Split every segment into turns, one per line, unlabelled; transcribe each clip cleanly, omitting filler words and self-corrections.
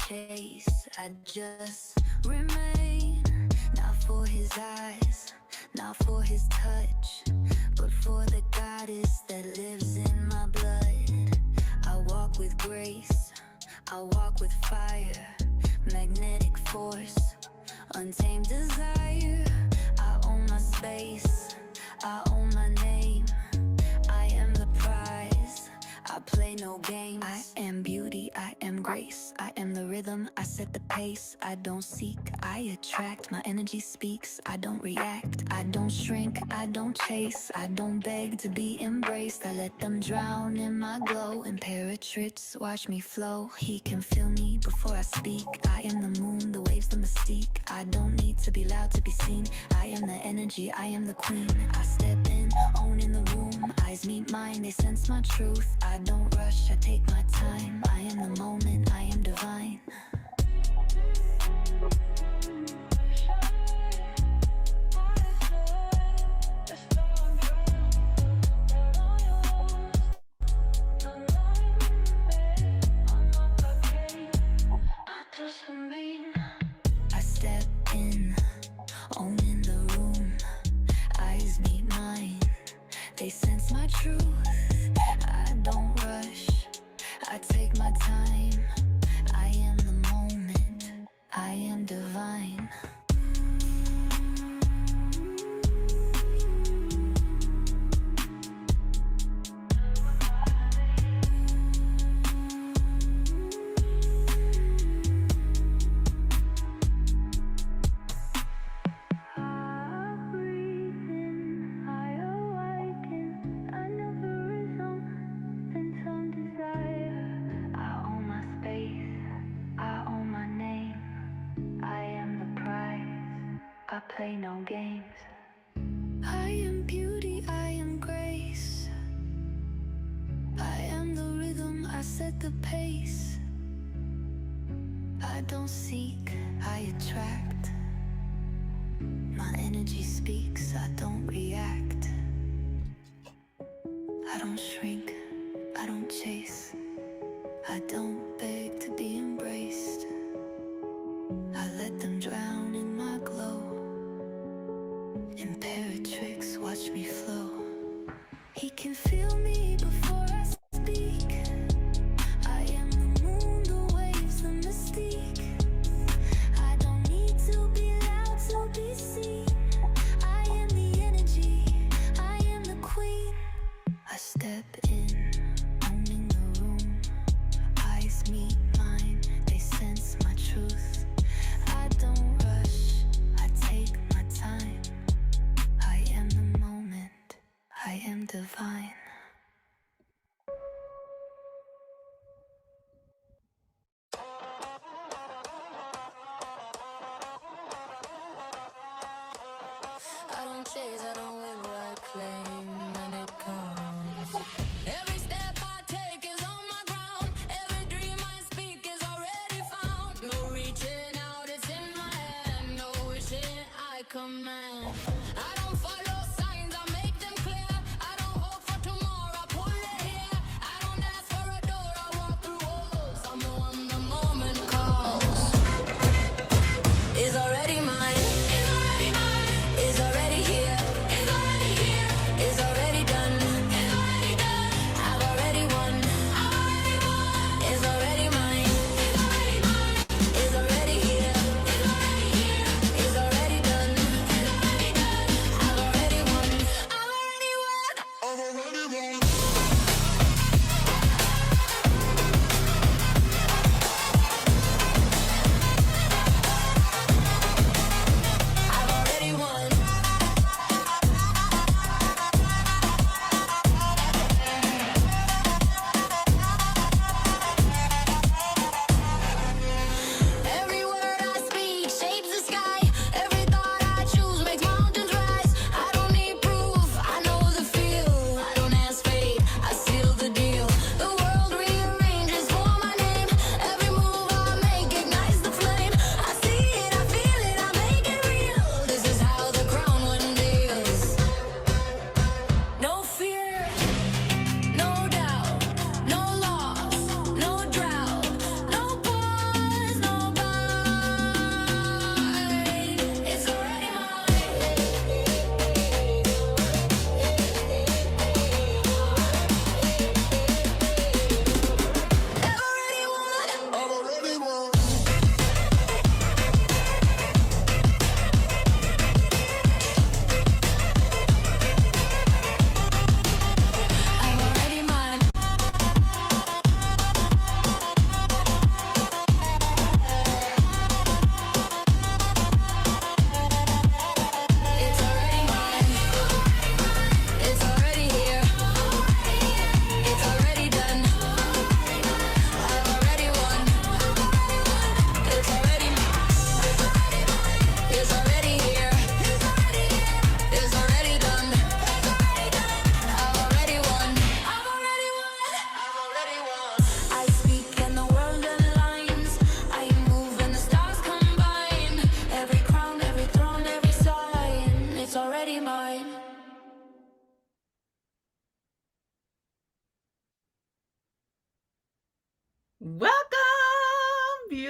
chase, I just remain. Not for his eyes, not for his touch, but for the goddess that lives in my blood. I walk with grace, I walk with fire, magnetic force, untamed desire. I own my space, I own my name. I am the prize, I play no games. I am beauty, I am grace, I am the rhythm, I set the pace. I don't seek, I attract, my energy speaks. I don't react, I don't shrink, I don't chase. I don't beg to be embraced, I let them drown in my glow. Imperatrix, watch me flow. He can feel me before I speak. I am the moon, the waves, the mystique. I don't need to be loud to be seen. I am the energy, I am the queen. I step in, own in the room. Eyes meet mine, they sense my truth. I don't rush, I take my time. I am the moment, I am divine. I step in, own in the room. Eyes meet mine, they sense my truth. I don't rush, I take my time. I am the moment, I am divine. I play no games. I am beauty, I am grace. I am the rhythm, I set the pace. I don't seek, I attract. My energy speaks, I don't react. I don't shrink, I don't chase. I don't beg to be embraced. I let them drown in my glow. Imperatrix, watch me flow. He can feel me before I speak. I am the moon, the waves, the mystique. I don't need to be loud to be seen. I am the energy, I am the queen. I step in, owning the room. Eyes meet mine,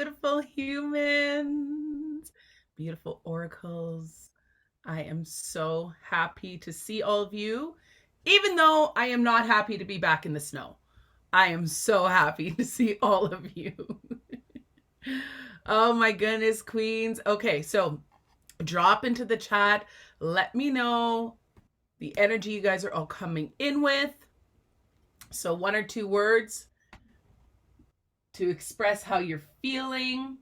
beautiful humans, beautiful oracles. I am so happy to see all of you, even though I am not happy to be back in the snow. I am so happy to see all of you. Oh my goodness, queens. Okay, so drop into the chat. Let me know the energy you guys are all coming in with. So, one or two words to express how you're feeling.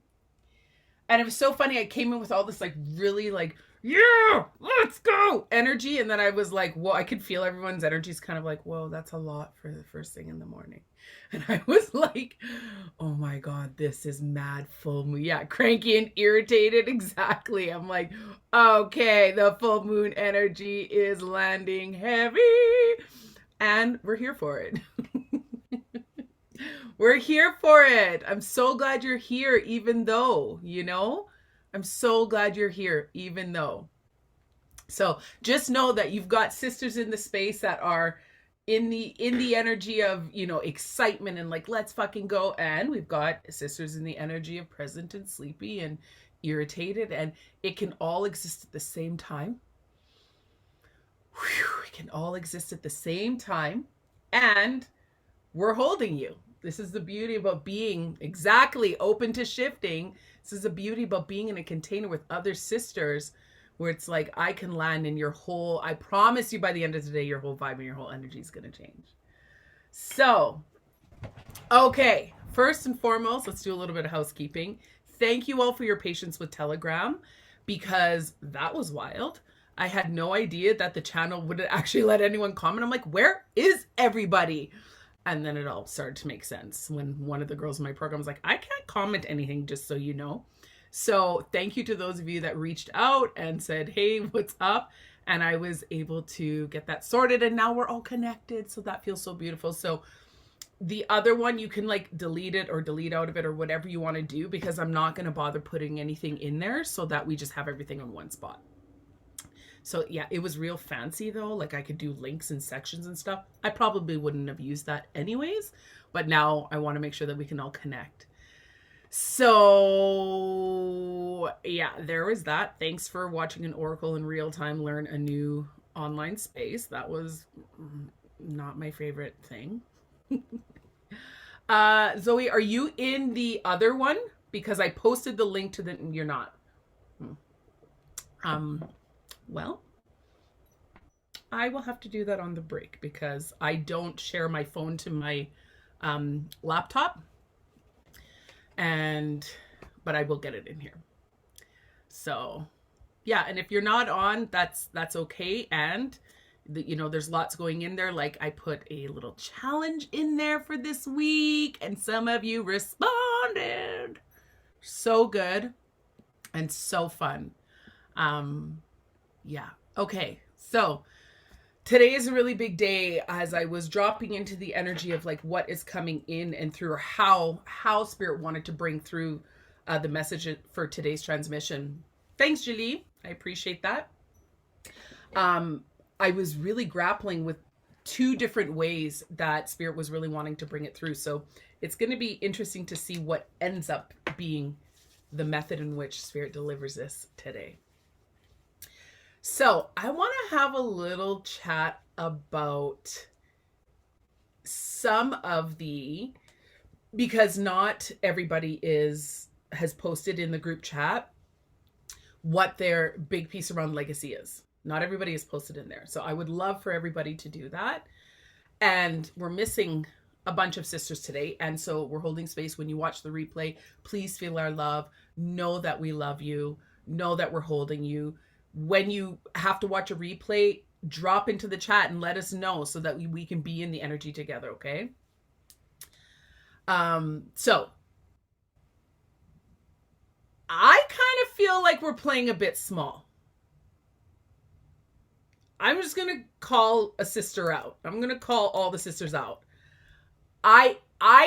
And it was so funny. I came in with all this like really like, yeah, let's go energy. And then I was like, whoa, I could feel everyone's energy is kind of like, whoa, that's a lot for the first thing in the morning. And I was like, oh my God, this is mad full moon. Yeah, cranky and irritated. Exactly. I'm like, okay, the full moon energy is landing heavy. And we're here for it. We're here for it. I'm so glad you're here, even though, I'm so glad you're here, even though. So just know that you've got sisters in the space that are in the energy of, excitement and like, let's fucking go. And we've got sisters in the energy of present and sleepy and irritated. And it can all exist at the same time. Whew, it can all exist at the same time. And we're holding you. This is the beauty about being exactly open to shifting. This is the beauty about being in a container with other sisters where it's like, I can land in your whole, I promise you by the end of the day, your whole vibe and your whole energy is going to change. So, okay, first and foremost, let's do a little bit of housekeeping. Thank you all for your patience with Telegram because that was wild. I had no idea that the channel would actually let anyone comment. I'm like, where is everybody? And then it all started to make sense when one of the girls in my program was like, I can't comment anything, just so you know. So thank you to those of you that reached out and said, hey, what's up? And I was able to get that sorted and now we're all connected. So that feels so beautiful. So the other one, you can like delete it or delete out of it or whatever you want to do because I'm not going to bother putting anything in there so that we just have everything in one spot. So yeah, it was real fancy though. Like I could do links and sections and stuff. I probably wouldn't have used that anyways, but now I want to make sure that we can all connect. So yeah, there was that. Thanks for watching an Oracle in real time, learn a new online space. That was not my favorite thing. Zoe, are you in the other one? Because I posted the link to you're not. Well, I will have to do that on the break because I don't share my phone to my laptop. But I will get it in here. So, yeah, and if you're not on, that's okay. And there's lots going in there. Like I put a little challenge in there for this week, and some of you responded. So good and so fun. Yeah. Okay. So today is a really big day as I was dropping into the energy of like what is coming in and through, or how spirit wanted to bring through the message for today's transmission. Thanks, Julie. I appreciate that. I was really grappling with two different ways that spirit was really wanting to bring it through. So it's going to be interesting to see what ends up being the method in which spirit delivers this today. So I want to have a little chat about some of because not everybody has posted in the group chat what their big piece around legacy is. Not everybody is posted in there. So I would love for everybody to do that. And we're missing a bunch of sisters today. And so we're holding space. When you watch the replay, please feel our love. Know that we love you. Know that we're holding you. When you have to watch a replay, drop into the chat and let us know so that we can be in the energy together, okay? So I kind of feel like we're playing a bit small. I'm just going to call a sister out. I'm going to call all the sisters out. I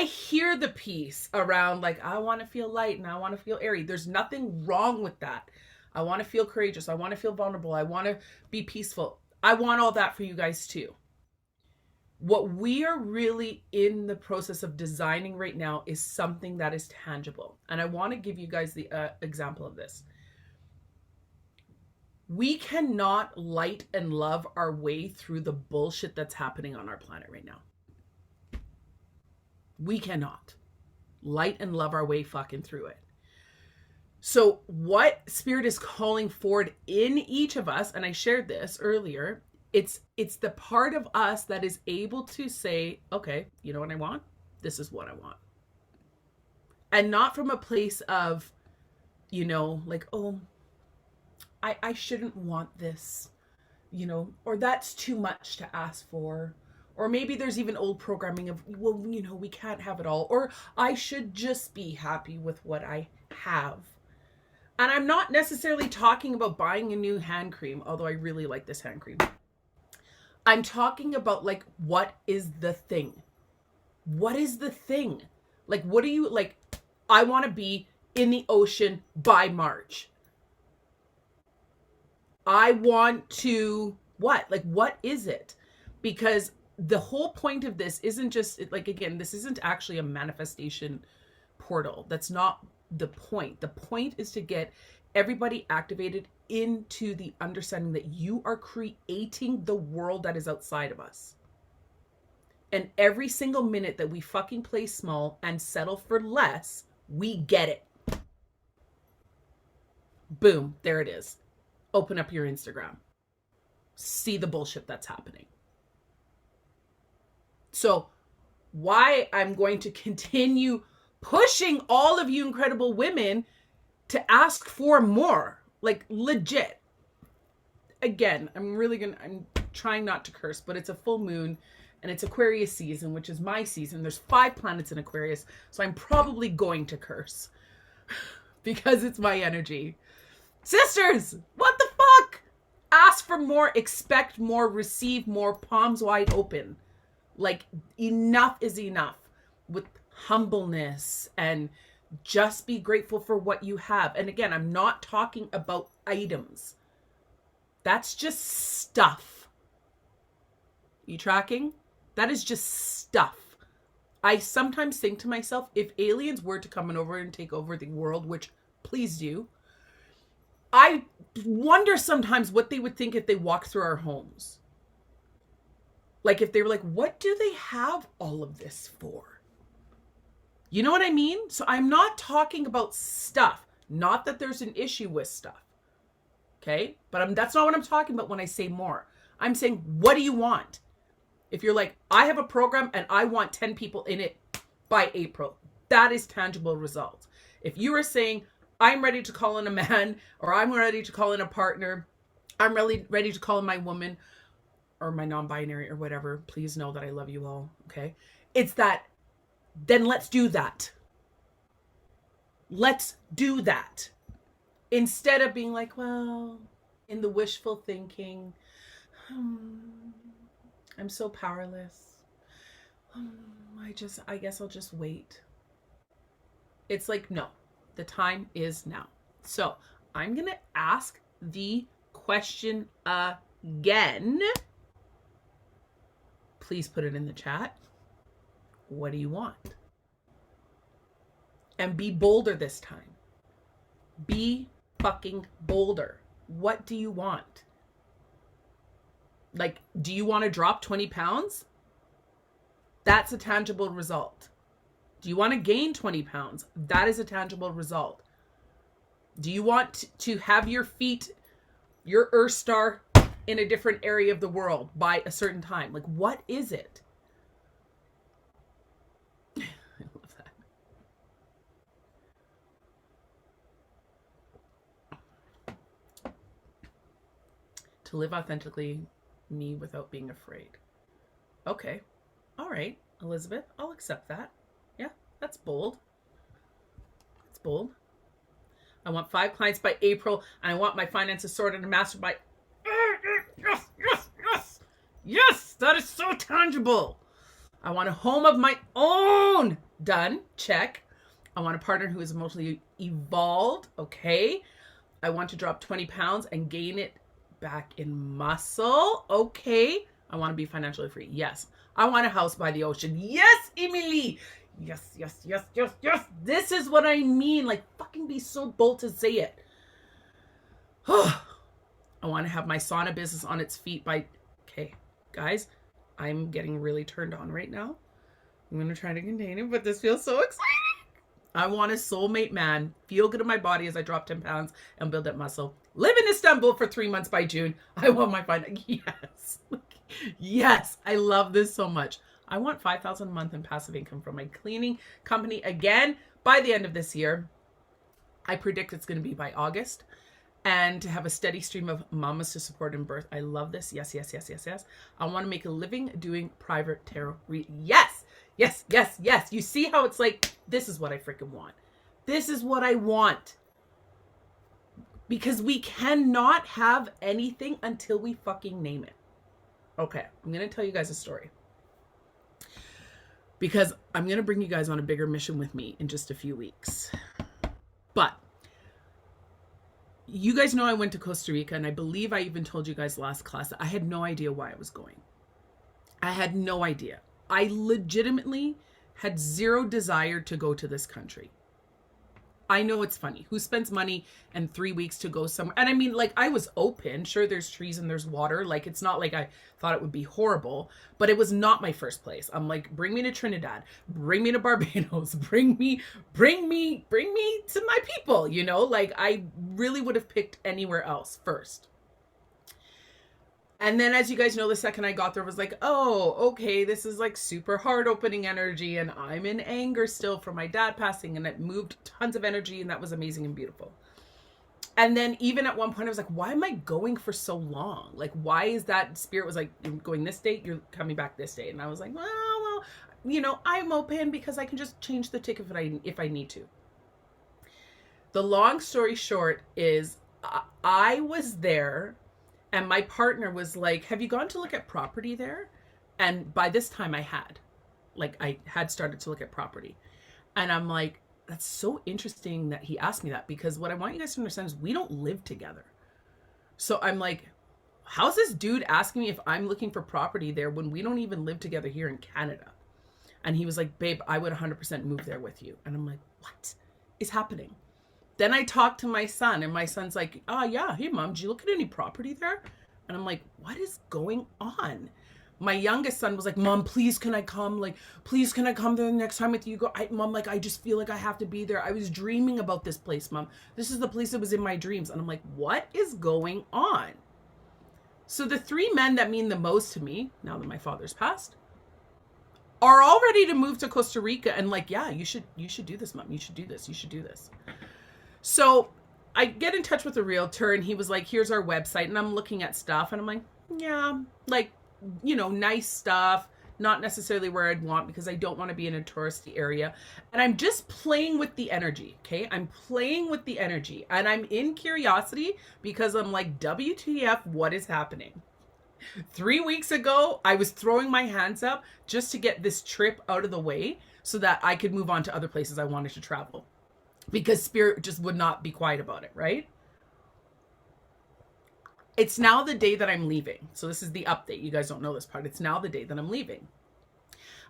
hear the piece around like, I want to feel light and I want to feel airy. There's nothing wrong with that. I want to feel courageous. I want to feel vulnerable. I want to be peaceful. I want all that for you guys too. What we are really in the process of designing right now is something that is tangible. And I want to give you guys the example of this. We cannot light and love our way through the bullshit that's happening on our planet right now. We cannot light and love our way fucking through it. So what Spirit is calling forward in each of us, and I shared this earlier, it's the part of us that is able to say, okay, you know what I want? This is what I want. And not from a place of, you know, like, oh, I shouldn't want this, you know, or that's too much to ask for. Or maybe there's even old programming of, well, you know, we can't have it all. Or I should just be happy with what I have. And I'm not necessarily talking about buying a new hand cream, although I really like this hand cream. I'm talking about, like, what is the thing? What is the thing? Like, what are you, like, I want to be in the ocean by March. I want to, what? Like, what is it? Because the whole point of this isn't just, like, again, this isn't actually a manifestation portal. That's not the point. The point is to get everybody activated into the understanding that you are creating the world that is outside of us. And every single minute that we fucking play small and settle for less, we get it. Boom, there it is. Open up your Instagram. See the bullshit that's happening. So why I'm going to continue pushing all of you incredible women to ask for more, like legit. Again, I'm trying not to curse, but it's a full moon and it's Aquarius season, which is my season. There's 5 planets in Aquarius, so I'm probably going to curse because it's my energy. Sisters, what the fuck? Ask for more, expect more, receive more, palms wide open. Like, enough is enough with humbleness and just be grateful for what you have. And again, I'm not talking about items. That's just stuff. You tracking? That is just stuff. I sometimes think to myself, if aliens were to come over and take over the world, which please do, I wonder sometimes what they would think if they walked through our homes. Like if they were like, what do they have all of this for? You know what I mean? So I'm not talking about stuff. Not that there's an issue with stuff. Okay? But that's not what I'm talking about when I say more. I'm saying, what do you want? If you're like, I have a program and I want 10 people in it by April, that is tangible results. If you are saying, I'm ready to call in a man, or I'm ready to call in a partner, I'm really ready to call in my woman, or my non-binary, or whatever, please know that I love you all, okay? It's that, then let's do that. Let's do that. Instead of being like, well, in the wishful thinking, I'm so powerless. I guess I'll just wait. It's like, no, the time is now. So I'm going to ask the question again. Please put it in the chat. What do you want? And be bolder this time. Be fucking bolder. What do you want? Like, do you want to drop 20 pounds? That's a tangible result. Do you want to gain 20 pounds? That is a tangible result. Do you want to have your feet, your Earth star, in a different area of the world by a certain time? Like, what is it? I love that. To live authentically, me without being afraid. Okay. All right, Elizabeth, I'll accept that. Yeah, that's bold. It's bold. I want 5 clients by April, and I want my finances sorted and mastered by... Yes, yes, yes! Yes, that is so tangible. I want a home of my own. Done. Check. I want a partner who is emotionally evolved. Okay. I want to drop 20 pounds and gain it back in muscle. Okay. I want to be financially free. Yes. I want a house by the ocean. Yes, Emily. Yes, yes, yes, yes, yes. This is what I mean. Like, fucking be so bold to say it. I want to have my sauna business on its feet by... Okay, guys, I'm getting really turned on right now. I'm going to try to contain it, but this feels so exciting. I want a soulmate man, feel good in my body as I drop 10 pounds and build up muscle. Live in Istanbul for 3 months by June. I want my final... Yes. Yes, I love this so much. I want $5,000 a month in passive income from my cleaning company again by the end of this year. I predict it's going to be by August. And to have a steady stream of mamas to support in birth. I love this. Yes, yes, yes, yes, yes. I want to make a living doing private tarot reading. Yes, yes, yes, yes. You see how it's like, this is what I freaking want. This is what I want. Because we cannot have anything until we fucking name it. Okay, I'm going to tell you guys a story. Because I'm going to bring you guys on a bigger mission with me in just a few weeks. But you guys know I went to Costa Rica, and I believe I even told you guys last class that I had no idea why I was going. I had no idea. I legitimately had zero desire to go to this country. I know it's funny. Who spends money and 3 weeks to go somewhere? And I mean, like, I was open. Sure, there's trees and there's water. Like, it's not like I thought it would be horrible, but it was not my first place. I'm like, bring me to Trinidad, bring me to Barbados, bring me to my people, you know? Like, I really would have picked anywhere else first. And then, as you guys know, the second I got there, I was like, oh, okay, this is like super hard opening energy. And I'm in anger still from my dad passing. And it moved tons of energy. And that was amazing and beautiful. And then even at one point, I was like, why am I going for so long? Like, why is that spirit was like, you're going this date, you're coming back this date. And I was like, well, you know, I'm open because I can just change the ticket if I need to. The long story short is I was there. And my partner was like, have you gone to look at property there? And by this time I had started to look at property. And I'm like, that's so interesting that he asked me that, because what I want you guys to understand is we don't live together. So I'm like, how's this dude asking me if I'm looking for property there when we don't even live together here in Canada? And he was like, babe, I would 100% move there with you. And I'm like, what is happening? Then I talked to my son, and my son's like, oh yeah, hey mom, did you look at any property there? And I'm like, what is going on? My youngest son was like, mom, please can I come? Like, please can I come there the next time with you go? Mom, like, I just feel like I have to be there. I was dreaming about this place, mom. This is the place that was in my dreams. And I'm like, what is going on? So the 3 men that mean the most to me, now that my father's passed, are all ready to move to Costa Rica. And like, yeah, you should do this, mom. You should do this. You should do this. So I get in touch with the realtor, and he was like, here's our website. And I'm looking at stuff, and I'm like, yeah, like, you know, nice stuff, not necessarily where I'd want, because I don't want to be in a touristy area. And I'm just playing with the energy. Okay. I'm playing with the energy, and I'm in curiosity because I'm like, WTF, what is happening? 3 weeks ago, I was throwing my hands up just to get this trip out of the way so that I could move on to other places I wanted to travel. Because spirit just would not be quiet about it, right? It's now the day that I'm leaving. So this is the update. You guys don't know this part. It's now the day that I'm leaving.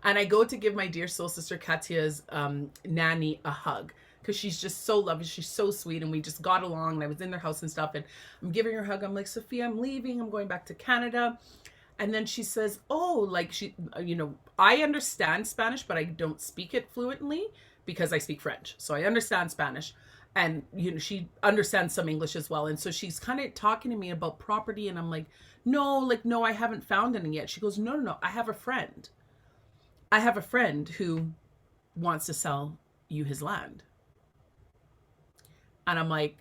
And I go to give my dear soul sister Katya's nanny a hug, because she's just so lovely. She's so sweet. And we just got along, and I was in their house and stuff. And I'm giving her a hug. I'm like, Sophia, I'm leaving. I'm going back to Canada. And then she says, oh, like, she, you know, I understand Spanish, but I don't speak it fluently, because I speak French. So I understand Spanish, and, you know, she understands some English as well. And so she's kind of talking to me about property, and I'm like, no, I haven't found any yet. She goes, no, I have a friend. I have a friend who wants to sell you his land. And I'm like,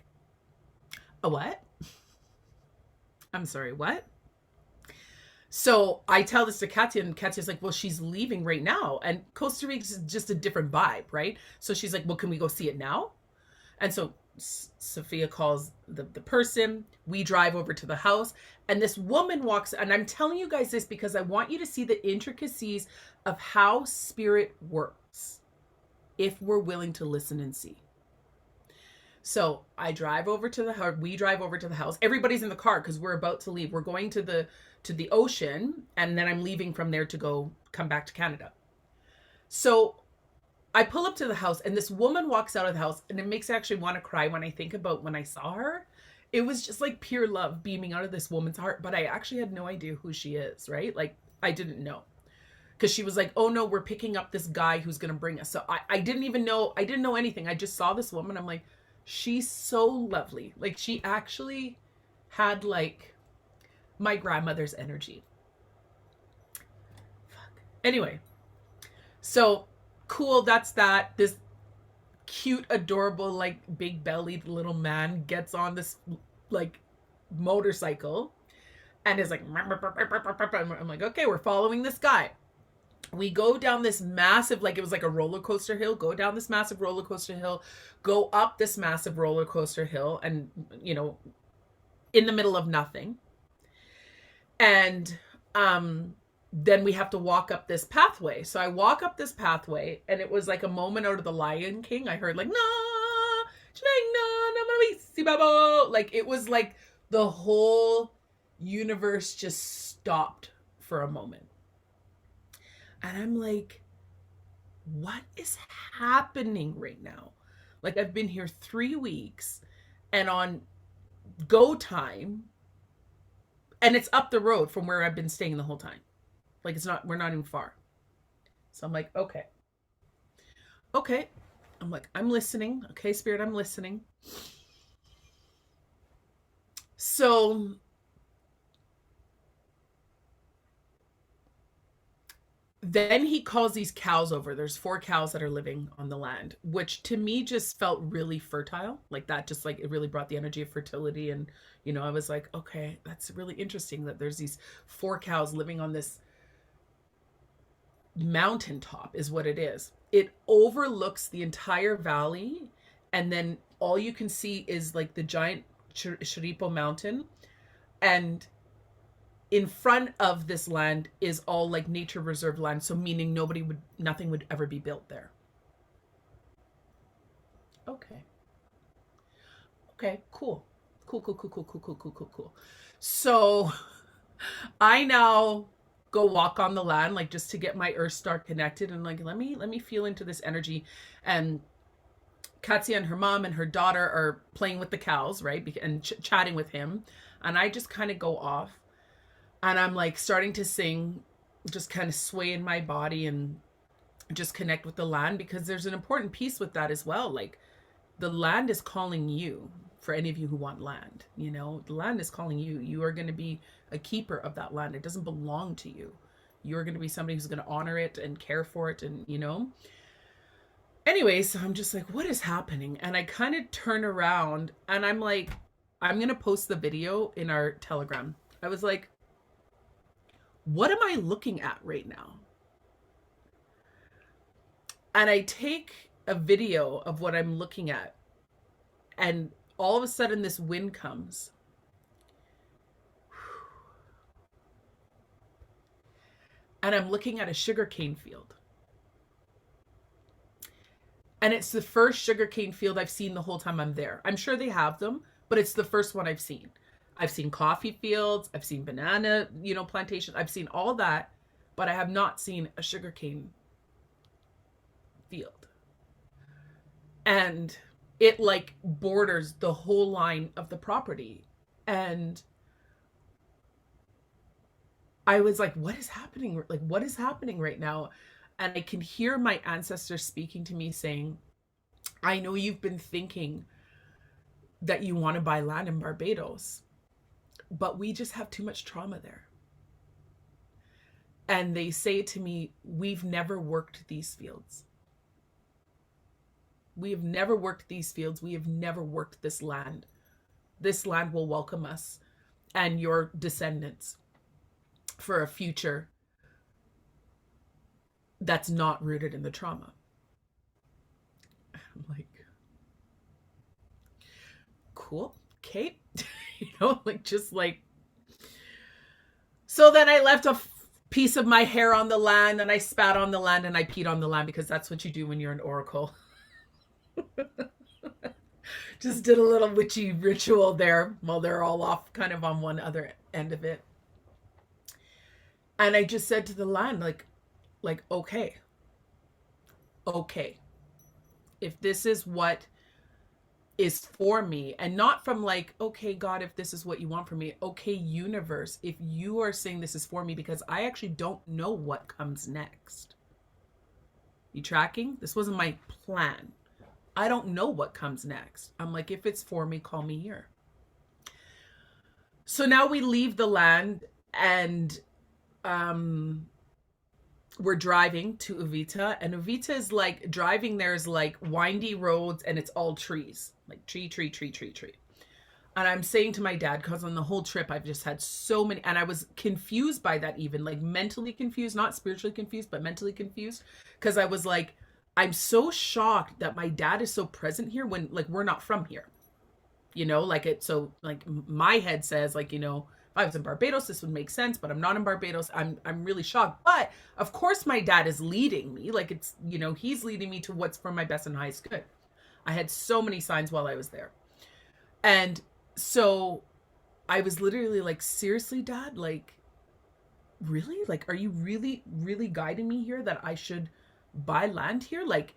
a what? I'm sorry, what? So I tell this to Katya, and Katya's like, well, she's leaving right now. And Costa Rica is just a different vibe, right? So she's like, well, can we go see it now? And so Sophia calls the person. We drive over to the house, and this woman walks. And I'm telling you guys this because I want you to see the intricacies of how spirit works if we're willing to listen and see. So I drive over to the house. We drive over to the house. Everybody's in the car because we're about to leave. We're going to the ocean, and then I'm leaving from there to go come back to Canada. So I pull up to the house, and this woman walks out of the house, and it makes me actually want to cry when I think about when I saw her. It was just like pure love beaming out of this woman's heart, but I actually had no idea who she is, right? Like, I didn't know. Because she was like, oh no, we're picking up this guy who's going to bring us. So I didn't even know, I didn't know anything. I just saw this woman. I'm like, she's so lovely. Like, she actually had like my grandmother's energy. Fuck. Anyway, so cool, that's that. This cute, adorable, like big bellied little man gets on this like motorcycle and is like, I'm like, okay, we're following this guy. We go down this massive, like it was like a roller coaster hill, go down this massive roller coaster hill, go up this massive roller coaster hill, and, you know, in the middle of nothing. And then we have to walk up this pathway. So I walk up this pathway, and it was like a moment out of The Lion King. I heard like, like it was like the whole universe just stopped for a moment. And I'm like, what is happening right now? Like, I've been here 3 weeks and on go time, and it's up the road from where I've been staying the whole time. Like, we're not even far. So I'm like, okay. I'm like, I'm listening. Okay, Spirit, I'm listening. So then he calls these cows over. There's 4 cows that are living on the land, which to me just felt really fertile. Like that, just like it really brought the energy of fertility. And, you know, I was like, okay, that's really interesting that there's these 4 cows living on this mountaintop is what it is. It overlooks the entire valley. And then all you can see is like the giant Shiripo mountain. And in front of this land is all like nature reserve land. So meaning nothing would ever be built there. Okay, cool. So I now go walk on the land, like just to get my earth star connected, and like, let me feel into this energy. And Katsia and her mom and her daughter are playing with the cows, right? And chatting with him. And I just kind of go off. And I'm like starting to sing, just kind of sway in my body and just connect with the land, because there's an important piece with that as well. Like, the land is calling you. For any of you who want land, you know, the land is calling you. You are going to be a keeper of that land. It doesn't belong to you. You're going to be somebody who's going to honor it and care for it. And, you know, anyways, so I'm just like, what is happening? And I kind of turn around and I'm like, I'm going to post the video in our Telegram. I was like, what am I looking at right now? And I take a video of what I'm looking at, and all of a sudden this wind comes. And I'm looking at a sugarcane field. And it's the first sugarcane field I've seen the whole time I'm there. I'm sure they have them, but it's the first one I've seen. I've seen coffee fields, I've seen banana, you know, plantations, I've seen all that, but I have not seen a sugarcane field. And it like borders the whole line of the property. And I was like, what is happening? Like, what is happening right now? And I can hear my ancestors speaking to me saying, I know you've been thinking that you want to buy land in Barbados, but we just have too much trauma there. And they say to me, we've never worked these fields. We have never worked these fields. We have never worked this land. This land will welcome us and your descendants for a future that's not rooted in the trauma. I'm like, cool, Kate. You know, like, just like, so then I left a piece of my hair on the land, and I spat on the land, and I peed on the land, because that's what you do when you're an oracle. Just did a little witchy ritual there while they're all off kind of on one other end of it. And I just said to the land, okay, okay. If this is what is for me, and not from like, okay, God, if this is what you want for me, okay, universe, if you are saying this is for me, because I actually don't know what comes next. You tracking? This wasn't my plan. I don't know what comes next. I'm like, if it's for me, call me here. So now we leave the land and we're driving to Uvita, and Uvita is like, driving there's like windy roads and it's all trees, like tree. And I'm saying to my dad, because on the whole trip I've just had so many, and I was confused by that, even like mentally confused, not spiritually confused, but mentally confused, because I was like, I'm so shocked that my dad is so present here when like we're not from here, you know, like it. So like my head says like, you know, if I was in Barbados, this would make sense, but I'm not in Barbados. I'm really shocked. But of course my dad is leading me. Like it's, you know, he's leading me to what's for my best and highest good. I had so many signs while I was there. And so I was literally like, seriously, Dad, like, really? Like, are you really, really guiding me here that I should buy land here, like,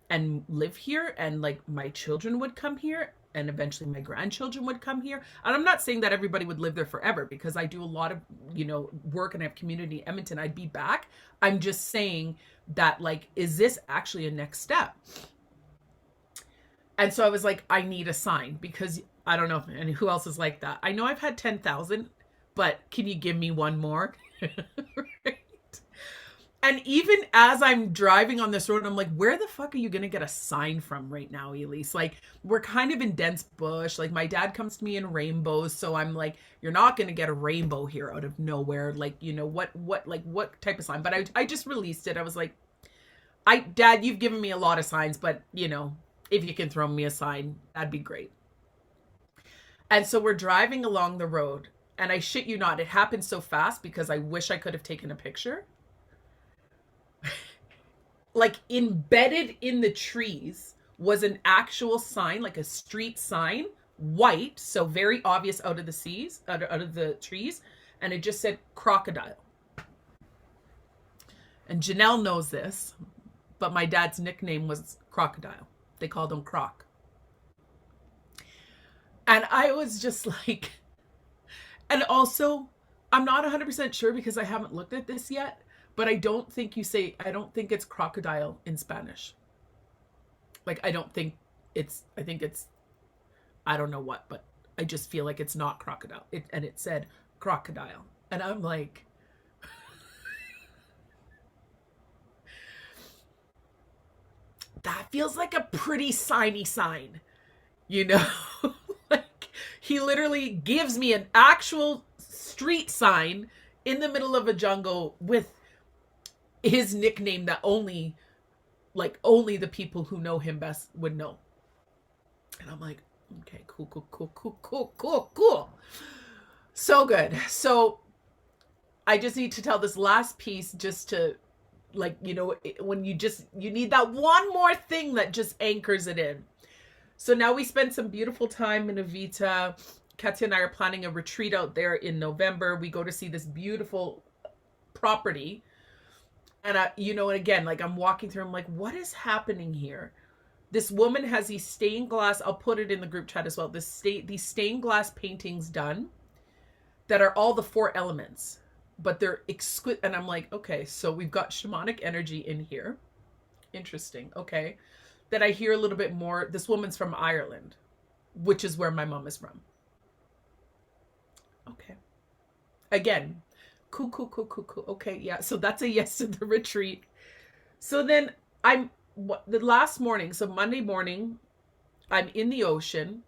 and live here, and like my children would come here, and eventually my grandchildren would come here? And I'm not saying that everybody would live there forever, because I do a lot of, you know, work and I have community in Edmonton. I'd be back. I'm just saying that, like, is this actually a next step? And so I was like, I need a sign, because I don't know, and who else is like that? I know I've had 10,000, but can you give me one more? Right? And even as I'm driving on this road, I'm like, where the fuck are you going to get a sign from right now, Elise? Like, we're kind of in dense bush. Like, my dad comes to me in rainbows. So I'm like, you're not going to get a rainbow here out of nowhere. Like, you know, what type of sign? But I just released it. I was like, Dad, you've given me a lot of signs, but, you know, if you can throw me a sign, that'd be great. And so we're driving along the road, and I shit you not, it happened so fast because I wish I could have taken a picture. Like, embedded in the trees was an actual sign, like a street sign, white, so very obvious out of the trees, and it just said crocodile. And Janelle knows this, but my dad's nickname was Crocodile. They called him Croc. And I was just like, and also, I'm not 100% sure because I haven't looked at this yet, but I don't think it's crocodile in Spanish. Like, I think it's, I don't know what, but I just feel like it's not crocodile. And it said crocodile. And I'm like, that feels like a pretty signy sign, you know? Like, he literally gives me an actual street sign in the middle of a jungle with his nickname that only the people who know him best would know. And I'm like, okay, cool. So good. So I just need to tell this last piece just to, like, you know, when you need that one more thing that just anchors it in. So now we spent some beautiful time in Uvita. Katya and I are planning a retreat out there in November. We go to see this beautiful property. And you know, and again, like, I'm walking through, I'm like, what is happening here? This woman has these stained glass, I'll put it in the group chat as well, these stained glass paintings done that are all the 4 elements, but they're exquisite. And I'm like, okay, so we've got shamanic energy in here. Interesting. Okay. Then I hear a little bit more. This woman's from Ireland, which is where my mom is from. Okay. Again, cool. Okay, yeah. So that's a yes to the retreat. So then the last morning, so Monday morning, I'm in the ocean,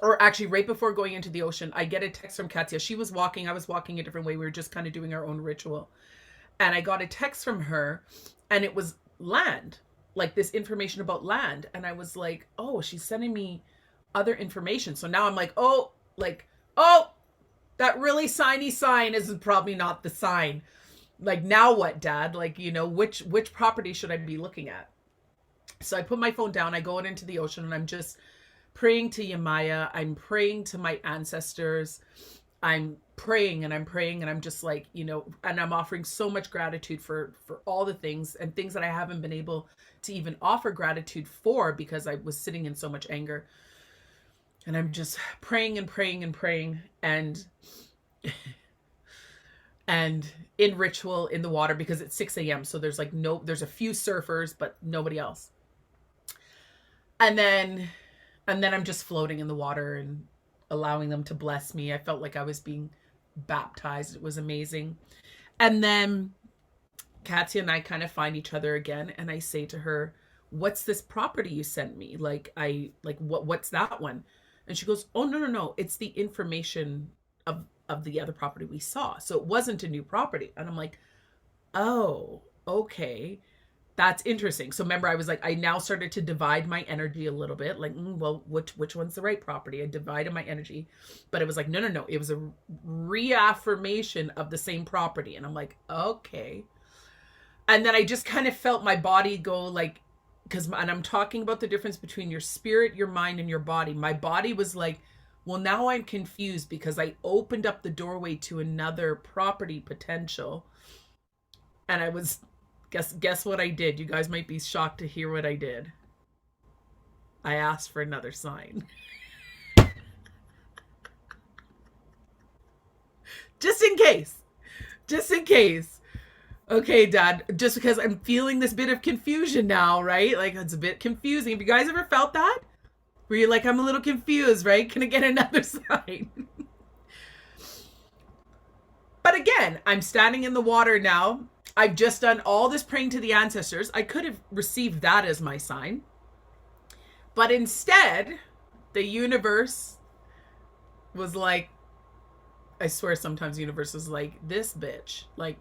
or actually right before going into the ocean, I get a text from Katya. She was walking, I was walking a different way. We were just kind of doing our own ritual. And I got a text from her, and it was land, like this information about land. And I was like, oh, she's sending me other information. So now I'm like, oh, that really signy sign is probably not the sign. Like, now what, Dad? Like, you know, which property should I be looking at? So I put my phone down, I go out into the ocean, and I'm just praying to Yamaya. I'm praying to my ancestors. I'm praying and I'm praying and I'm just like, you know, and I'm offering so much gratitude for all the things and things that I haven't been able to even offer gratitude for because I was sitting in so much anger. And I'm just praying and praying and praying and in ritual in the water because it's 6 a.m. So there's like there's a few surfers, but nobody else. And then I'm just floating in the water and allowing them to bless me. I felt like I was being baptized. It was amazing. And then Katya and I kind of find each other again. And I say to her, what's this property you sent me? What's that one? And she goes, oh, no. It's the information of the other property we saw. So it wasn't a new property. And I'm like, oh, okay. That's interesting. So remember, I was like, I now started to divide my energy a little bit. Like, well, which one's the right property? I divided my energy. But it was like, no. It was a reaffirmation of the same property. And I'm like, okay. And then I just kind of felt my body go like, and I'm talking about the difference between your spirit, your mind, and your body. My body was like, well, now I'm confused because I opened up the doorway to another property potential. And I was, guess what I did? You guys might be shocked to hear what I did. I asked for another sign. Just in case. Okay, Dad, just because I'm feeling this bit of confusion now, right? Like, it's a bit confusing. Have you guys ever felt that? Where you're like, I'm a little confused, right? Can I get another sign? But again, I'm standing in the water now. I've just done all this praying to the ancestors. I could have received that as my sign. But instead, the universe was like, I swear sometimes the universe is like, this bitch. Like,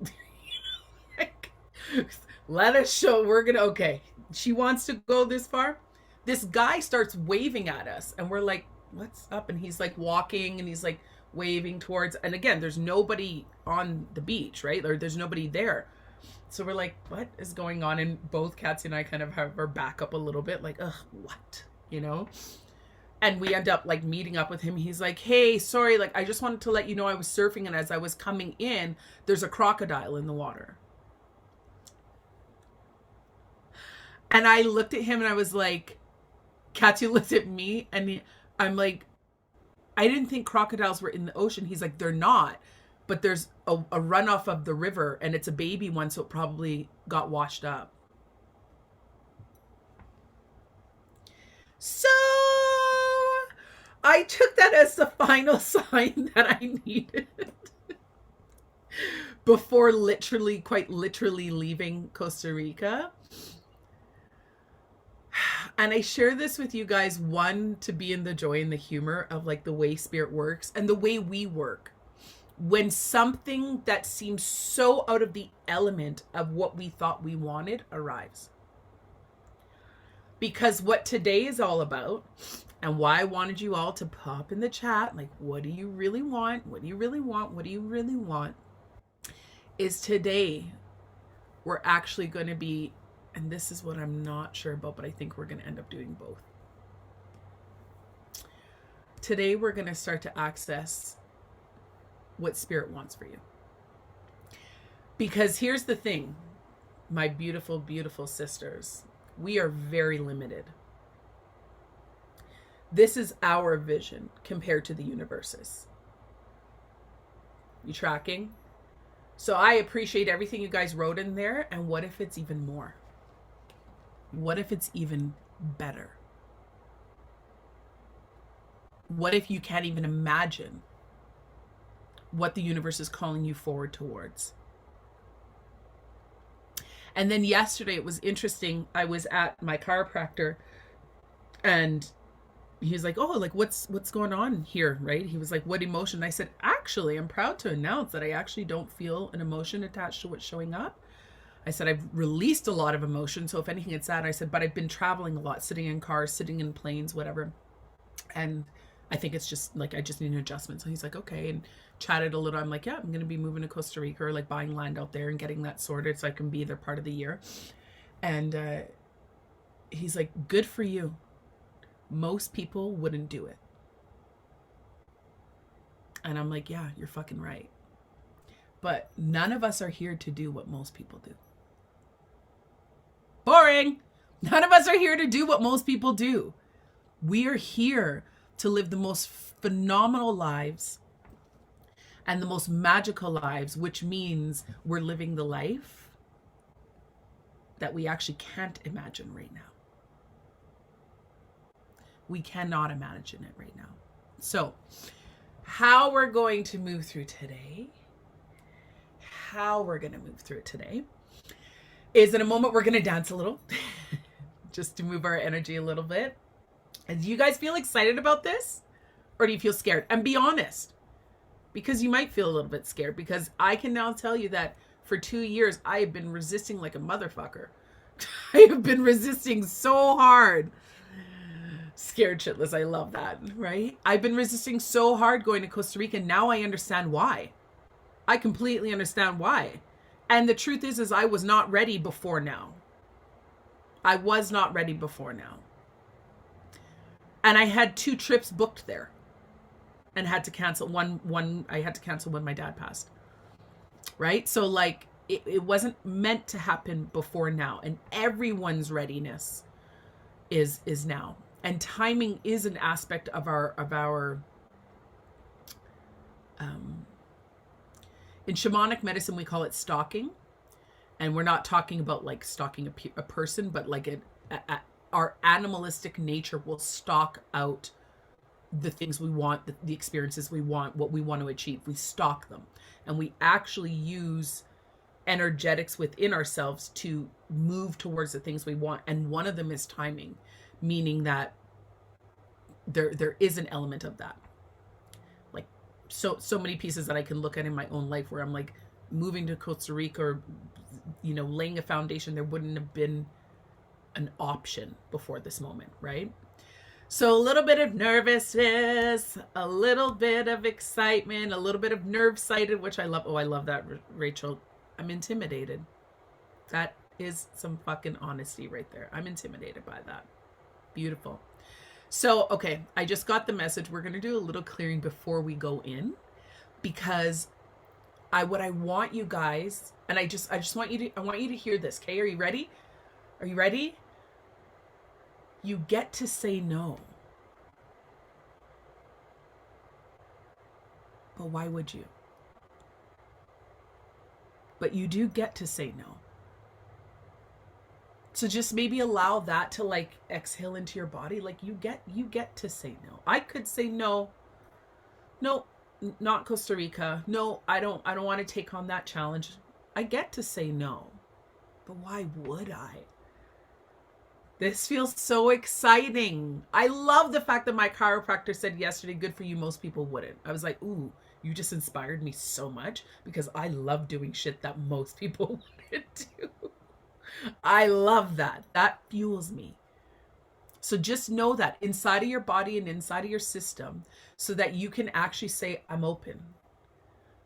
let us show, okay. She wants to go this far. This guy starts waving at us and we're like, what's up? And he's like walking and he's like waving towards, and again, there's nobody on the beach, right? Or there's nobody there. So we're like, what is going on? And both Katya and I kind of have our back up a little bit, like, ugh, what? You know? And we end up like meeting up with him. He's like, hey, sorry, like, I just wanted to let you know I was surfing, and as I was coming in, there's a crocodile in the water. And I looked at him and I was like, Katya looked at me and I'm like, I didn't think crocodiles were in the ocean. He's like, they're not, but there's a runoff of the river and it's a baby one, so it probably got washed up. So I took that as the final sign that I needed before quite literally leaving Costa Rica. And I share this with you guys, one, to be in the joy and the humor of like the way spirit works and the way we work. When something that seems so out of the element of what we thought we wanted arrives. Because what today is all about, and why I wanted you all to pop in the chat, like, what do you really want? What do you really want? What do you really want? Is today we're actually going to be, and this is what I'm not sure about, but I think we're going to end up doing both. Today, we're going to start to access what spirit wants for you. Because here's the thing, my beautiful, beautiful sisters, we are very limited. This is our vision compared to the universe's. You tracking? So I appreciate everything you guys wrote in there. And what if it's even more? What if it's even better? What if you can't even imagine what the universe is calling you forward towards? And then yesterday, it was interesting. I was at my chiropractor and he was like, oh, like what's going on here, right? He was like, what emotion? I said, actually, I'm proud to announce that I actually don't feel an emotion attached to what's showing up. I said, I've released a lot of emotion. So if anything, it's that. I said, but I've been traveling a lot, sitting in cars, sitting in planes, whatever. And I think it's just like, I just need an adjustment. So he's like, okay. And chatted a little. I'm like, yeah, I'm going to be moving to Costa Rica, or like buying land out there and getting that sorted so I can be there part of the year. And he's like, good for you. most people wouldn't do it. And I'm like, yeah, you're fucking right. But none of us are here to do what most people do. Boring. None of us are here to do what most people do. We are here to live the most phenomenal lives and the most magical lives, which means we're living the life that we actually can't imagine right now. We cannot imagine it right now. So, how we're going to move through today, is in a moment we're going to dance a little just to move our energy a little bit. And do you guys feel excited about this? Or do you feel scared? And be honest, because you might feel a little bit scared, because I can now tell you that for 2 years, I have been resisting like a motherfucker. I have been resisting so hard. Scared shitless. I love that, right? I've been resisting so hard going to Costa Rica. Now I understand why. I completely understand why. And the truth is I was not ready before now. I was not ready before now. And I had 2 trips booked there and had to cancel one. I had to cancel when my dad passed. Right? So like it wasn't meant to happen before now, and everyone's readiness is now. And timing is an aspect of our in shamanic medicine, we call it stalking. And we're not talking about like stalking a person, but like our animalistic nature will stalk out the things we want, the experiences we want, what we want to achieve. We stalk them. And we actually use energetics within ourselves to move towards the things we want. And one of them is timing, meaning that there is an element of that. Like so many pieces that I can look at in my own life where I'm like, moving to Costa Rica or, you know, laying a foundation, there wouldn't have been an option before this moment, right? So a little bit of nervousness, a little bit of excitement, a little bit of nerve-sighted, which I love. Oh, I love that, Rachel. I'm intimidated. That is some fucking honesty right there. I'm intimidated by that. Beautiful. So, okay, I just got the message. We're going to do a little clearing before we go in, because what I want you guys, and I just want you to hear this. Okay, are you ready? Are you ready? You get to say no. But why would you? But you do get to say no. So just maybe allow that to like exhale into your body. Like you get to say no. I could say no. No, not Costa Rica. No, I don't want to take on that challenge. I get to say no. But why would I? This feels so exciting. I love the fact that my chiropractor said yesterday, good for you, most people wouldn't. I was like, ooh, you just inspired me so much, because I love doing shit that most people wouldn't do. I love that. That fuels me. So just know that inside of your body and inside of your system, so that you can actually say, I'm open.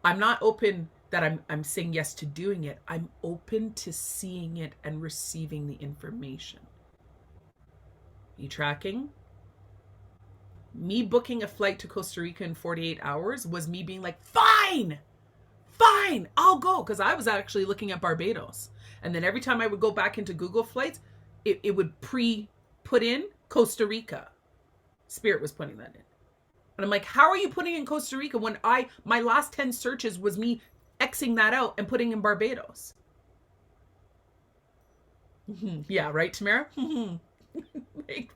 I'm not open that I'm saying yes to doing it. I'm open to seeing it and receiving the information. You tracking? Me booking a flight to Costa Rica in 48 hours was me being like, fine, I'll go. Because I was actually looking at Barbados. And then every time I would go back into Google Flights, it would put in Costa Rica. Spirit was putting that in. And I'm like, how are you putting in Costa Rica when my last 10 searches was me Xing that out and putting in Barbados? Yeah, right, Tamara? Like,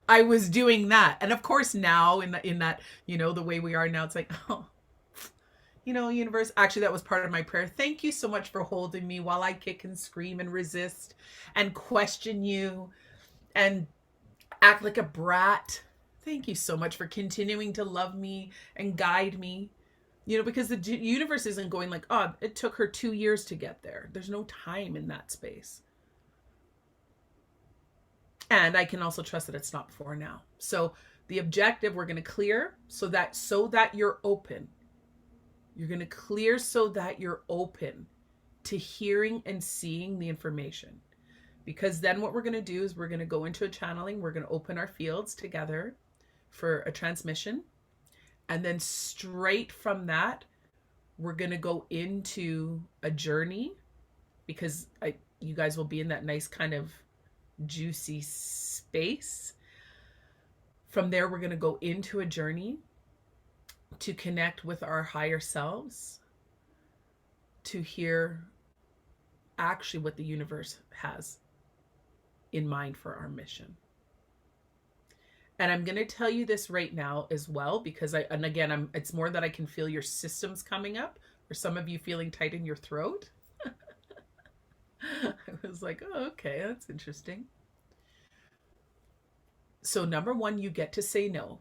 I was doing that. And of course now in that, you know, the way we are now, it's like, oh, you know, universe, actually that was part of my prayer. Thank you so much for holding me while I kick and scream and resist and question you and act like a brat. Thank you so much for continuing to love me and guide me. You know, because the universe isn't going like, oh, it took her 2 years to get there. There's no time in that space. And I can also trust that it's not for now. So the objective, we're going to clear so that you're open. You're going to clear so that you're open to hearing and seeing the information. Because then what we're going to do is we're going to go into a channeling. We're going to open our fields together for a transmission. And then straight from that, we're going to go into a journey, because you guys will be in that nice kind of juicy space. From there, we're going to go into a journey to connect with our higher selves, to hear actually what the universe has in mind for our mission. And I'm going to tell you this right now as well, because it's more that I can feel your systems coming up, or some of you feeling tight in your throat. I was like, oh, okay, that's interesting. So number one, you get to say no.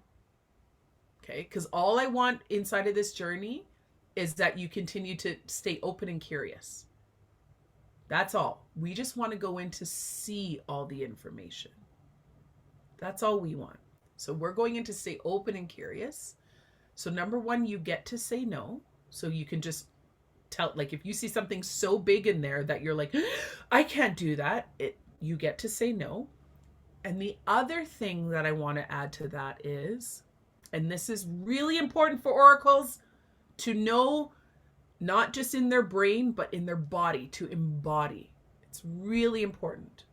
Okay, because all I want inside of this journey is that you continue to stay open and curious. That's all. We just want to go in to see all the information. That's all we want. So we're going in to stay open and curious. So number one, you get to say no. So you can just tell, like if you see something so big in there that you're like, I can't do that, you get to say no. And the other thing that I want to add to that is, and this is really important for oracles to know, not just in their brain, but in their body, to embody. It's really important.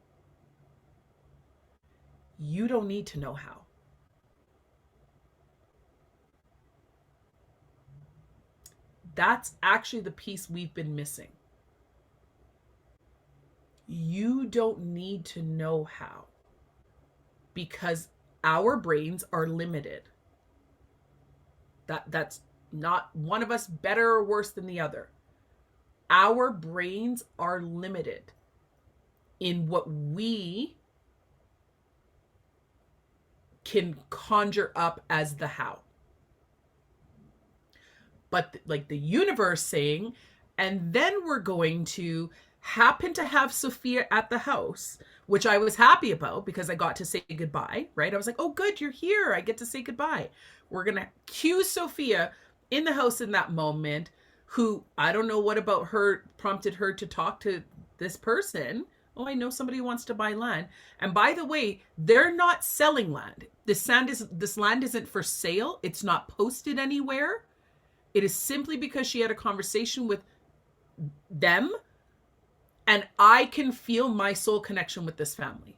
You don't need to know how. That's actually the piece we've been missing. You don't need to know how, because our brains are limited. That's not one of us better or worse than the other. Our brains are limited in what we can conjure up as the how. But like the universe saying, and then we're going to happen to have Sophia at the house, which I was happy about because I got to say goodbye, right? I was like, oh, good, you're here. I get to say goodbye. We're going to cue Sophia in the house in that moment, who I don't know what about her prompted her to talk to this person. Oh, I know somebody who wants to buy land. And by the way, they're not selling land. This land isn't for sale. It's not posted anywhere. It is simply because she had a conversation with them, and I can feel my soul connection with this family.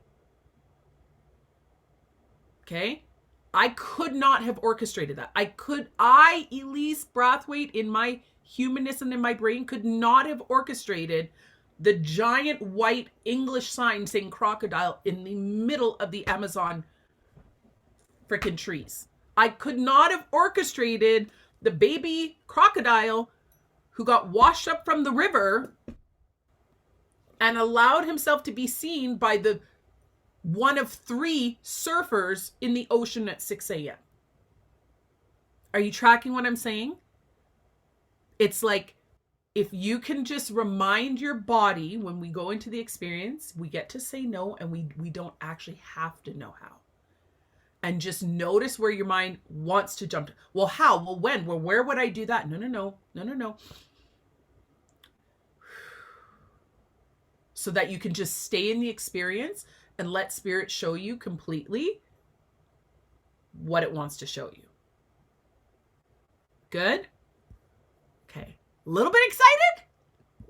Okay? I could not have orchestrated that. Elise Brathwaite, in my humanness and in my brain, could not have orchestrated the giant white English sign saying crocodile in the middle of the Amazon freaking trees. I could not have orchestrated the baby crocodile who got washed up from the river and allowed himself to be seen by the one of 3 surfers in the ocean at 6 a.m. Are you tracking what I'm saying? It's like, if you can just remind your body when we go into the experience, we get to say no, and we don't actually have to know how. And just notice where your mind wants to jump to. Well, how? Well, when? Well, where would I do that? No. So that you can just stay in the experience and let spirit show you completely what it wants to show you. Good? Okay. A little bit excited?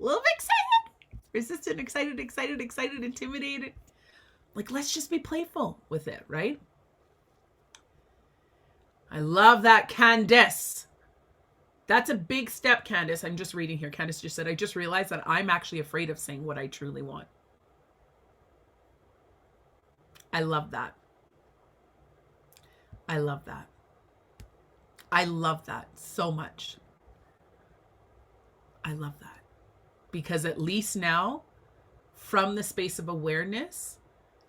A little bit excited? Resistant, excited, intimidated. Like, let's just be playful with it, right? I love that, Candice. That's a big step, Candice. I'm just reading here. Candice just said, I just realized that I'm actually afraid of saying what I truly want. I love that. I love that. I love that so much. I love that. Because at least now, from the space of awareness,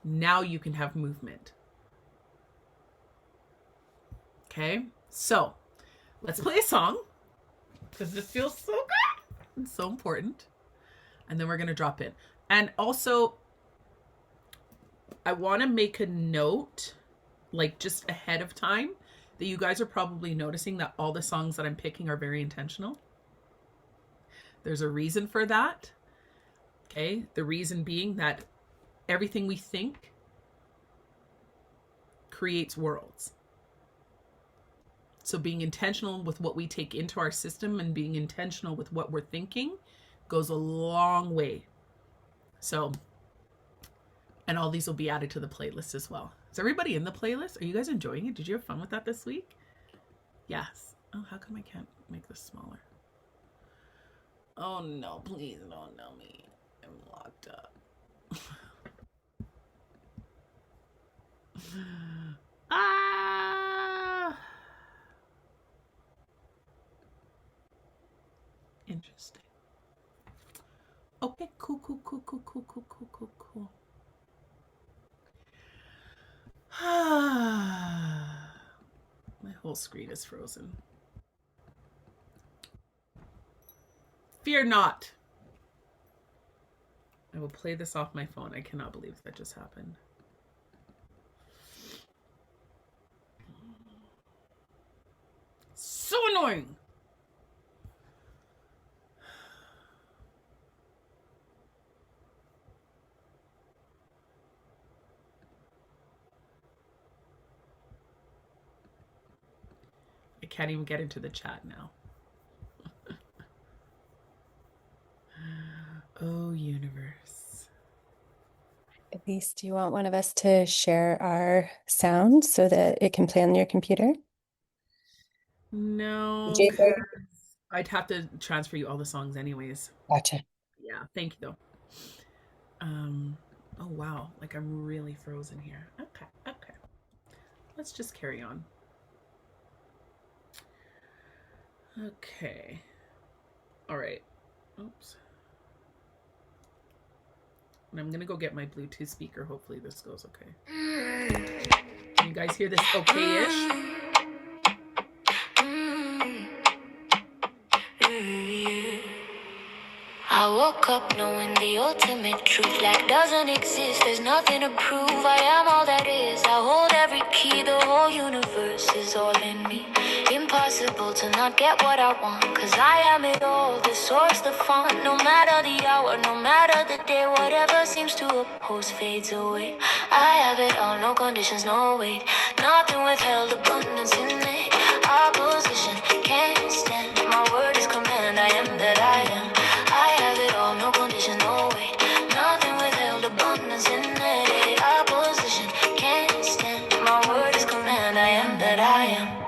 now you can have movement. Okay? So, let's play a song. Because this feels so good. It's so important. And then we're going to drop in. And also, I want to make a note, like just ahead of time, that you guys are probably noticing that all the songs that I'm picking are very intentional. There's a reason for that. Okay? The reason being that everything we think creates worlds. So being intentional with what we take into our system and being intentional with what we're thinking goes a long way. So, and all these will be added to the playlist as well. Is everybody in the playlist? Are you guys enjoying it? Did you have fun with that this week? Yes. Oh, how come I can't make this smaller? Oh no, please don't know me. I'm locked up. Ah. Interesting. Okay, cool. My whole screen is frozen. Fear not. I will play this off my phone. I cannot believe that just happened. So annoying. I can't even get into the chat now. Oh, universe.
Elise, do you want one of us to share our sound so that it can play on your computer?
No,
DJ Bird?
I'd have to transfer you all the songs anyways.
Gotcha.
Yeah, thank you though. Oh wow, like I'm really frozen here. Okay. Let's just carry on. Okay. All right. Oops. And I'm gonna go get my Bluetooth speaker. Hopefully this goes okay. Can you guys hear this okay-ish?
I woke up knowing the ultimate truth, like doesn't exist, there's nothing to prove. I am all that is, I hold every key, the whole universe is all in me. Impossible to not get what I want, cause I am it all, the source, the fun. No matter the hour, no matter the day, whatever seems to oppose fades away. I have it all, no conditions, no wait, nothing withheld, abundance in it. Opposition can't stand, my word is command, I am that I am. I have it all, no condition, no wait, nothing withheld, abundance in it. Opposition can't stand, my word is command, I am that I am.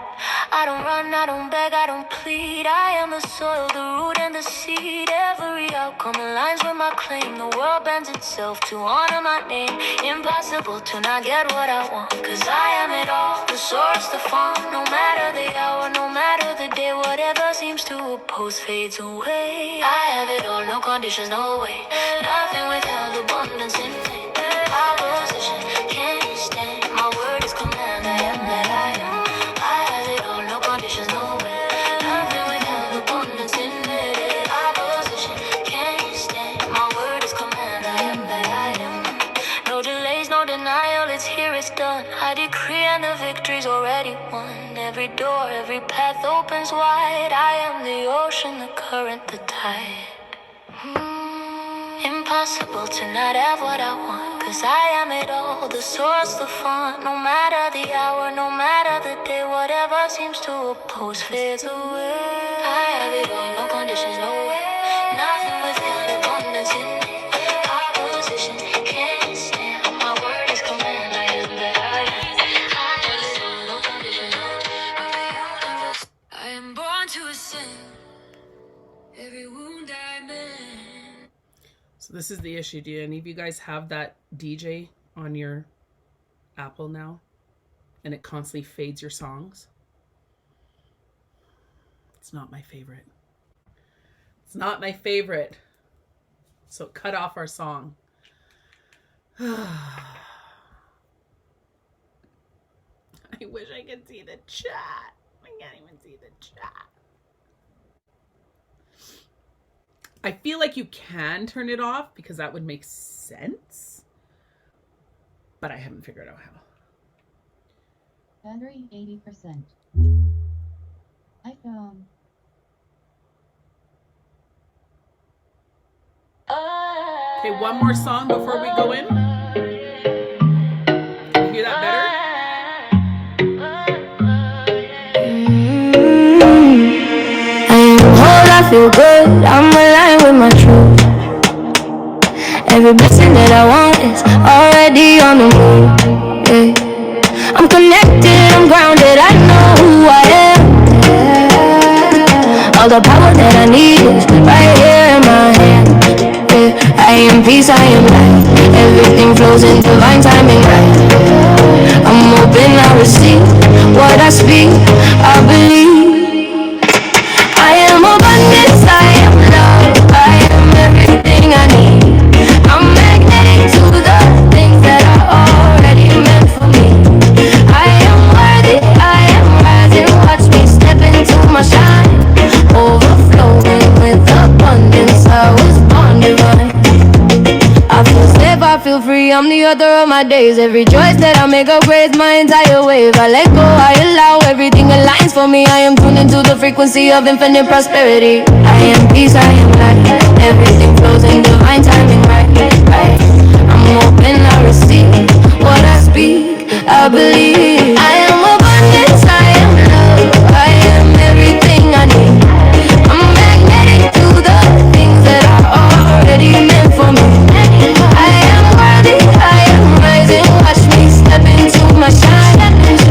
I don't run, I don't beg, I don't plead. I am the soil, the root and the seed. Every outcome aligns with my claim. The world bends itself to honor my name. Impossible to not get what I want, cause I am it all, the source, the fun. No matter the hour, no matter the day, whatever seems to oppose fades away. I have it all, no conditions, no way, nothing withheld, abundance in it. Opposition can't stand, my word is command, I am that I am. I have it all, no conditions, no way, nothing withheld, abundance in it. Opposition can't stand, my word is command, I am that I am. No delays, no denial, it's here, it's done. I decree and the victory's already won. Every door, every path opens wide. I am the ocean, the current, the tide. Impossible to not have what I want, cause I am it all, the source, the fun. No matter the hour, no matter the day, whatever seems to oppose fades away. I have it all, no conditions, no way, nothing within abundance in it. Opposition can't stand, my word is command, I am that I am. I have it all, no conditions, no way. I am born to ascend, every wound I mend.
So this is the issue. Do any of you guys have that DJ on your Apple now? And it constantly fades your songs? It's not my favorite. It's not my favorite. So it cut off our song. I wish I could see the chat. I can't even see the chat. I feel like you can turn it off because that would make sense. But I haven't figured out how.
Battery 80%. iPhone.
Okay, one more song before we go in.
I feel good, I'm aligned with my truth. Every blessing that I want is already on the move. Yeah. I'm connected, I'm grounded, I know who I am. All the power that I need is right here in my hand. Yeah. I am peace, I am light. Everything flows in divine timing, right? I'm open, I receive what I speak, I believe. I am abundance, I am love, I am everything I need. I'm magnetic to the things that are already meant for me. I am worthy, I am rising, watch me step into my shine. Overflowing with abundance, I was born divine. I feel safe, I feel free, I'm the author of my days. Every choice that I make upgrades my entire wave. I let go, I allow, everything aligns for me. I am tuned into the frequency of infinite prosperity. I am peace, I am light. Everything flows in divine timing, right? I'm open, I receive what I speak, I believe. I am abundance, I am love, I am everything I need. I'm magnetic to the things that are already meant for me. I am worthy, I am rising, watch me step into my shine.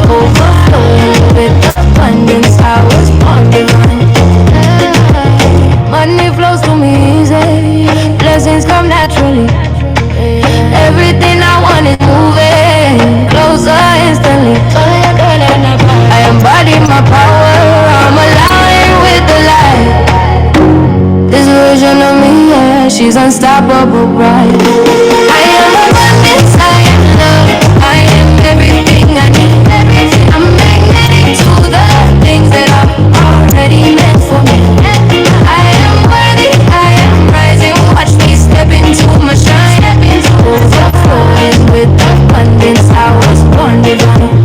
Overflowing with abundance, I was born divine. Money flows to me easy, blessings come naturally. Everything I want is moving closer instantly. I embody my power, I'm aligned with the light. This version of me, yeah, she's unstoppable, bright. I am abundance, I am love, I am everything I need. I'm magnetic to the things that are already meant for me. I am worthy, I am rising, watch me step into my shine. Overflowing with abundance, I was born divine.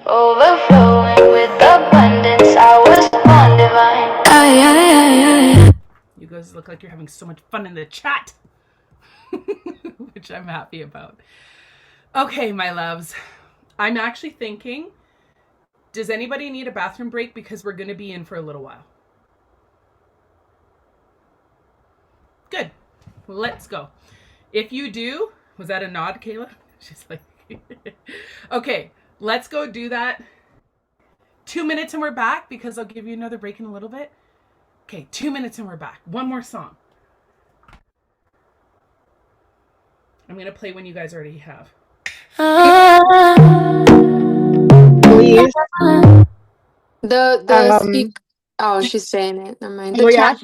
Overflowing with abundance, I was born divine.
You guys look like you're having so much fun in the chat, which I'm happy about. Okay, my loves, I'm actually thinking, does anybody need a bathroom break? Because we're going to be in for a little while. Good. Let's go. If you do, was that a nod, Kayla? She's like, okay, let's go do that. 2 minutes and we're back, because I'll give you another break in a little bit. Okay, 2 minutes and we're back. One more song. I'm going to play one you guys already have.
Please.
The speak. Oh, she's saying it. Never mind.
Oh, yeah.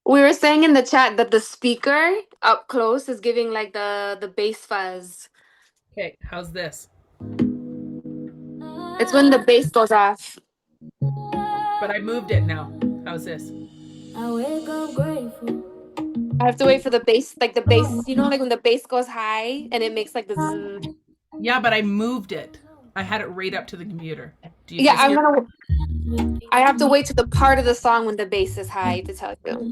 We were saying in the chat that the speaker up close is giving like the bass fuzz.
Okay, how's this?
It's when the bass goes off.
But I moved it now. How's this?
I wake up grateful.
I have to wait for the bass, like the bass, you know, like when the bass goes high and it makes like the zzz.
Yeah, but I moved it. I had it right up to the computer. Do you
Yeah,
guys hear?
I have to wait to the part of the song when the bass is high to tell you.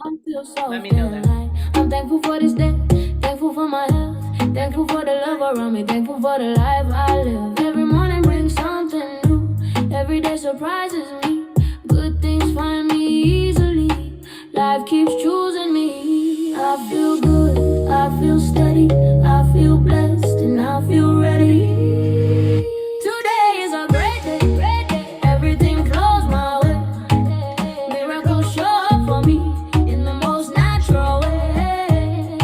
Let me know that.
I'm thankful for this day, thankful for my health, thankful for the love around me, thankful for the life I live. Every morning brings something new, every day surprises me. Good things find me easily, life keeps choosing me. I feel good, I feel steady, I feel blessed, and I feel ready. Today is a great day, everything flows my way. Miracles show up for me in the most natural way.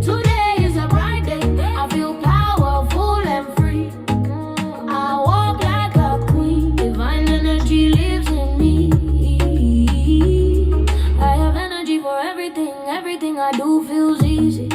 Today is a bright day, I feel powerful and free. I walk like a queen, divine energy lives in me. I have energy for everything, everything I do feels easy.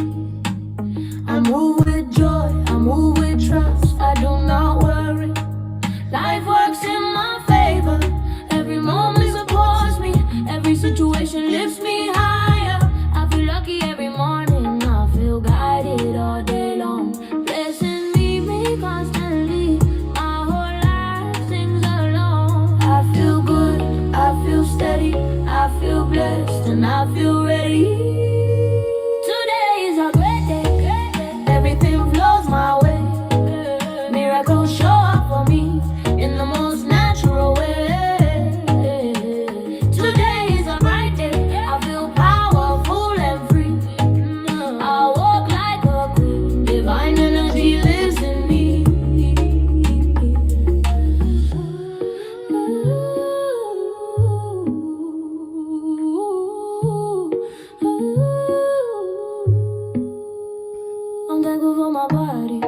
for my body.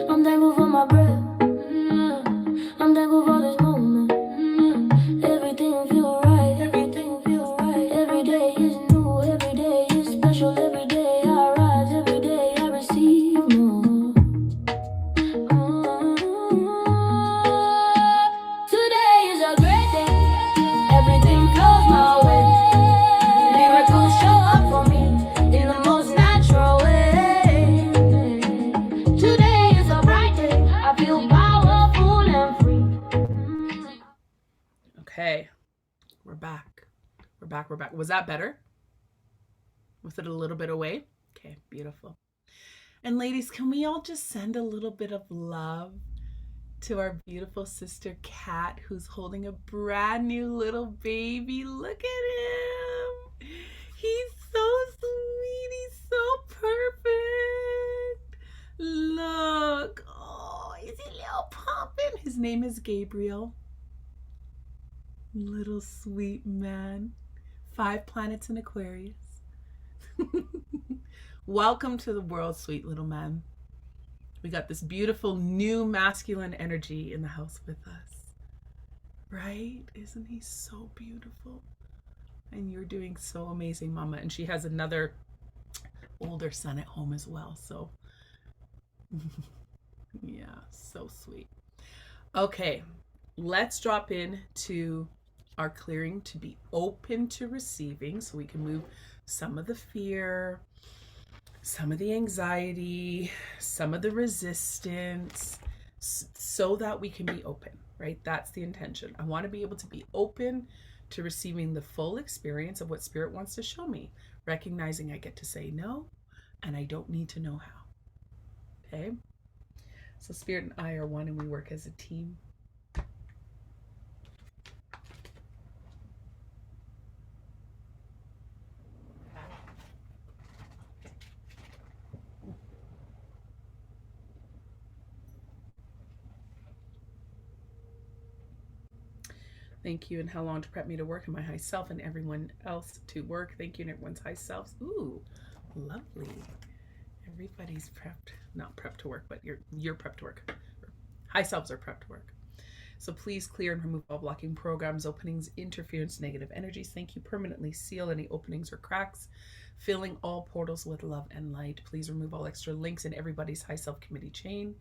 I'm thankful for my breath. I'm thankful for this moment. Everything feel right. Everything feel right. Every day is new. Every day is special. Every day I rise. Every day I receive more. Today is a great day. Everything flows my way. Miracles show up for me in the most natural way. Today is a bright day. I feel powerful and free.
Okay, we're back. We're back. We're back. Was that better? Was it a little bit away? Okay, beautiful. And ladies, can we all just send a little bit of love to our beautiful sister Kat, who's holding a brand new little baby? Look at him. He's so sweet. He's so perfect. Look. Oh, is he little pumping? His name is Gabriel. Little sweet man. 5 planets in Aquarius. Welcome to the world, sweet little man. We got this beautiful new masculine energy in the house with us. Right? Isn't he so beautiful? And you're doing so amazing, Mama. And she has another older son at home as well. So, yeah, so sweet. Okay, let's drop in to our clearing to be open to receiving, so we can move some of the fear, some of the anxiety, some of the resistance, so that we can be open, right? That's the intention. I want to be able to be open to receiving the full experience of what Spirit wants to show me, recognizing I get to say no, and I don't need to know how. Okay? So Spirit and I are one, and we work as a team. Thank you, and how long to prep me to work, and my high self and everyone else to work. Thank you, and everyone's high selves. Ooh, lovely. Everybody's prepped, not prepped to work, but you're prepped to work. High selves are prepped to work. So please clear and remove all blocking programs, openings, interference, negative energies. Thank you. Permanently seal any openings or cracks, filling all portals with love and light. Please remove all extra links in everybody's high self committee chain.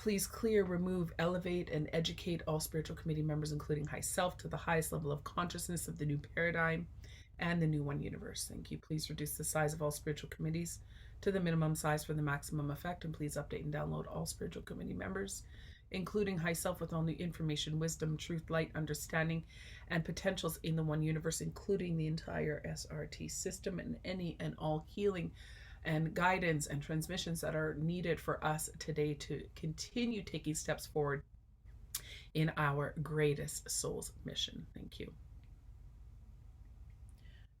Please clear, remove, elevate, and educate all spiritual committee members, including high self, to the highest level of consciousness of the new paradigm and the new one universe. Thank you. Please reduce the size of all spiritual committees to the minimum size for the maximum effect, and please update and download all spiritual committee members, including high self, with all new information, wisdom, truth, light, understanding, and potentials in the one universe, including the entire SRT system and any and all healing and guidance and transmissions that are needed for us today to continue taking steps forward in our greatest soul's mission. Thank you.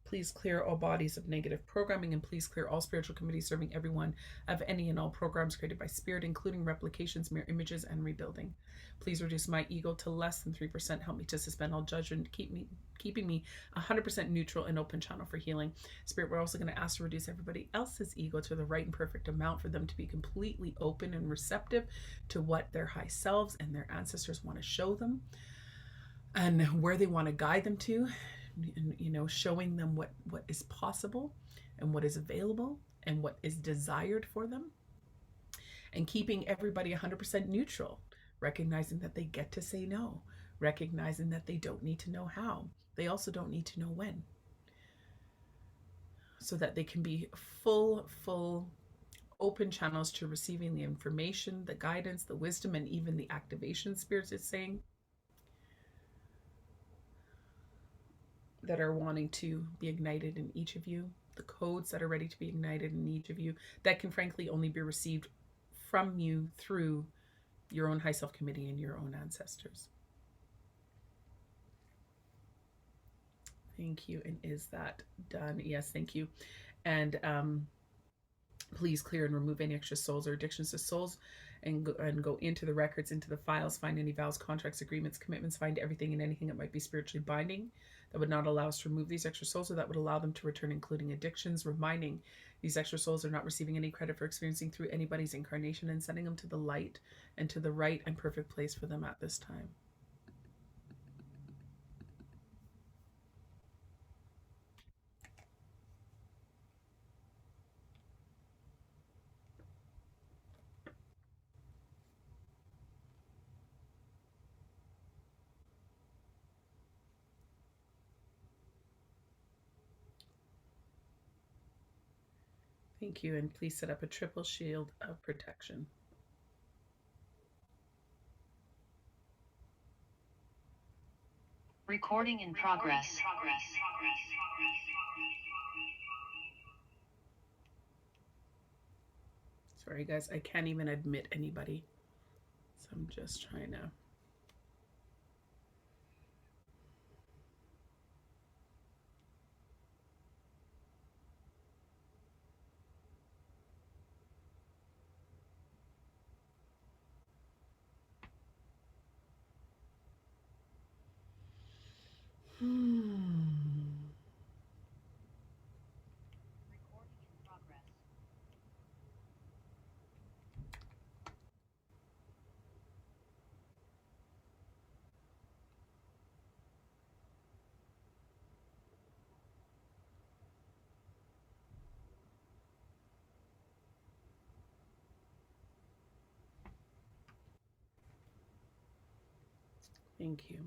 Please clear all bodies of negative programming, and please clear all spiritual committees serving everyone of any and all programs created by Spirit, including replications, mirror images, and rebuilding. Please reduce my ego to less than 3%. Help me to suspend all judgment, keeping me 100% neutral and open channel for healing. Spirit, we're also going to ask to reduce everybody else's ego to the right and perfect amount for them to be completely open and receptive to what their high selves and their ancestors want to show them and where they want to guide them to. Showing them what is possible and what is available and what is desired for them, and keeping everybody 100% neutral, recognizing that they get to say no, recognizing that they don't need to know how. They also don't need to know when, so that they can be full open channels to receiving the information, the guidance, the wisdom, and even the activation Spirit is saying that are wanting to be ignited in each of you, the codes that are ready to be ignited in each of you, that can frankly only be received from you through your own high self committee and your own ancestors. Thank you. And is that done? Yes, thank you. And please clear and remove any extra souls or addictions to souls and go into the records, into the files, find any vows, contracts, agreements, commitments, find everything and anything that might be spiritually binding that would not allow us to remove these extra souls, or that would allow them to return, including addictions, reminding these extra souls are not receiving any credit for experiencing through anybody's incarnation, and sending them to the light and to the right and perfect place for them at this time. Thank you, and please set up a triple shield of protection.
Recording in progress.
Sorry guys, I can't even admit anybody, so I'm just trying to. Thank you.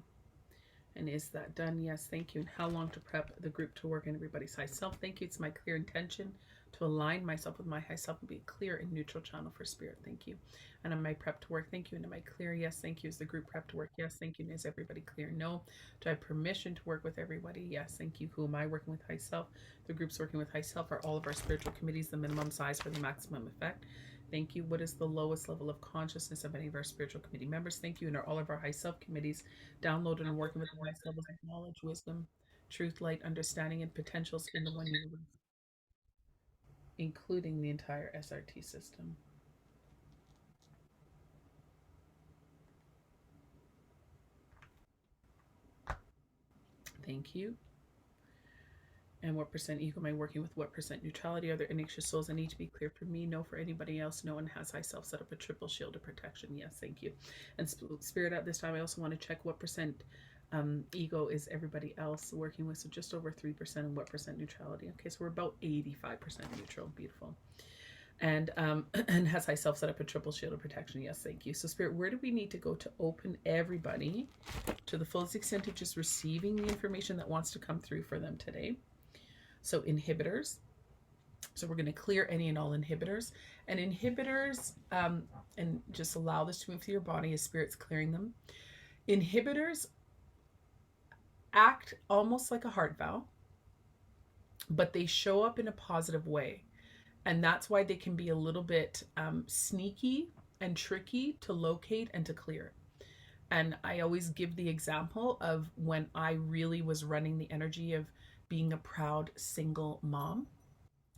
And is that done? Yes, thank you. And how long to prep the group to work in everybody's high self? Thank you. It's my clear intention to align myself with my high self and be a clear and neutral channel for spirit. Thank you. And am I prepped to work? Thank you. And am I clear? Yes, thank you. Is the group prepped to work? Yes, thank you. And is everybody clear? No. Do I have permission to work with everybody? Yes, thank you. Who am I working with? High self. The group's working with high self. Are all of our spiritual committees the minimum size for the maximum effect? Thank you. What is the lowest level of consciousness of any of our spiritual committee members? Thank you. And are all of our high self committees downloaded and working with the highest levels of knowledge, wisdom, truth, light, understanding, and potentials in the one universe, including the entire SRT system? Thank you. And what percent ego am I working with? What percent neutrality? Are there any extra souls that need to be clear for me? No, for anybody else. No one has high self set up a triple shield of protection. Yes, thank you. And spirit, at this time, I also want to check what percent ego is everybody else working with. So just over 3%, and what percent neutrality? Okay, so we're about 85% neutral. Beautiful. And and has high self set up a triple shield of protection? Yes, thank you. So spirit, where do we need to go to open everybody to the fullest extent of just receiving the information that wants to come through for them today? So inhibitors. So we're going to clear any and all inhibitors. And inhibitors, and just allow this to move through your body as spirit's clearing them. Inhibitors act almost like a heart valve, but they show up in a positive way. And that's why they can be a little bit sneaky and tricky to locate and to clear. And I always give the example of when I really was running the energy of being a proud single mom,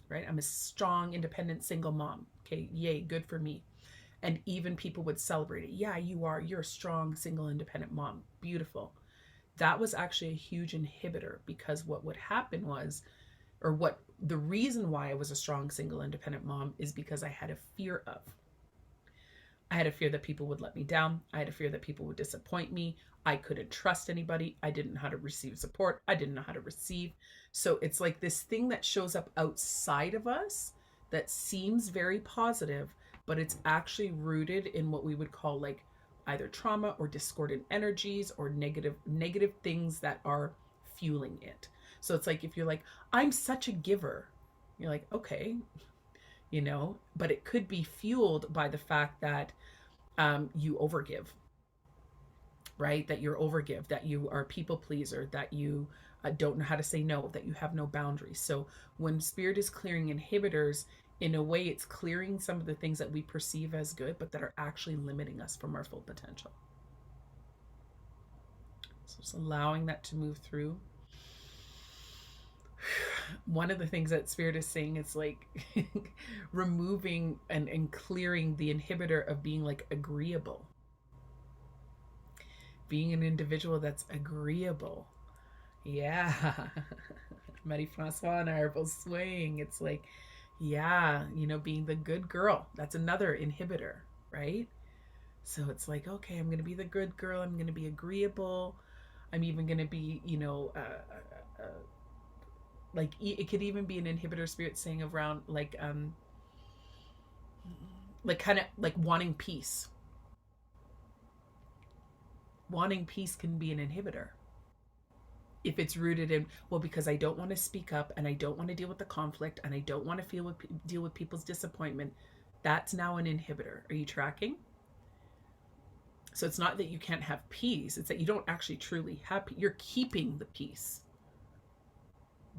right? I'm a strong, independent single mom. Okay, yay, good for me. And even people would celebrate it. Yeah, you're a strong, single, independent mom. Beautiful. That was actually a huge inhibitor, because what would happen was, or what the reason why I was a strong, single, independent mom is because I had a fear of. I had a fear that people would let me down. I had a fear that people would disappoint me. I couldn't trust anybody. I didn't know how to receive support. I didn't know how to receive. So it's like this thing that shows up outside of us that seems very positive, but it's actually rooted in what we would call like either trauma or discordant energies or negative things that are fueling it. So it's like, if you're like, I'm such a giver, you're like, okay, you know, but it could be fueled by the fact that you overgive, right? That you're overgive, that you are a people pleaser, that you don't know how to say no, that you have no boundaries. So when spirit is clearing inhibitors, in a way, it's clearing some of the things that we perceive as good, but that are actually limiting us from our full potential. So just allowing that to move through. one of the things that Spirit is saying is like removing and clearing the inhibitor of being like agreeable, being an individual that's agreeable. Yeah. Marie-Francois and I are both swaying. It's like, yeah, being the good girl. That's another inhibitor, right? So it's like, okay, I'm going to be the good girl. I'm going to be agreeable. I'm even going to be, like it could even be an inhibitor, Spirit saying around like kind of like wanting peace. Wanting peace can be an inhibitor if it's rooted in, well, because I don't want to speak up and I don't want to deal with the conflict and I don't want to deal with people's disappointment. That's now an inhibitor. Are you tracking? So it's not that you can't have peace. It's that you don't actually truly have peace. You're keeping the peace,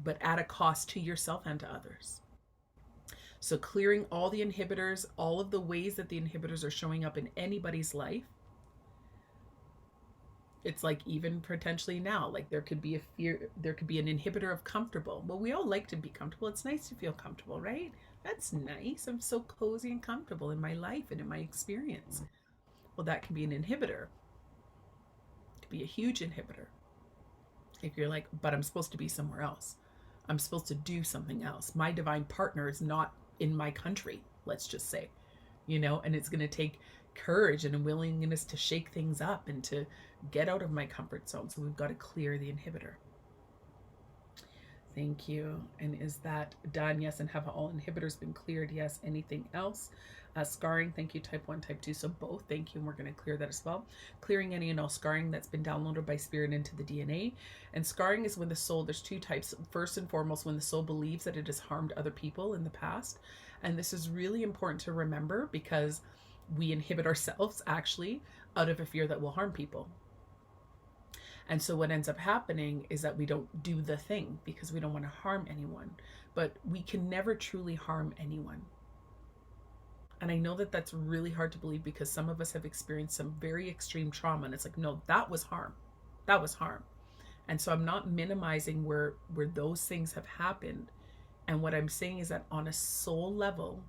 but at a cost to yourself and to others. So clearing all the inhibitors, all of the ways that the inhibitors are showing up in anybody's life. It's like even potentially now, like there could be a fear, there could be an inhibitor of comfortable. Well, we all like to be comfortable. It's nice to feel comfortable, right? That's nice. I'm so cozy and comfortable in my life and in my experience. Well, that can be an inhibitor. It could be a huge inhibitor. If you're like, but I'm supposed to be somewhere else. I'm supposed to do something else. My divine partner is not in my country, let's just say, and it's going to take courage and a willingness to shake things up and to get out of my comfort zone. So we've got to clear the inhibitor. Thank you. And is that done? Yes. And have all inhibitors been cleared? Yes. Anything else? Scarring. Thank you. Type 1, type 2. So both. Thank you. And we're going to clear that as well. Clearing any and all scarring that's been downloaded by Spirit into the DNA. And scarring is when the soul, there's two types. First and foremost, when the soul believes that it has harmed other people in the past. And this is really important to remember because we inhibit ourselves actually out of a fear that we'll harm people. And so what ends up happening is that we don't do the thing because we don't want to harm anyone, but we can never truly harm anyone. And I know that that's really hard to believe because some of us have experienced some very extreme trauma and it's like, no, that was harm. That was harm. And so I'm not minimizing where those things have happened. And what I'm saying is that on a soul level,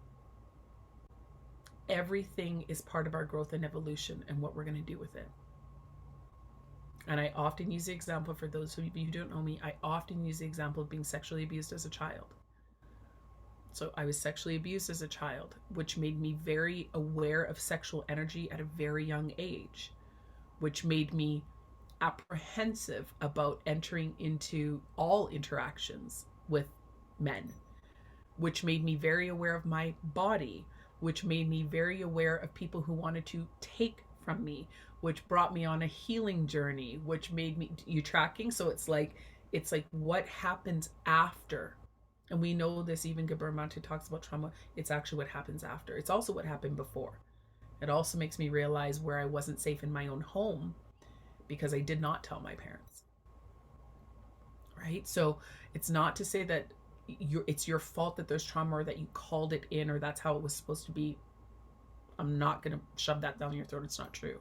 everything is part of our growth and evolution and what we're going to do with it. And I often use the example, for those of you who don't know me, I often use the example of being sexually abused as a child. So I was sexually abused as a child, which made me very aware of sexual energy at a very young age, which made me apprehensive about entering into all interactions with men, which made me very aware of my body, which made me very aware of people who wanted to take from me, which brought me on a healing journey, which made me, you tracking? So it's like what happens after. And we know this, even Gabor Mate talks about trauma. It's actually what happens after. It's also what happened before. It also makes me realize where I wasn't safe in my own home because I did not tell my parents. Right? So it's not to say that it's your fault that there's trauma or that you called it in or that's how it was supposed to be. I'm not going to shove that down your throat. It's not true.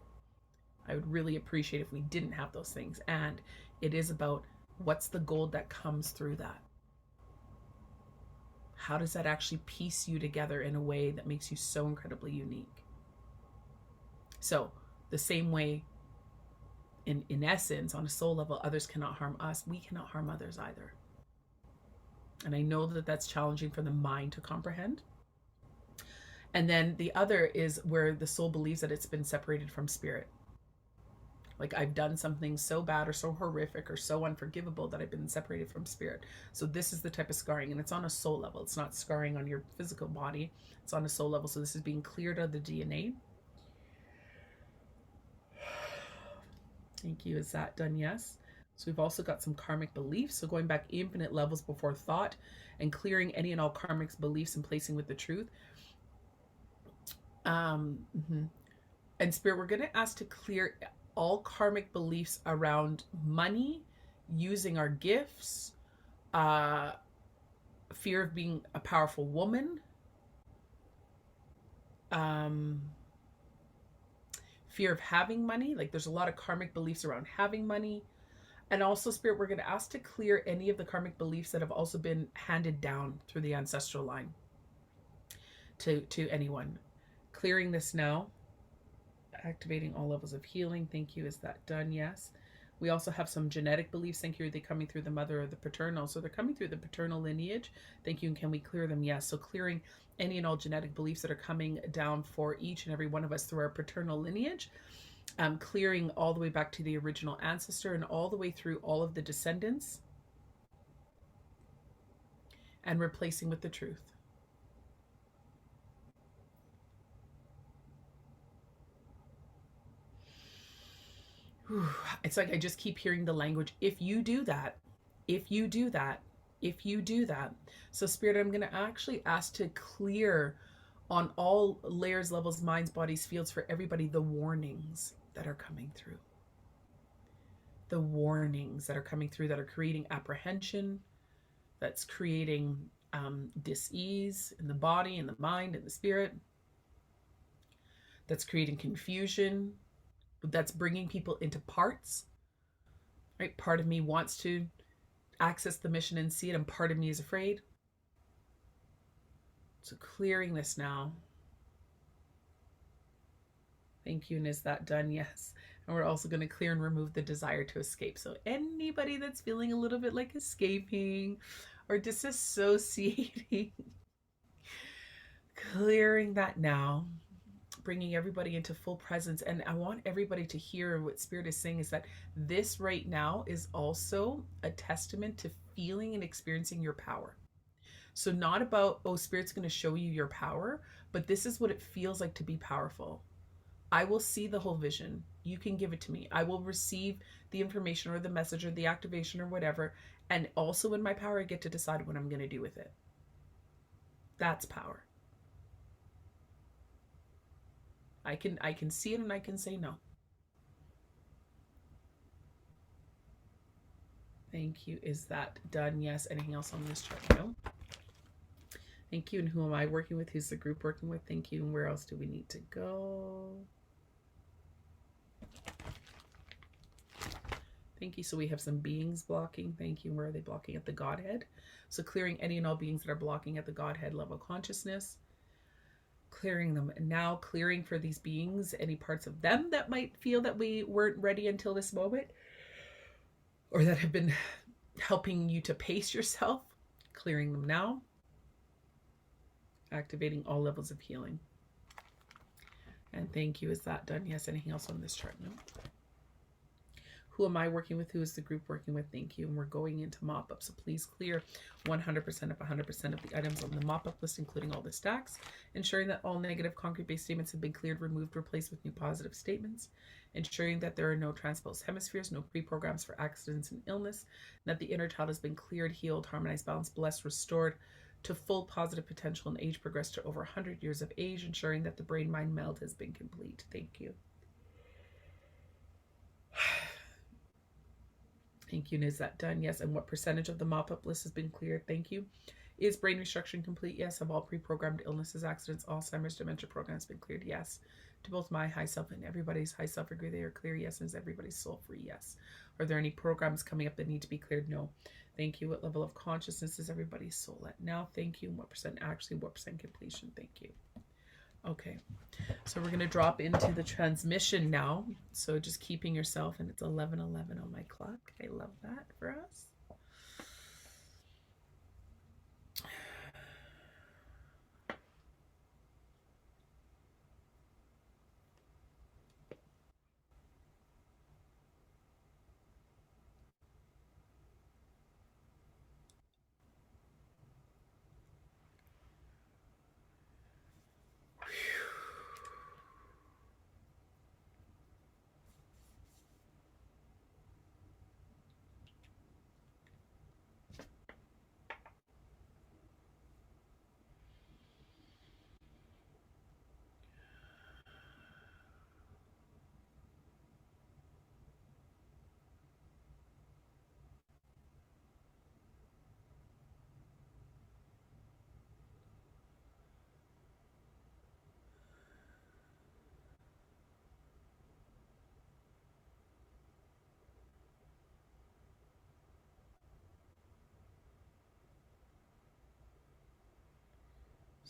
I would really appreciate if we didn't have those things. And it is about what's the gold that comes through that. How does that actually piece you together in a way that makes you so incredibly unique? So the same way, in essence, on a soul level, others cannot harm us. We cannot harm others either. And I know that that's challenging for the mind to comprehend. And then the other is where the soul believes that it's been separated from spirit. Like I've done something so bad or so horrific or so unforgivable that I've been separated from spirit. So this is the type of scarring, and it's on a soul level. It's not scarring on your physical body. It's on a soul level. So this is being cleared out of the DNA. Thank you. Is that done? Yes. So we've also got some karmic beliefs. So going back infinite levels before thought and clearing any and all karmic beliefs and placing with the truth. And Spirit, we're going to ask to clear all karmic beliefs around money, using our gifts, fear of being a powerful woman, fear of having money. Like there's a lot of karmic beliefs around having money, And also, Spirit, we're going to ask to clear any of the karmic beliefs that have also been handed down through the ancestral line to anyone. Clearing this now. Activating all levels of healing. Thank you. Is that done? Yes. We also have some genetic beliefs. Thank you. Are they coming through the mother or the paternal? So they're coming through the paternal lineage. Thank you. And can we clear them? Yes. So clearing any and all genetic beliefs that are coming down for each and every one of us through our paternal lineage. Clearing all the way back to the original ancestor and all the way through all of the descendants. And replacing with the truth. It's like I just keep hearing the language. If you do that, if you do that, if you do that. So Spirit, I'm going to actually ask to clear on all layers, levels, minds, bodies, fields for everybody the warnings that are coming through. The warnings that are coming through that are creating apprehension, that's creating dis-ease in the body, in the mind, in the spirit, that's creating confusion, that's bringing people into parts, right? Part of me wants to access the mission and see it, and part of me is afraid. So clearing this now. Thank you. And is that done? Yes. And we're also going to clear and remove the desire to escape. So anybody that's feeling a little bit like escaping or disassociating, clearing that now. Bringing everybody into full presence. And I want everybody to hear what Spirit is saying is that this right now is also a testament to feeling and experiencing your power. So not about, oh, Spirit's going to show you your power, but this is what it feels like to be powerful. I will see the whole vision. You can give it to me. I will receive the information or the message or the activation or whatever. And also in my power, I get to decide what I'm going to do with it. That's power. I can see it and I can say no. Thank you. Is that done? Yes. Anything else on this chart? No. Thank you. And who am I working with? Who's the group working with? Thank you. And where else do we need to go? Thank you. So we have some beings blocking. Thank you. Where are they blocking? At the Godhead. So clearing any and all beings that are blocking at the Godhead level consciousness. Clearing them now, clearing for these beings any parts of them that might feel that we weren't ready until this moment, or that have been helping you to pace yourself. Clearing them now. Activating all levels of healing. And thank you. Is that done? Yes. Anything else on this chart? No. Who am I working with? Who is the group working with? Thank you. And we're going into mop-up. So please clear 100% of 100% of the items on the mop-up list, including all the stacks. Ensuring that all negative concrete-based statements have been cleared, removed, replaced with new positive statements. Ensuring that there are no transposed hemispheres, no pre-programs for accidents and illness. And that the inner child has been cleared, healed, harmonized, balanced, blessed, restored to full positive potential and age progressed to over 100 years of age. Ensuring that the brain-mind meld has been complete. Thank you. Thank you. And is that done? Yes. And what percentage of the mop-up list has been cleared? Thank you. Is brain restructuring complete? Yes. Have all pre-programmed illnesses, accidents, Alzheimer's, dementia programs been cleared? Yes. To both my high self and everybody's high self agree they are clear? Yes. And is everybody's soul free? Yes. Are there any programs coming up that need to be cleared? No. Thank you. What level of consciousness is everybody's soul at now? Thank you. And what percent actually, what percent completion? Thank you. Okay, so we're going to drop into the transmission now. So just keeping yourself, and it's 11:11 on my clock. I love that for us.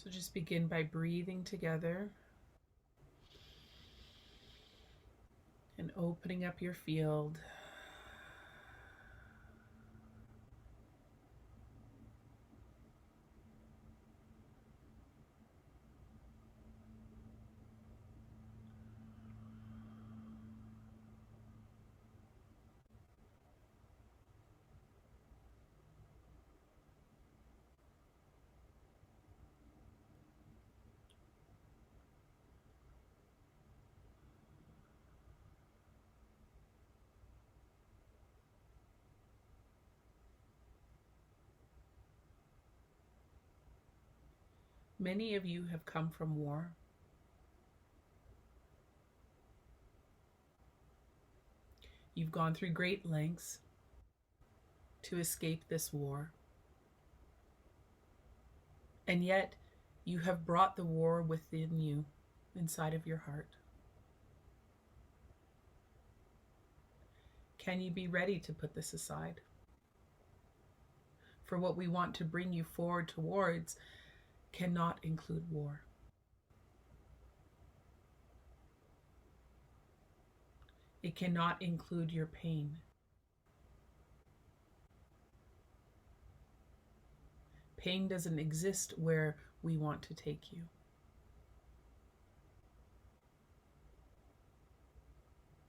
So just begin by breathing together and opening up your field. Many of you have come from war. You've gone through great lengths to escape this war. And yet, you have brought the war within you, inside of your heart. Can you be ready to put this aside? For what we want to bring you forward towards cannot include war. It cannot include your pain. Pain doesn't exist where we want to take you.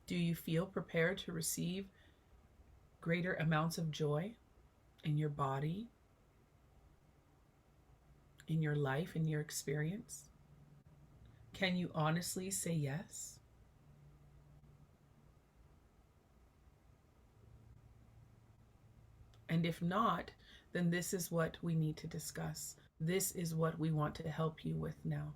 Do you feel prepared to receive greater amounts of joy in your body, in your life, in your experience? Can you honestly say yes? And if not, then this is what we need to discuss. This is what we want to help you with now.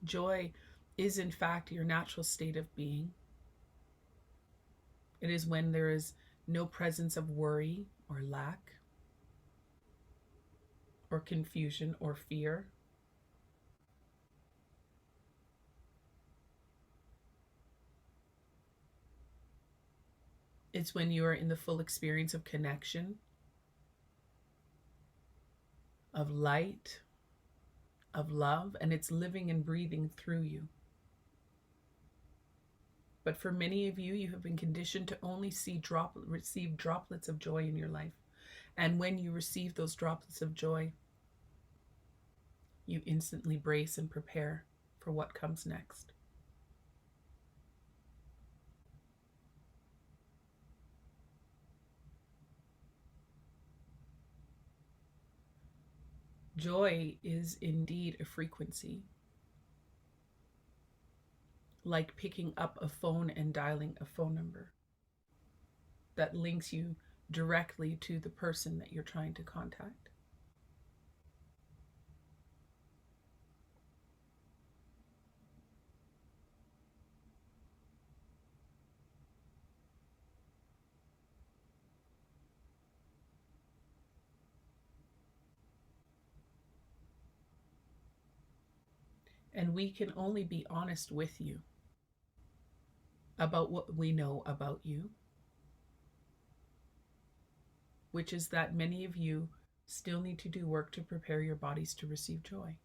Joy is, in fact, your natural state of being. It is when there is no presence of worry or lack or confusion or fear. It's when you are in the full experience of connection, of light, of love, and it's living and breathing through you. But for many of you, you have been conditioned to only receive droplets of joy in your life. And when you receive those droplets of joy, you instantly brace and prepare for what comes next. Joy is indeed a frequency, like picking up a phone and dialing a phone number that links you directly to the person that you're trying to contact. And we can only be honest with you about what we know about you, which is that many of you still need to do work to prepare your bodies to receive joy.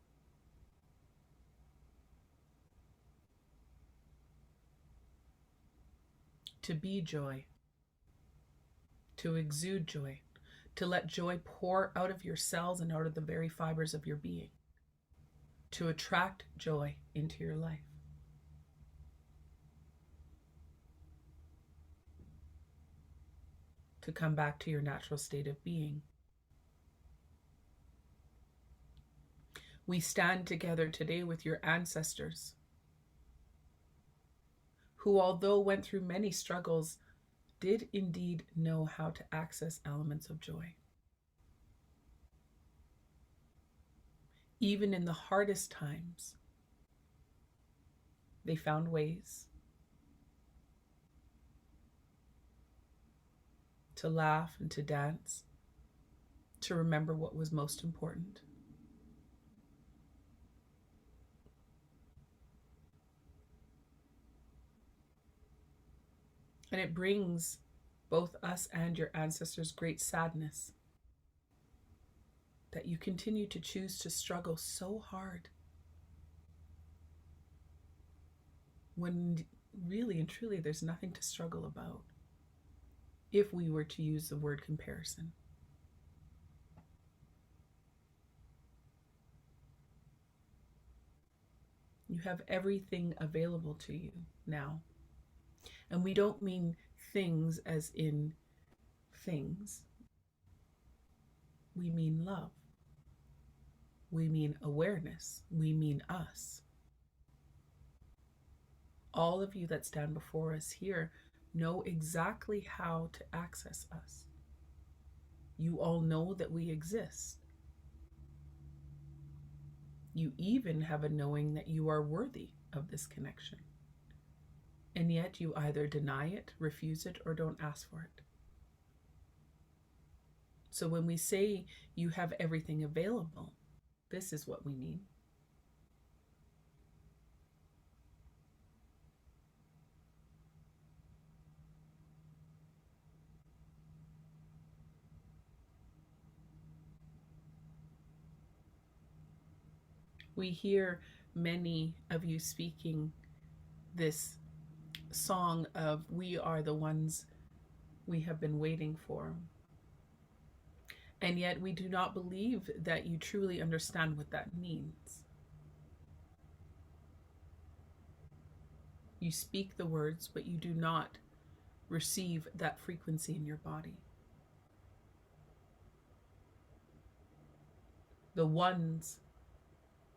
To be joy, to exude joy, to let joy pour out of your cells and out of the very fibers of your being, to attract joy into your life. To come back to your natural state of being. We stand together today with your ancestors, who, although went through many struggles, did indeed know how to access elements of joy. Even in the hardest times, they found ways to laugh and to dance, to remember what was most important. And it brings both us and your ancestors great sadness that you continue to choose to struggle so hard when really and truly there's nothing to struggle about, if we were to use the word comparison. You have everything available to you now. And we don't mean things as in things. We mean love. We mean awareness. We mean us. All of you that stand before us here know exactly how to access us. You all know that we exist. You even have a knowing that you are worthy of this connection. And yet you either deny it, refuse it, or don't ask for it. So when we say you have everything available, this is what we mean. We hear many of you speaking this song of "We are the ones we have been waiting for." And yet we do not believe that you truly understand what that means. You speak the words, but you do not receive that frequency in your body. The ones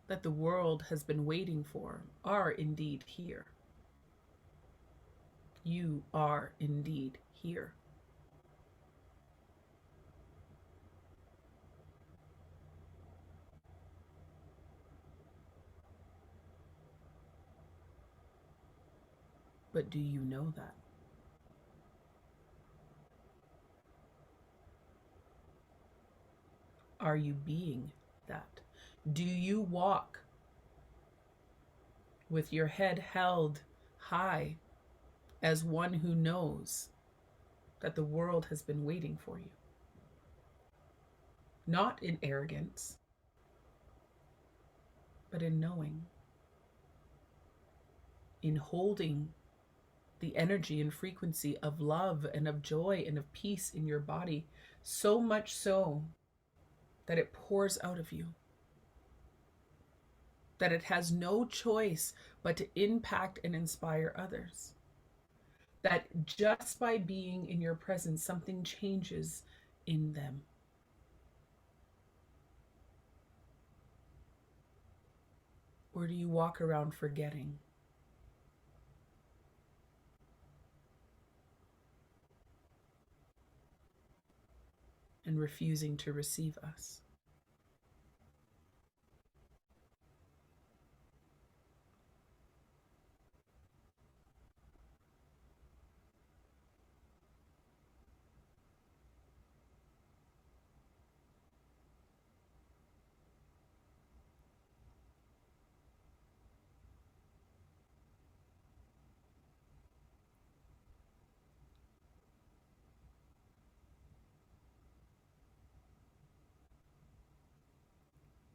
that the world has been waiting for are indeed here. You are indeed here. But do you know that? Are you being that? Do you walk with your head held high as one who knows that the world has been waiting for you? Not in arrogance, but in knowing, in holding the energy and frequency of love and of joy and of peace in your body, so much so that it pours out of you, that it has no choice but to impact and inspire others, that just by being in your presence, something changes in them. Or do you walk around forgetting? And refusing to receive us?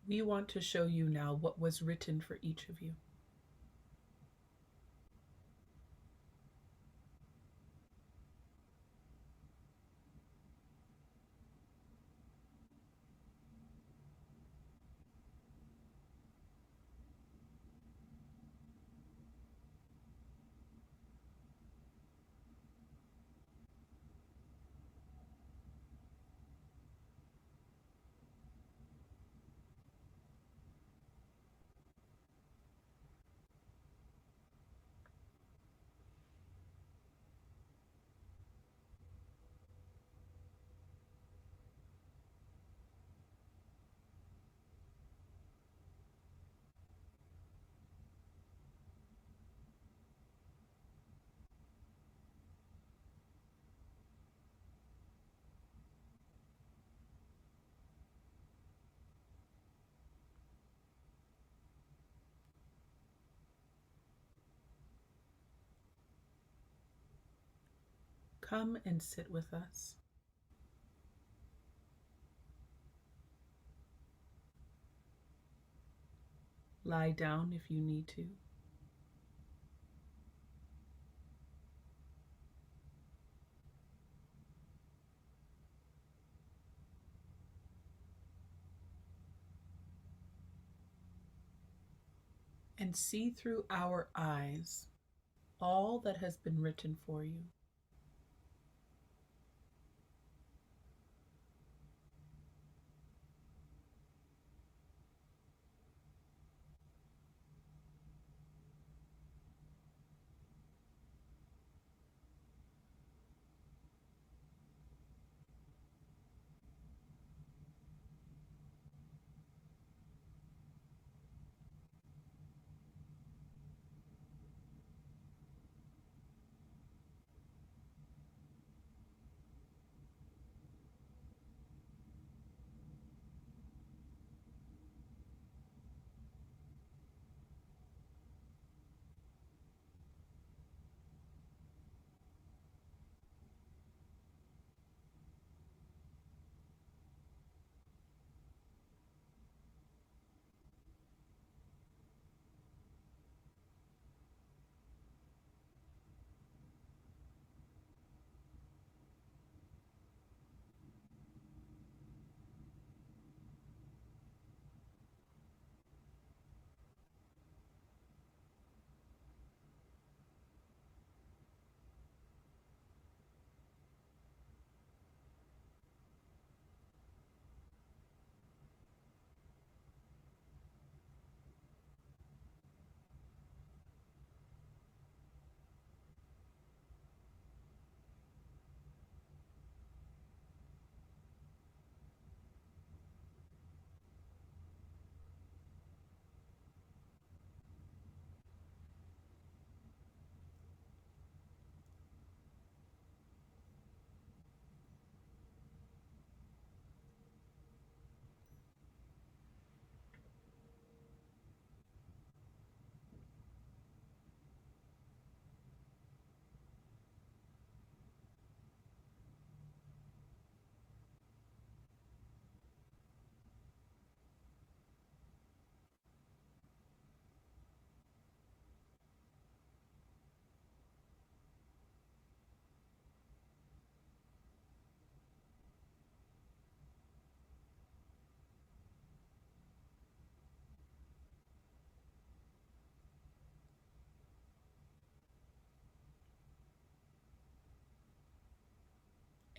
We want to show you now what was written for each of you. Come and sit with us. Lie down if you need to. And see through our eyes all that has been written for you.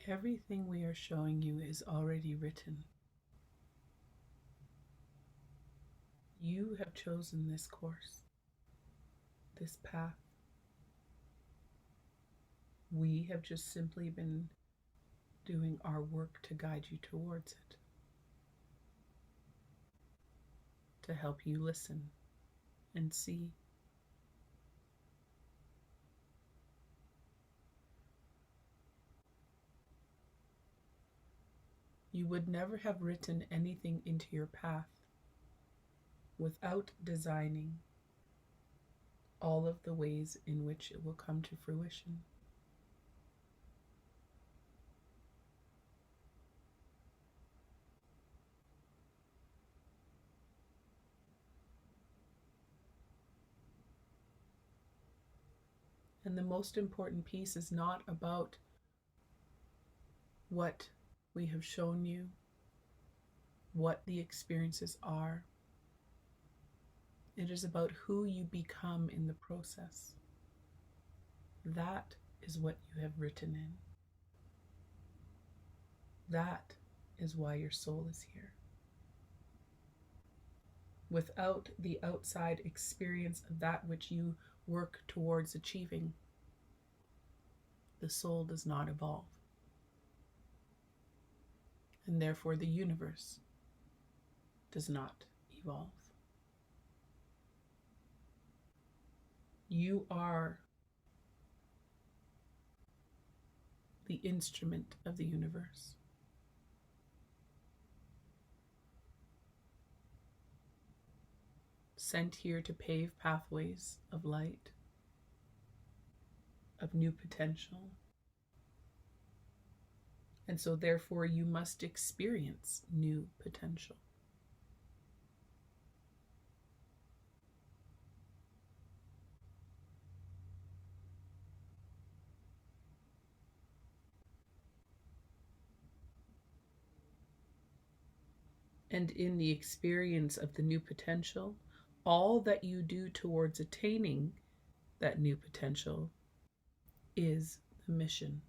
Everything we are showing you is already written. You have chosen this course, this path. We have just simply been doing our work to guide you towards it, to help you listen and see. You would never have written anything into your path without designing all of the ways in which it will come to fruition. And the most important piece is not about what we have shown you, what the experiences are. It is about who you become in the process. That is what you have written in. That is why your soul is here. Without the outside experience of that which you work towards achieving, the soul does not evolve. And therefore the universe does not evolve. You are the instrument of the universe. Sent here to pave pathways of light, of new potential, And so, therefore, you must experience new potential. And in the experience of the new potential, all that you do towards attaining that new potential is the mission.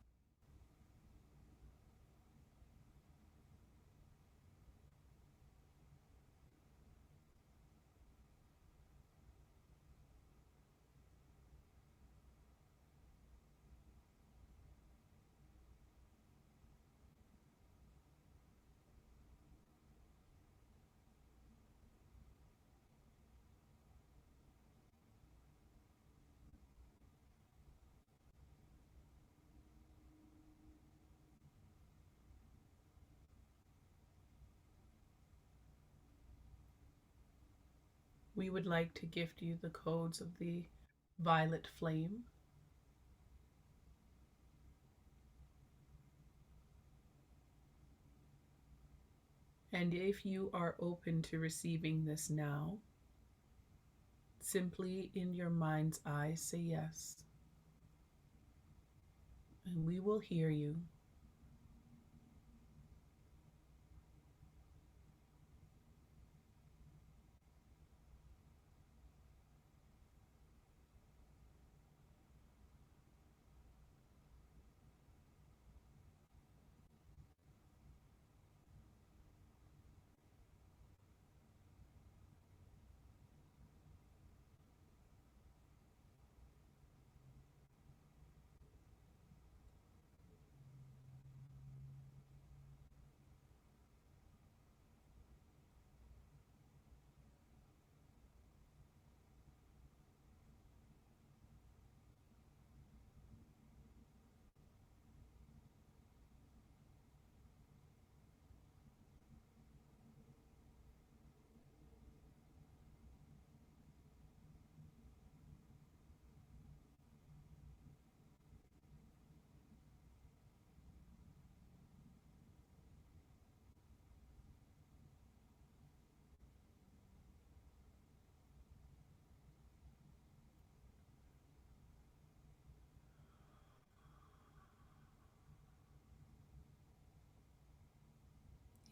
We would like to gift you the codes of the violet flame. And if you are open to receiving this now, simply in your mind's eye say yes. And we will hear you.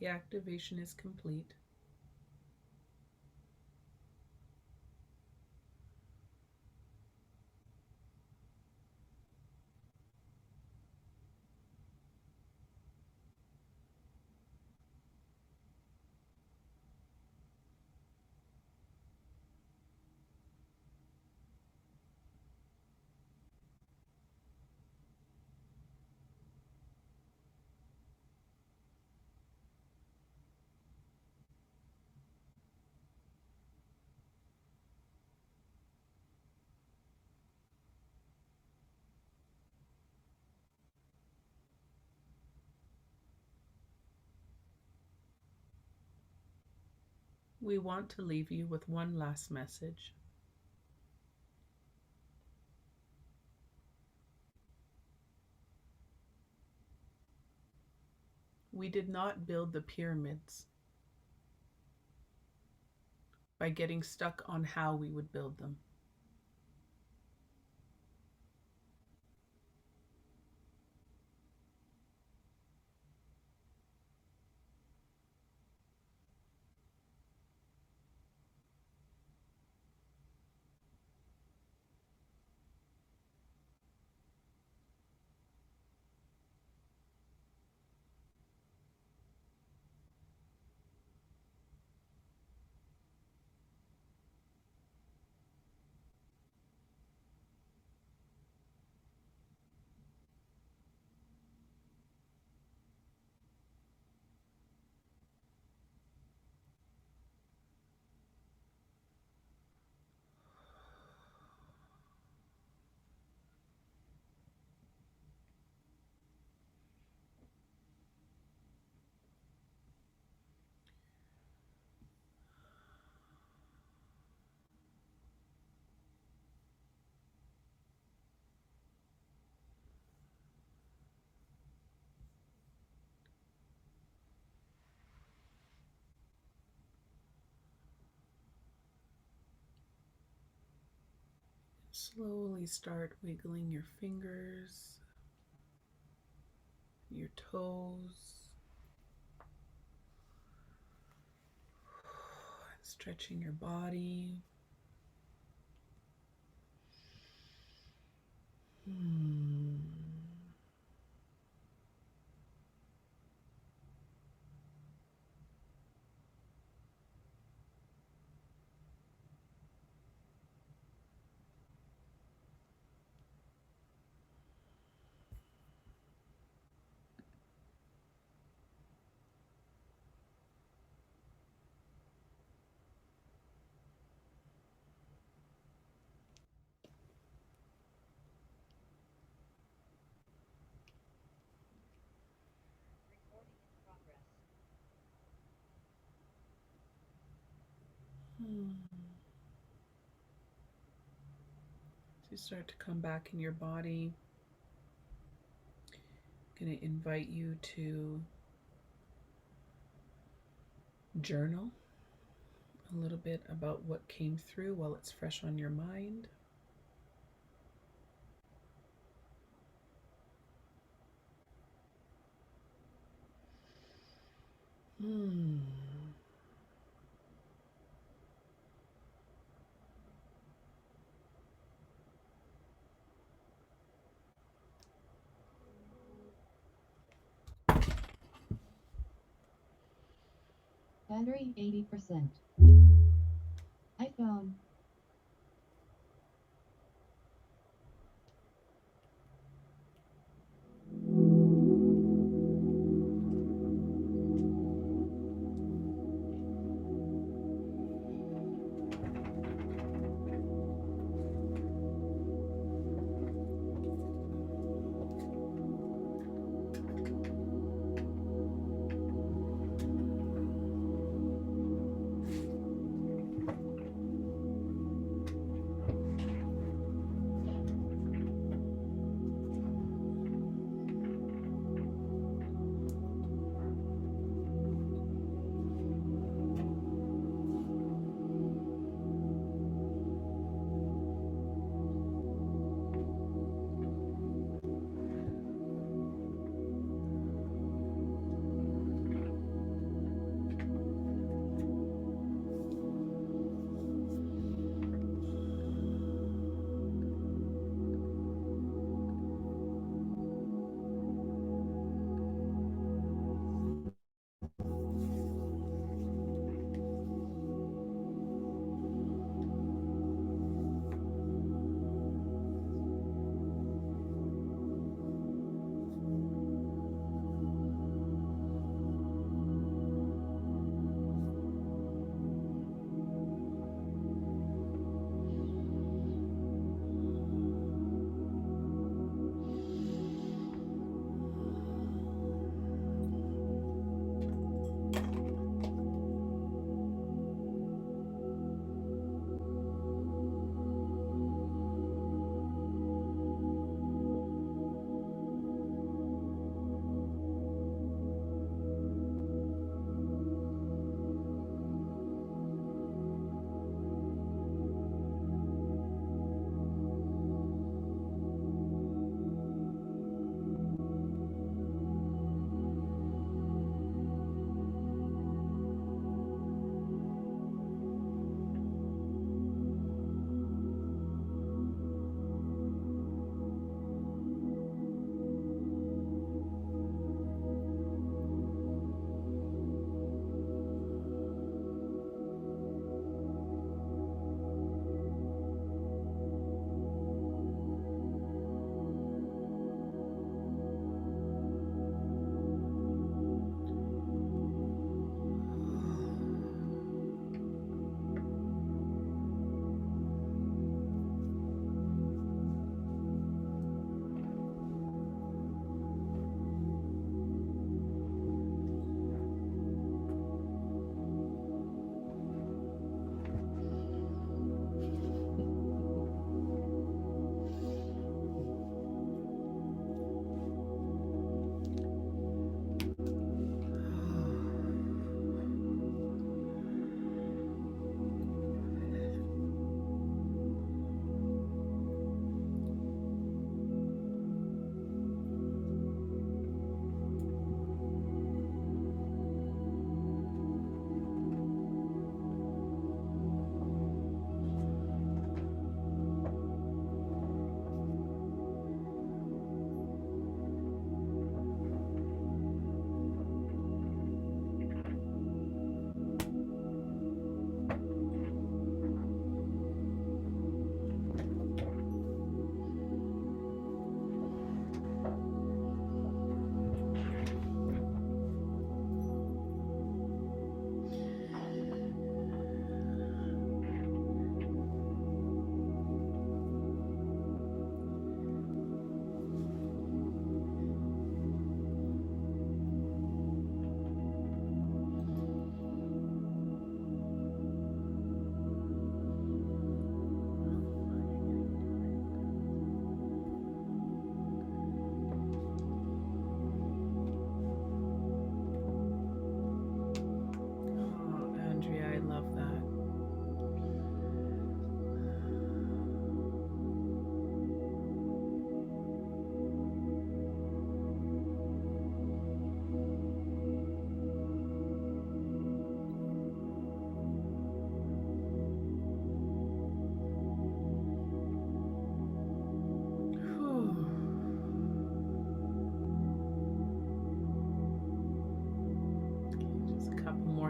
The activation is complete. We want to leave you with one last message. We did not build the pyramids by getting stuck on how we would build them. Slowly start wiggling your fingers, your toes, stretching your body. As you start to come back in your body, I'm going to invite you to journal a little bit about what came through while it's fresh on your mind. Hmm.
Battery 80%. iPhone.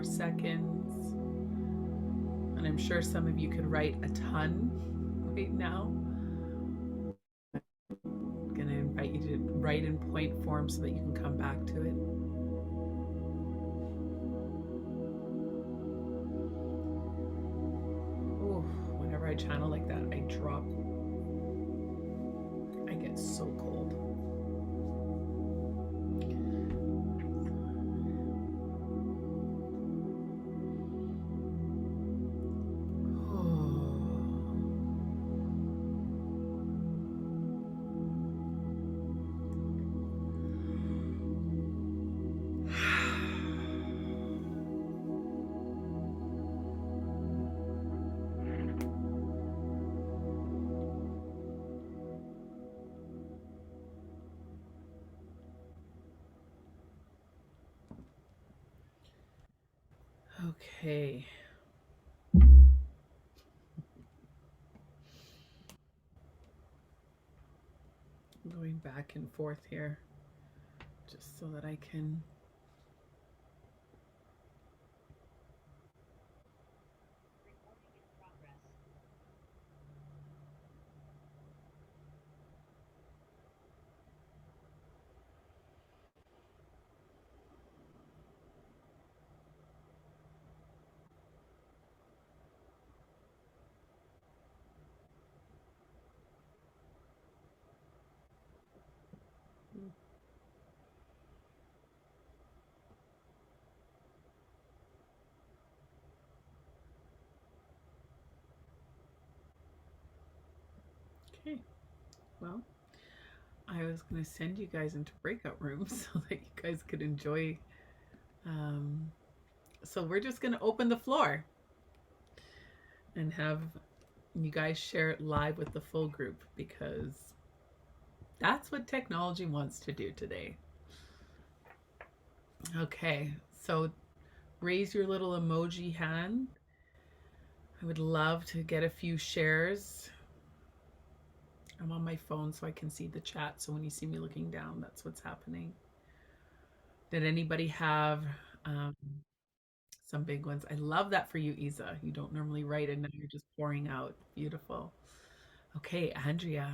more seconds. And I'm sure some of you could write a ton right now. I'm going to invite you to write in point form so that you can come back to it. Ooh, whenever I channel like that, I drop. I get so cold. Okay. I'm going back and forth here just so that I can. Okay, well, I was going to send you guys into breakout rooms so that you guys could enjoy. So we're just going to open the floor and have you guys share it live with the full group because that's what technology wants to do today. Okay, so raise your little emoji hand. I would love to get a few shares. I'm on my phone so I can see the chat. So when you see me looking down, that's what's happening. Did anybody have some big ones? I love that for you, Isa. You don't normally write and now you're just pouring out. Beautiful. Okay, Andrea.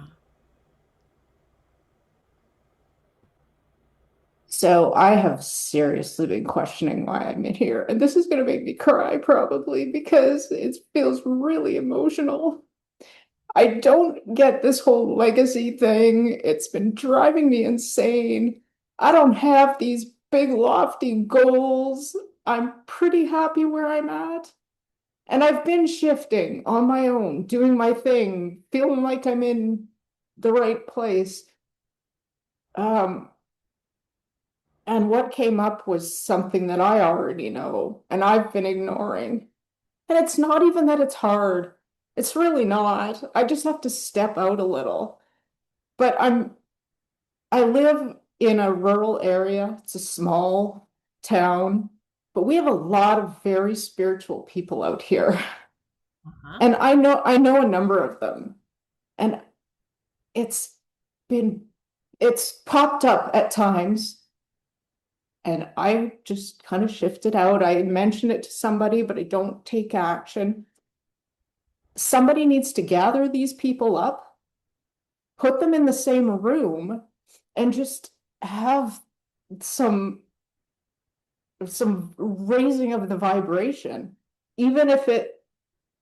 So I have seriously been questioning why I'm in here, and this is going to make me cry probably because it feels really emotional. I don't get this whole legacy thing. It's been driving me insane. I don't have these big lofty goals. I'm pretty happy where I'm at. And I've been shifting on my own, doing my thing, feeling like I'm in the right place. And what came up was something that I already know and I've been ignoring. And it's not even that it's hard. It's really not. I just have to step out a little. But I live in a rural area. It's a small town, but we have a lot of very spiritual people out here. And I know a number of them. And it's it's popped up at times. And I just kind of shifted out. I mentioned it to somebody, but I don't take action. Somebody needs to gather these people up, put them in the same room, and just have some raising of the vibration, even if it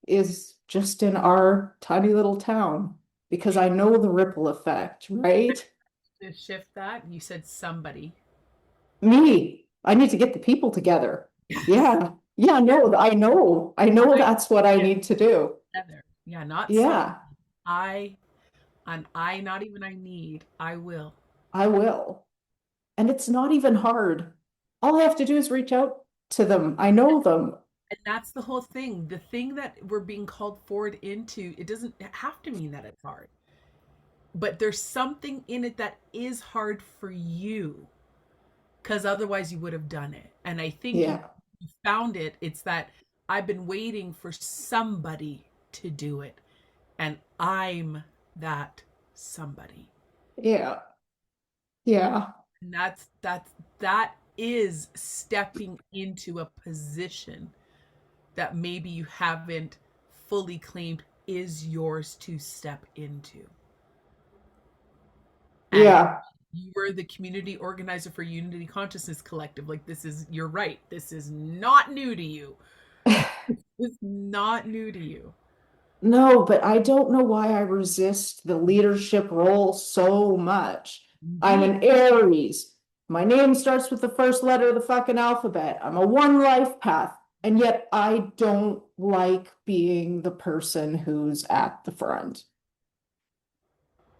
is just in our tiny little town, because I know the ripple effect, right?
To shift that, you said somebody.
Me, I need to get the people together. Yeah. Yeah, no, I know that's what I need to do.
Together. Yeah, not
Yeah,
some. Not even I need. I will.
I will. And it's not even hard. All I have to do is reach out to them. I know them.
And that's the whole thing. The thing that we're being called forward into, it doesn't have to mean that it's hard. But there's something in it that is hard for you. Because otherwise you would have done it. And I think
Yeah.
you found it. It's that I've been waiting for somebody to do it. And I'm that somebody.
Yeah. Yeah.
And that is stepping into a position that maybe you haven't fully claimed is yours to step into. And
Yeah.
you were the community organizer for Unity Consciousness Collective. Like, this is, you're right. This is not new to you. It's not new to you.
No, but I don't know why I resist the leadership role so much. I'm
Indeed.
an Aries. My name starts with the first letter of the fucking alphabet. I'm a one life path. And yet I don't like being the person who's at the front.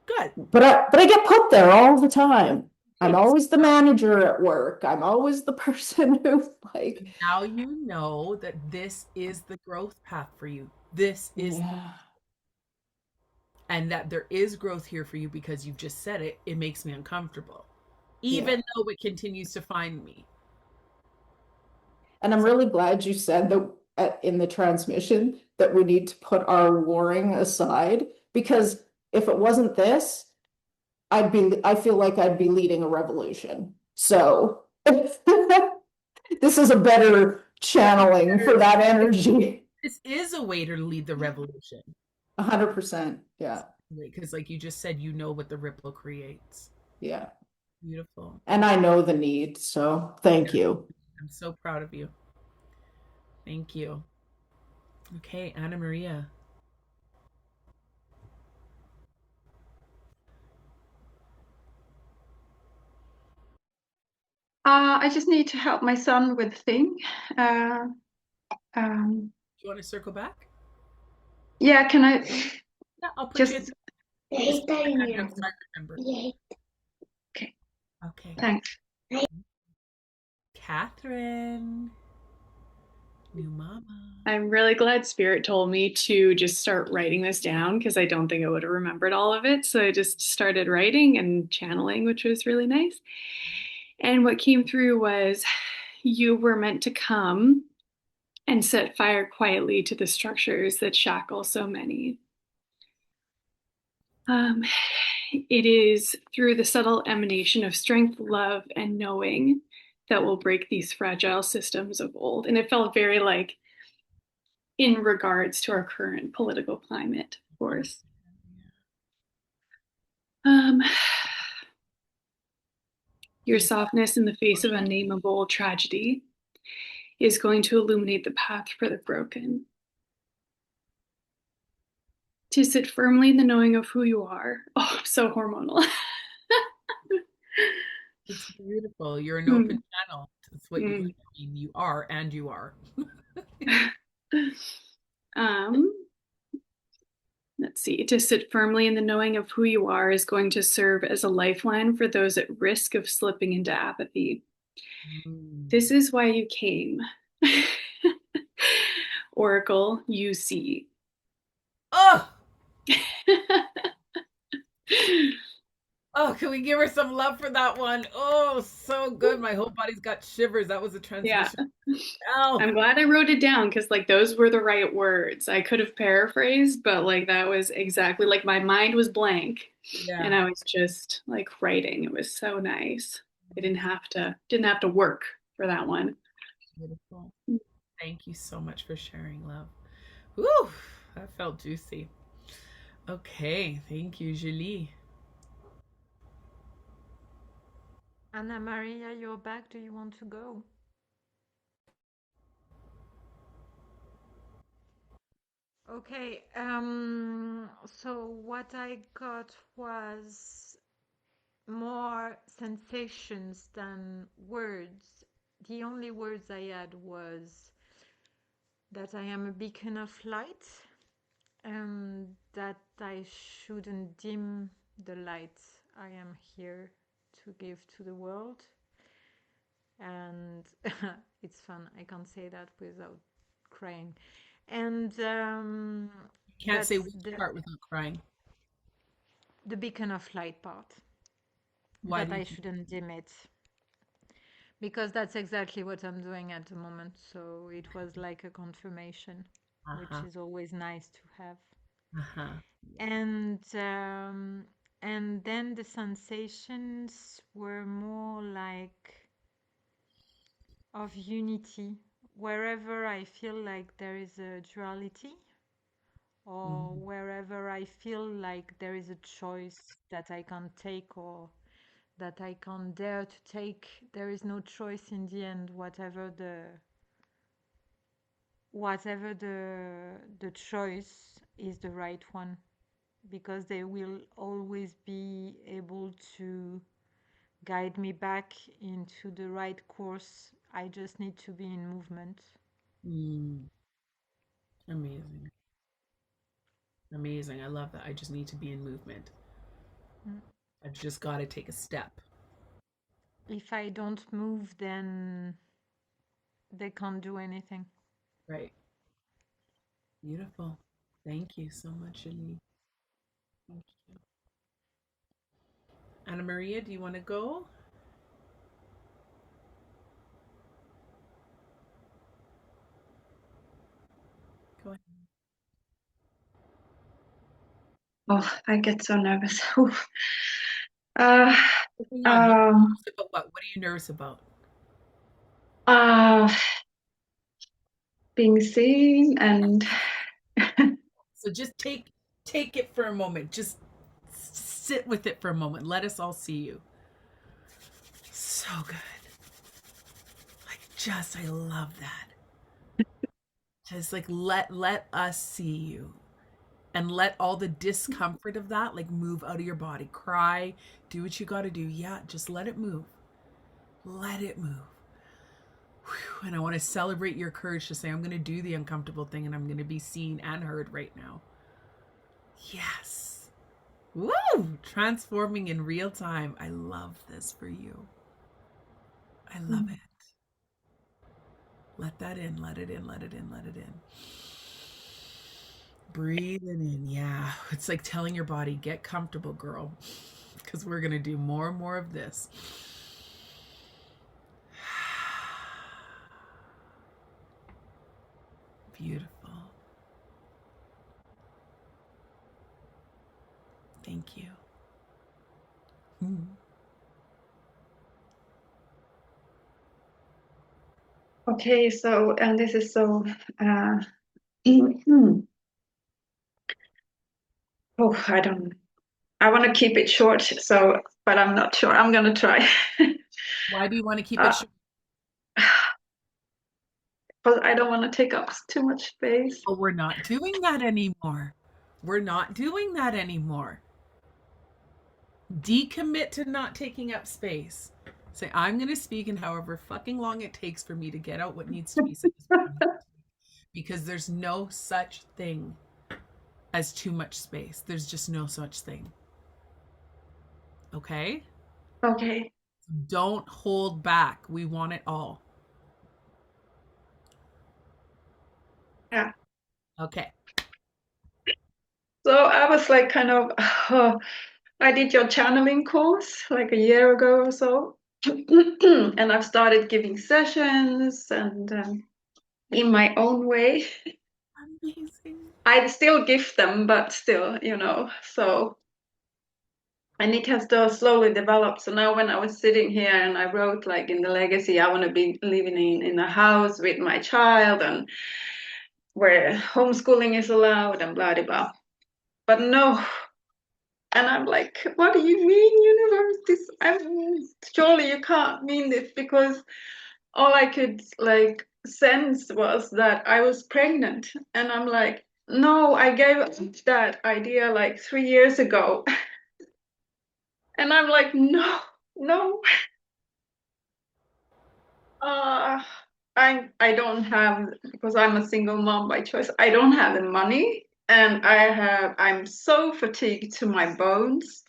Good.
But I get put there all the time. I'm
Good.
always the manager at work. I'm always the person who like,
Now you know that this is the growth path for you. This is,
yeah,
and that there is growth here for you because you've just said it. It makes me uncomfortable,
yeah.
even though it continues to find me.
And I'm really glad you said that in the transmission that we need to put our warring aside, because if it wasn't this, I feel like I'd be leading a revolution. So this is a better channeling for that energy.
This is a way to lead the revolution.
100%. Yeah.
Because, like you just said, you know what the ripple creates.
Yeah.
Beautiful.
And I know the need. So thank you.
I'm so proud of you. Thank you. Okay, Anna Maria.
I just need to help my son with a thing.
Do you want to circle back?
Yeah, can I
Yeah, I'll put
just...
you in. So I remember.
Okay,
Okay.
thanks.
Catherine. New mama.
I'm really glad Spirit told me to just start writing this down because I don't think I would have remembered all of it. So I just started writing and channeling, which was really nice. And what came through was you were meant to come and set fire quietly to the structures that shackle so many. It is through the subtle emanation of strength, love, and knowing that will break these fragile systems of old. And it felt very like in regards to our current political climate, of course. Your softness in the face of unnameable tragedy is going to illuminate the path for the broken. To sit firmly in the knowing of who you are. Oh, I'm so hormonal.
It's beautiful. You're an open channel. That's what you, I mean, you are, and you are.
Let's see. To sit firmly in the knowing of who you are is going to serve as a lifeline for those at risk of slipping into apathy. This is why you came. Oracle, you see.
Oh! Oh, can we give her some love for that one? Oh, so good. My whole body's got shivers. That was a transmission.
Yeah.
Oh.
I'm glad I wrote it down because like those were the right words. I could have paraphrased, but like that was exactly like my mind was blank.
Yeah.
And I was just like writing. It was so nice. I didn't have to work for that one.
Beautiful. Thank you so much for sharing, love. Woo, that felt juicy. Okay, thank you, Julie.
Anna Maria, you're back. Do you want to go? Okay, so what I got was more sensations than words. The only words I had was that I am a beacon of light and that I shouldn't dim the light I am here to give to the world. And it's fun. I can't say that without crying. And
you can't say which part without crying.
The beacon of light part.
Why
that I shouldn't dim it. Because that's exactly what I'm doing at the moment. So it was like a confirmation, which is always nice to have. And then the sensations were more like of unity. Wherever I feel like there is a duality, or
Mhm.
wherever I feel like there is a choice that I can take or that I can't dare to take, there is no choice in the end, whatever the choice is the right one, because they will always be able to guide me back into the right course. I just need to be in movement.
Mm, amazing. Amazing. I love that. I just need to be in movement.
Mm.
I've just got to take a step.
If I don't move, then they can't do anything.
Right. Beautiful. Thank you so much, Shani. Thank you. Anna Maria, do you want to go? Go ahead.
Oh, I get so nervous. Oof. Uh,
Hang on. You're
um,
nervous about what? What are you nervous about?
uh, being seen and
So just take it for a moment. Just sit with it for a moment. Let us all see you. So good. I love that. Just like let us see you and let all the discomfort of that like move out of your body. Cry, do what you got to do. Yeah, just let it move. Let it move. Whew. And I want to celebrate your courage to say I'm going to do the uncomfortable thing and I'm going to be seen and heard right now. Yes. Woo! Transforming in real time. I love this for you. I love it. Let that in, let it in, let it in, let it in. Breathing in. Yeah. It's like telling your body, get comfortable, girl, because we're going to do more and more of this. Beautiful. Thank you.
okay, so and this is so oh, I want to keep it short, so but I'm not sure. I'm gonna try.
Why do you want to keep it short?
Because I don't want to take up too much space.
Oh, we're not doing that anymore. We're not doing that anymore. Decommit to not taking up space. Say, I'm going to speak in however fucking long it takes for me to get out what needs to be said. Because there's no such thing as too much space. There's just no such thing. Okay?
Okay.
Don't hold back. We want it all.
Yeah.
Okay.
So I was like kind of I did your channeling course like a year ago or so. And I've started giving sessions and in my own way.
Amazing.
I still give them, but still, so and it has slowly developed. So now when I was sitting here and I wrote like in the legacy, I want to be living in a house with my child and where homeschooling is allowed and blah, blah, blah. But no. And I'm like, what do you mean, universe? Surely you can't mean this, because all I could like sense was that I was pregnant. And I'm like, no, I gave up that idea like 3 years ago. And I'm like, no, no. I don't have, because I'm a single mom by choice, I don't have the money, and I'm so fatigued to my bones.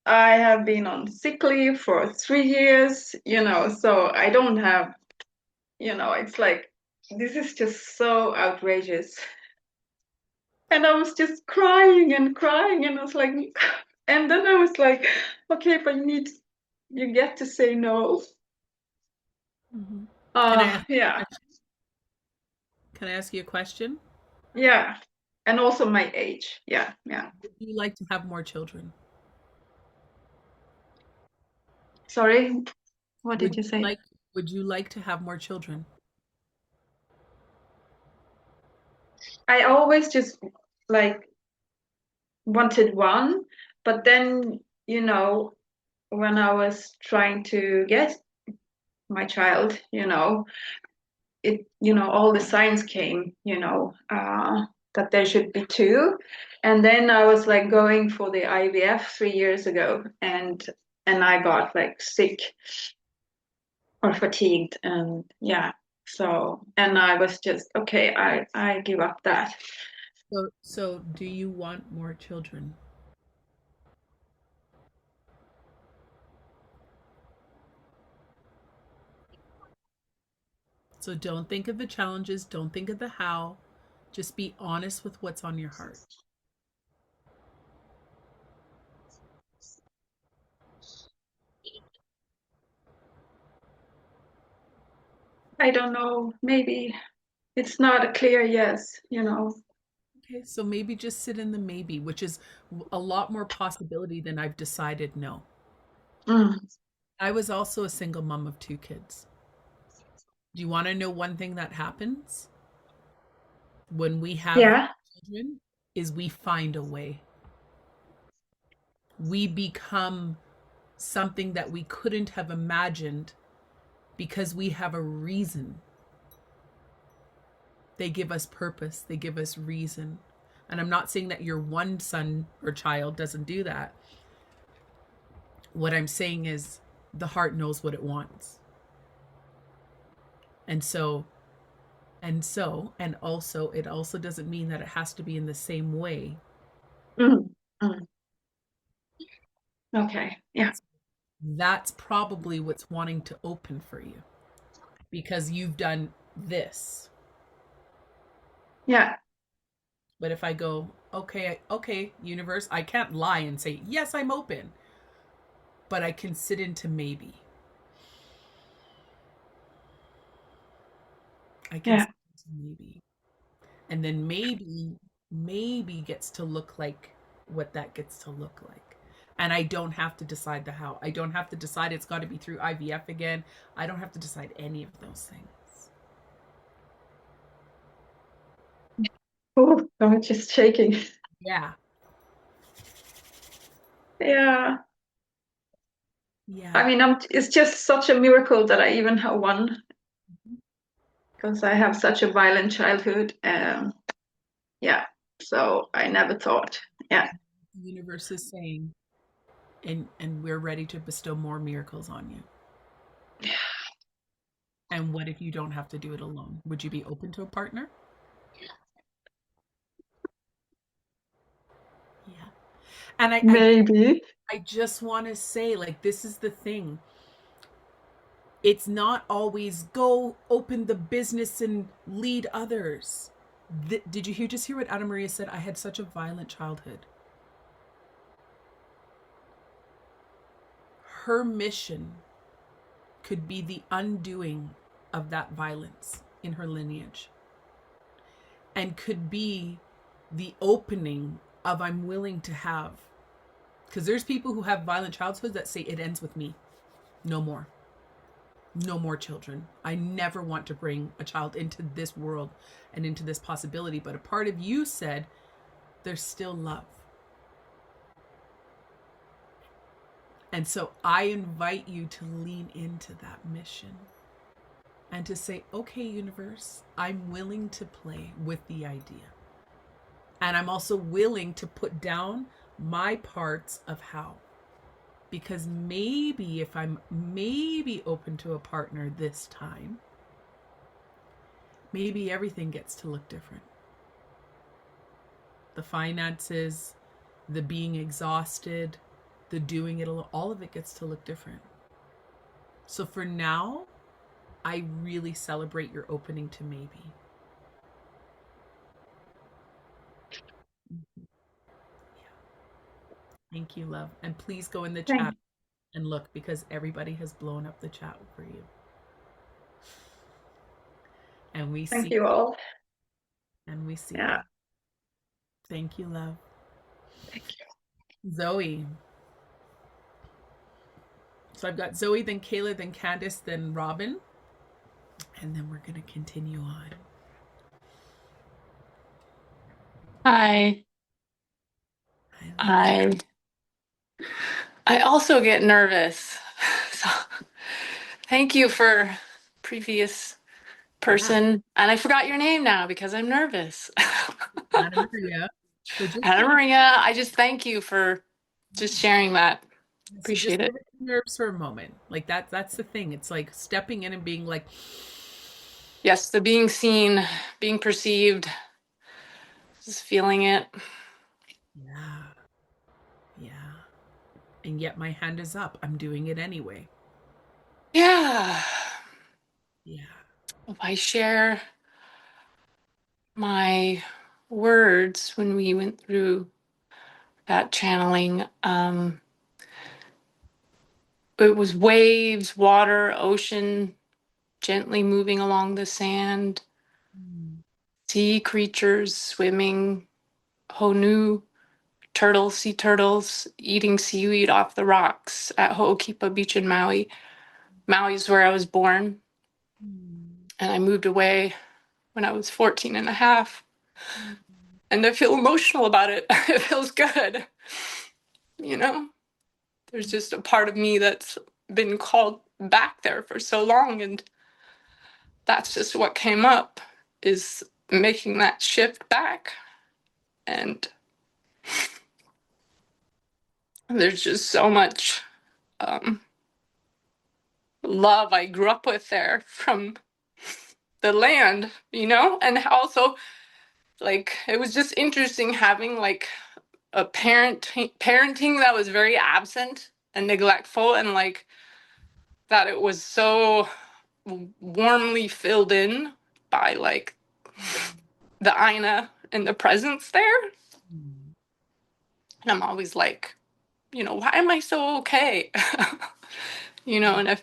I have been on sick leave for 3 years, so I don't have, it's like, this is just so outrageous. And I was just crying and crying, and I was like, and then I was like, okay, but you get to say no.
Mm-hmm.
Yeah.
Can I ask you a question?
Yeah. And also my age. Yeah. Yeah.
Would you like to have more children?
Sorry, what did
Would
you
you
say?
like Would you like to have more children?
I always just like wanted one, but then, you know, when I was trying to get my child, all the signs came, that there should be two. And then I was like going for the IVF 3 years ago, and I got like sick or fatigued, and yeah. So, and I was just, okay, I give up that.
So do you want more children? So don't think of the challenges, don't think of the how. Just be honest with what's on your heart.
I don't know, maybe it's not a clear yes.
Okay, so maybe just sit in the maybe, which is a lot more possibility than I've decided no.
Mm.
I was also a single mom of 2 kids. Do you want to know one thing that happens when we have
Yeah.
children is we find a way. We become something that we couldn't have imagined because we have a reason. They give us purpose, they give us reason. And I'm not saying that your one son or child doesn't do that. What I'm saying is the heart knows what it wants. And also, it also doesn't mean that it has to be in the same way.
Mm. Mm. Okay. Yeah.
That's probably what's wanting to open for you because you've done this.
Yeah.
But if I go, okay, universe, I can't lie and say, yes, I'm open. But I can sit into maybe. I can
Yeah.
sit into maybe. And then maybe gets to look like what that gets to look like. And I don't have to decide the how. I don't have to decide it's got to be through IVF again. I don't have to decide any of those things.
Oh, I'm just shaking.
Yeah.
Yeah.
Yeah.
I mean, it's just such a miracle that I even have one, because I have such a violent childhood. Yeah. So I never thought. Yeah.
The universe is saying, and we're ready to bestow more miracles on you. And what if you don't have to do it alone? Would you be open to a partner? Yeah. And
Maybe.
I just want to say, like, this is the thing. It's not always go open the business and lead others. Did you just hear what Anna Maria said? I had such a violent childhood. Her mission could be the undoing of that violence in her lineage and could be the opening of I'm willing to have. Because there's people who have violent childhoods that say it ends with me. No more. No more children. I never want to bring a child into this world and into this possibility. But a part of you said there's still love. And so I invite you to lean into that mission and to say, okay, universe, I'm willing to play with the idea. And I'm also willing to put down my parts of how. Because maybe if I'm open to a partner this time, maybe everything gets to look different. The finances, the being exhausted, the doing it alone, all of it gets to look different. So for now, I really celebrate your opening to maybe. Thank you, love. And please go in the chat and look because everybody has blown up the chat for you. And we see.
Thank you all.
And we see.
Yeah.
Thank you, love.
Thank you.
Zoe. So I've got Zoe, then Kayla, then Candace, then Robin. And then we're going to continue on.
Hi. I also get nervous. So thank you for previous person. And I forgot your name now because I'm nervous.
Anna Maria. So just
Anna Maria, I just thank you for just sharing that. Appreciate it.
give it nerves for a moment. Like that's the thing. It's like stepping in and being like,
yes, the being seen, being perceived, just feeling it.
yeah. Yeah. And yet my hand is up. I'm doing it anyway.
Yeah.
Yeah.
If I share my words when we went through that channeling, it was waves, water, ocean, gently moving along the sand, sea creatures swimming, honu, turtles, sea turtles, eating seaweed off the rocks at Ho'okipa Beach in Maui. Maui's where I was born. And I moved away when I was 14 and a half. And I feel emotional about it. It feels good. You know, there's just a part of me that's been called back there for so long. And that's just what came up, is making that shift back. And there's just so much love I grew up with there from the land, you know, and also like it was just interesting having like a parenting that was very absent and neglectful, and like that it was so warmly filled in by like the Aina and the presence there. And I'm always like, you know, why am I so okay? You know, and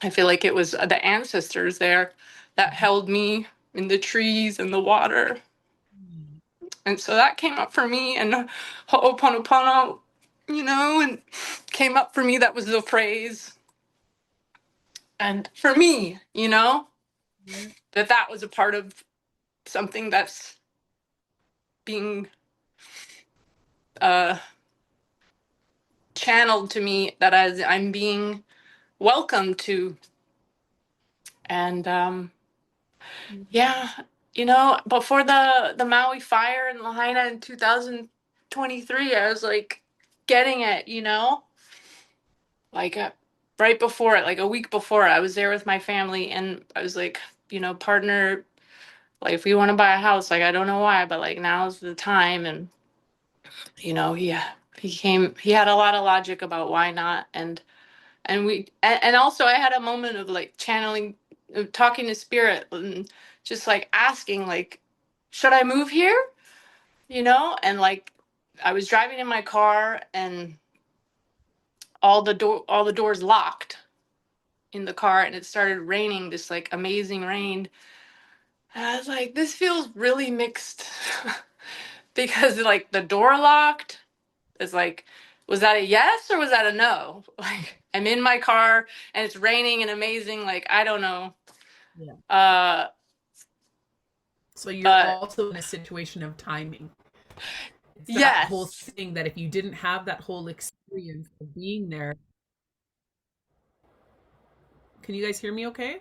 I feel like it was the ancestors there that held me in the trees and the water. And so that came up for me, and Ho'oponopono, you know, and came up for me. That was the phrase. And for me, you know, that was a part of something that's being channeled to me, that as I'm being welcomed to. And yeah, you know, before the Maui fire in Lahaina in 2023, I was like getting it, you know, like right before it, like a week before, I was there with my family, and I was like, you know, partner, like if we want to buy a house, like I don't know why, but like now's the time. And you know, he had a lot of logic about why not. And also I had a moment of like channeling, talking to spirit, and just like asking, like, should I move here, you know? And like I was driving in my car, and all the doors locked in the car, and it started raining, this like amazing rain. And I was like, this feels really mixed. Because like the door locked, it's like, was that a yes or was that a no? Like I'm in my car and it's raining and amazing, like I don't know.
Yeah. So you're also in a situation of timing. It's that whole thing that if you didn't have that whole experience of being there. Can you guys hear me okay?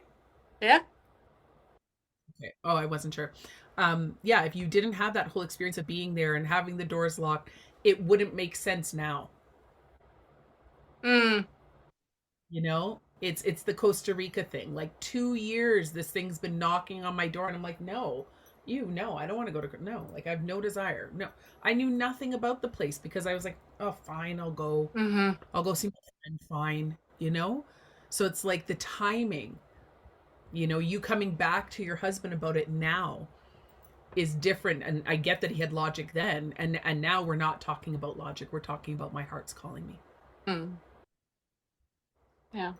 Yeah.
Okay. Oh, I wasn't sure. Yeah, if you didn't have that whole experience of being there and having the doors locked, it wouldn't make sense now. You know, it's the Costa Rica thing. Like 2 years, this thing's been knocking on my door, and I'm like, no, I don't want to go to, no, like I have no desire. No, I knew nothing about the place because I was like, oh, fine, I'll go. I'll go see my friend. Fine, you know. So it's like the timing. You know, you coming back to your husband about it now is different, and I get that he had logic then, and now we're not talking about logic. We're talking about my heart's calling me.
Yeah.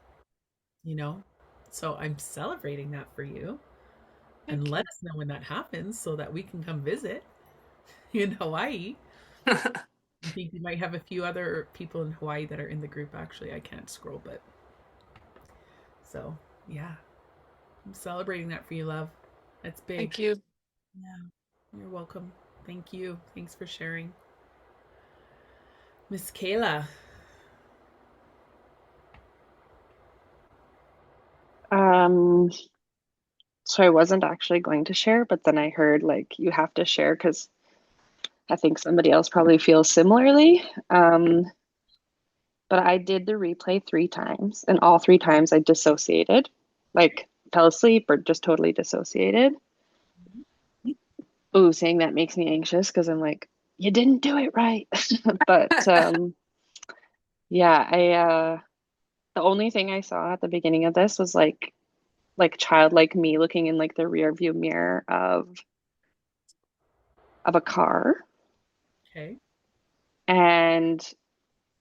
You know, so I'm celebrating that for you. And let us know when that happens so that we can come visit in Hawaii. I think we might have a few other people in Hawaii that are in the group. Actually, I can't scroll, but So, yeah, I'm celebrating that for you, love. That's big.
Thank you.
Yeah, you're welcome. Thank you. Thanks for sharing. Miss Kayla.
So I wasn't actually going to share, but then I heard like you have to share because I think somebody else probably feels similarly. But I did the replay 3 times, and all 3 times I dissociated, like fell asleep or just totally dissociated. Ooh, saying that makes me anxious because I'm like, you didn't do it right. But yeah, the only thing I saw at the beginning of this was like childlike me looking in like the rear view mirror of a car.
Okay.
And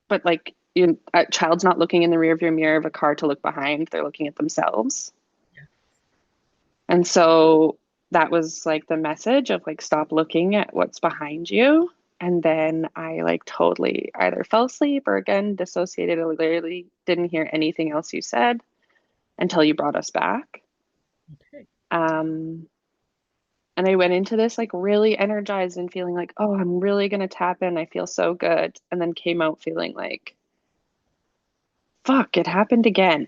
but like a child's not looking in the rear view mirror of a car to look behind, they're looking at themselves.
Yeah.
And so that was like the message of like stop looking at what's behind you. And then I like totally either fell asleep or again dissociated. I literally didn't hear anything else you said until you brought us back.
Okay.
And I went into this like really energized and feeling like, oh, I'm really gonna tap in. I feel so good. And then came out feeling like, fuck, it happened again.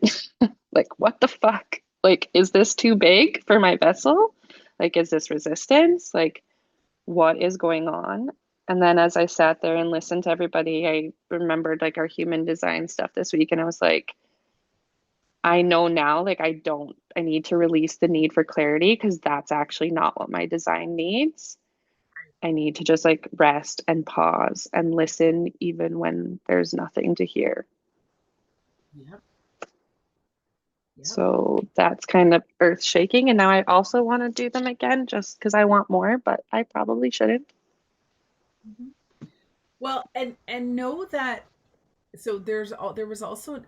Like, what the fuck? Like, is this too big for my vessel? Like, is this resistance? Like, what is going on? And then as I sat there and listened to everybody, I remembered like our human design stuff this week. And I was like, I know now, like, I need to release the need for clarity because that's actually not what my design needs. I need to just like rest and pause and listen even when there's nothing to hear.
Yep.
So that's kind of earth shaking. And now I also want to do them again just because I want more, but I probably shouldn't.
Mm-hmm. Well, and know that, so there was also,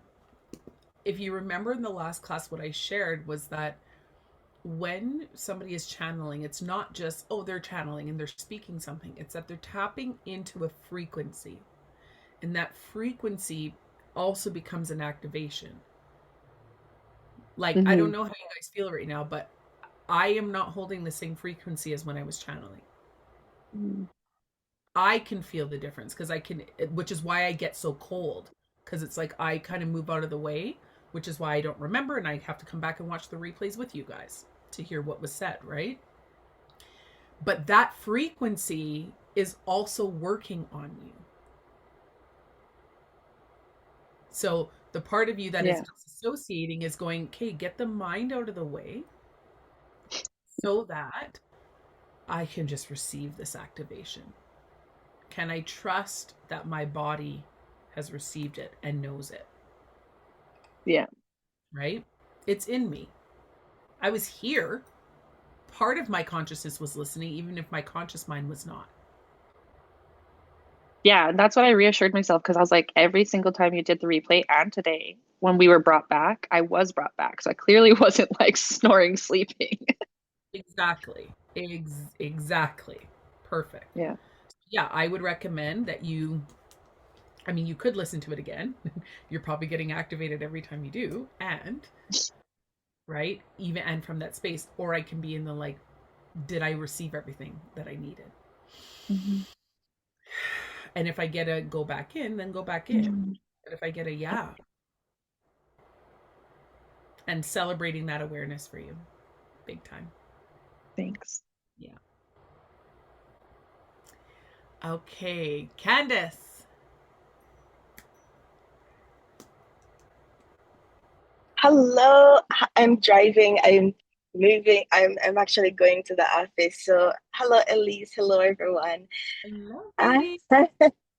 if you remember in the last class, what I shared was that when somebody is channeling, it's not just, oh, they're channeling and they're speaking something. It's that they're tapping into a frequency. And that frequency also becomes an activation. Like, I don't know how you guys feel right now, but I am not holding the same frequency as when I was channeling. I can feel the difference because which is why I get so cold, because it's like I kind of move out of the way, which is why I don't remember and I have to come back and watch the replays with you guys to hear what was said, right? But that frequency is also working on you. So the part of you that is disassociating is going, okay, get the mind out of the way so that I can just receive this activation. Can I trust that my body has received it and knows it?
Yeah.
Right? It's in me. I was here. Part of my consciousness was listening, even if my conscious mind was not.
Yeah, that's what I reassured myself because I was like, every single time you did the replay and today, when we were brought back, I was brought back. So I clearly wasn't like snoring, sleeping.
Exactly. Exactly. Perfect.
Yeah.
Yeah, I would recommend that you could listen to it again. You're probably getting activated every time you do. And, right? Even, and from that space, or I can be in the like, did I receive everything that I needed?
Mm-hmm.
And if I get a go back in, then go back in. But if I get a yeah. And celebrating that awareness for you. Big time.
Thanks.
Yeah. Okay, Candace.
Hello, I'm driving. I'm moving. I'm actually going to the office. So, hello, Elise. Hello, everyone.
Hello,
Hi.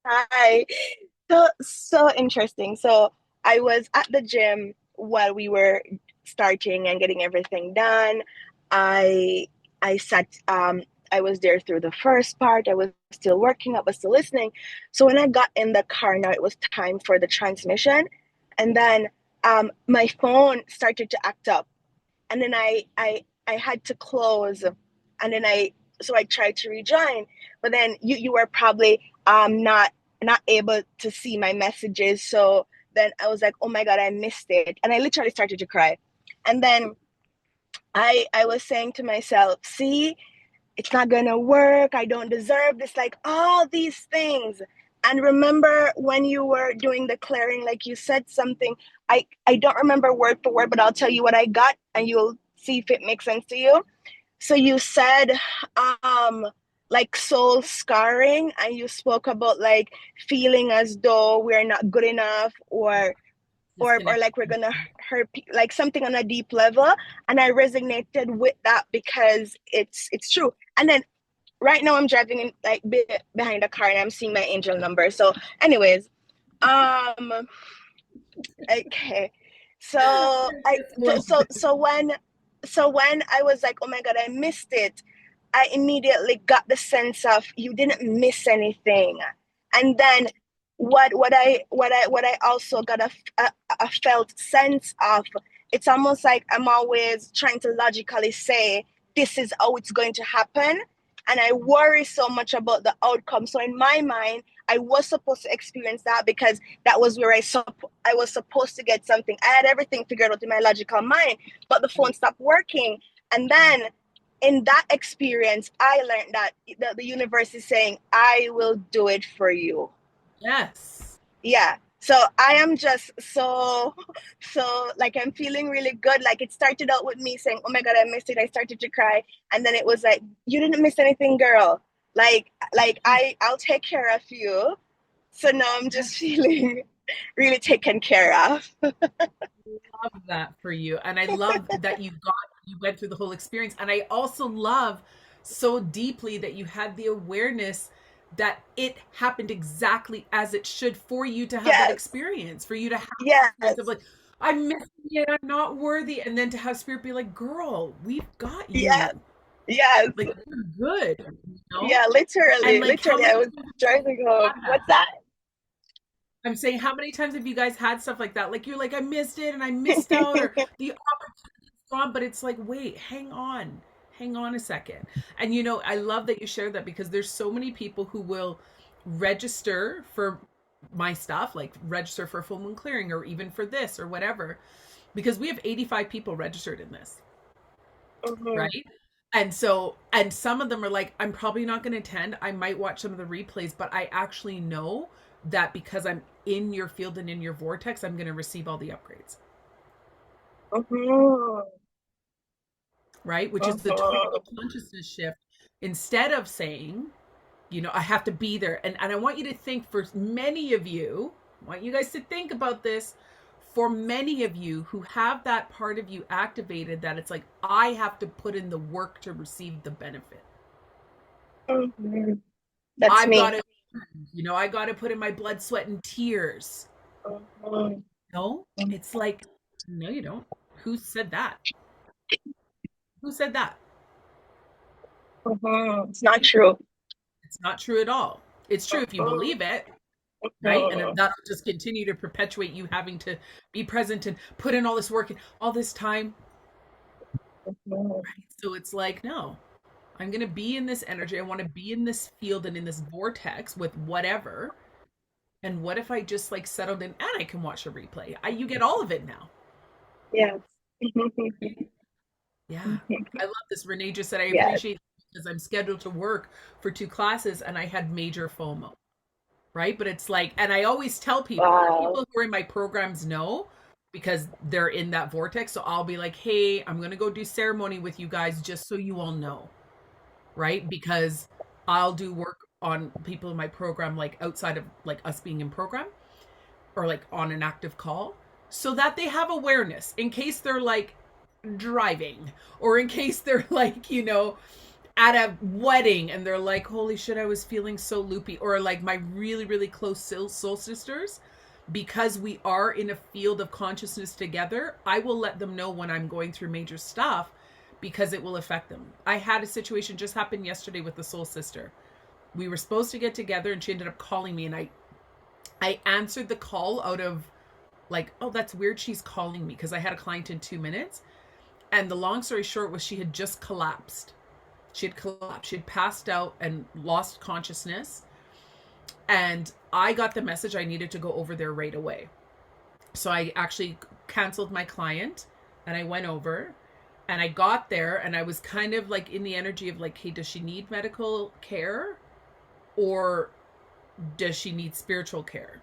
Hi. So interesting. So, I was at the gym while we were starting and getting everything done. I sat. I was there through the first part. I was still working. I was still listening. So when I got in the car, now it was time for the transmission, and then my phone started to act up, and then I had to close, and then I tried to rejoin, but then you were probably not able to see my messages, so then I was like, oh my god, I missed it, and I literally started to cry. And then I was saying to myself, see, it's not gonna work. I don't deserve this, like all these things. And remember when you were doing the clearing, like you said something, I don't remember word for word, but I'll tell you what I got and you'll see if it makes sense to you. So you said like soul scarring, and you spoke about like feeling as though we're not good enough, or like we're gonna hurt like something on a deep level. And I resonated with that because it's true. And then right now I'm driving in like behind a car and I'm seeing my angel number. So anyways, okay. So when I was like, oh my God, I missed it, I immediately got the sense of you didn't miss anything. And then what I also got a felt sense of, it's almost like I'm always trying to logically say this is how it's going to happen, and I worry so much about the outcome. So in my mind, I was supposed to experience that because that was where I was supposed to get something. I had everything figured out in my logical mind, but the phone stopped working. And then in that experience, I learned that the universe is saying, I will do it for you.
Yes.
Yeah. So I am just so like, I'm feeling really good. Like it started out with me saying, oh my God, I missed it. I started to cry. And then it was like, you didn't miss anything, girl. Like I'll take care of you. So now I'm just feeling really taken care of.
Love that for you. And I love that you went through the whole experience. And I also love so deeply that you had the awareness that it happened exactly as it should for you to have that experience, for you to have that sense of like, I'm missing it, I'm not worthy. And then to have spirit be like, girl, we've got you.
Yes.
Like, you're good. You know?
Yeah, literally.
Like,
literally, I was driving home. What's that?
I'm saying, how many times have you guys had stuff like that? Like, you're like, I missed it and I missed out, or the opportunity's gone, but it's like, wait, hang on a second. And you know, I love that you shared that, because there's so many people who will register for my stuff, like register for full moon clearing, or even for this or whatever, because we have 85 people registered in this. Right? And so, and some of them are like, I'm probably not going to attend. I might watch some of the replays, but I actually know that because I'm in your field and in your vortex, I'm going to receive all the upgrades. Right? Which is the total consciousness shift. Instead of saying, you know, I have to be there. And I want you to think, for many of you, I want you guys to think about this. For many of you who have that part of you activated, that it's like, I have to put in the work to receive the benefit.
That's me.
I got to put in my blood, sweat, and tears. No, it's like, no, you don't. Who said that? Who said that?
It's not true.
It's not true at all. It's true if you believe it. Right? And that'll just continue to perpetuate you having to be present and put in all this work and all this time. Right? So it's like, no, I'm going to be in this energy. I want to be in this field and in this vortex with whatever. And what if I just like settled in and I can watch a replay? You get all of it now.
Yes.
Yeah. I love this. Renee just said, I appreciate it because I'm scheduled to work for 2 classes and I had major FOMO. Right? But it's like, and I always tell people, people who are in my programs know, because they're in that vortex. So I'll be like, hey, I'm going to go do ceremony with you guys just so you all know. Right? Because I'll do work on people in my program, like outside of like us being in program, or like on an active call, so that they have awareness in case they're like driving, or in case they're like, you know, at a wedding and they're like, holy shit, I was feeling so loopy. Or like my really, really close soul sisters, because we are in a field of consciousness together, I will let them know when I'm going through major stuff, because it will affect them. I had a situation just happen yesterday with the soul sister. We were supposed to get together and she ended up calling me, and I answered the call out of like, oh, that's weird, she's calling me, because I had a client in 2 minutes. And the long story short was, she had just collapsed. She had passed out and lost consciousness. And I got the message I needed to go over there right away. So I actually canceled my client And I went over and I got there and I was kind of like in the energy of like, hey, does she need medical care or does she need spiritual care?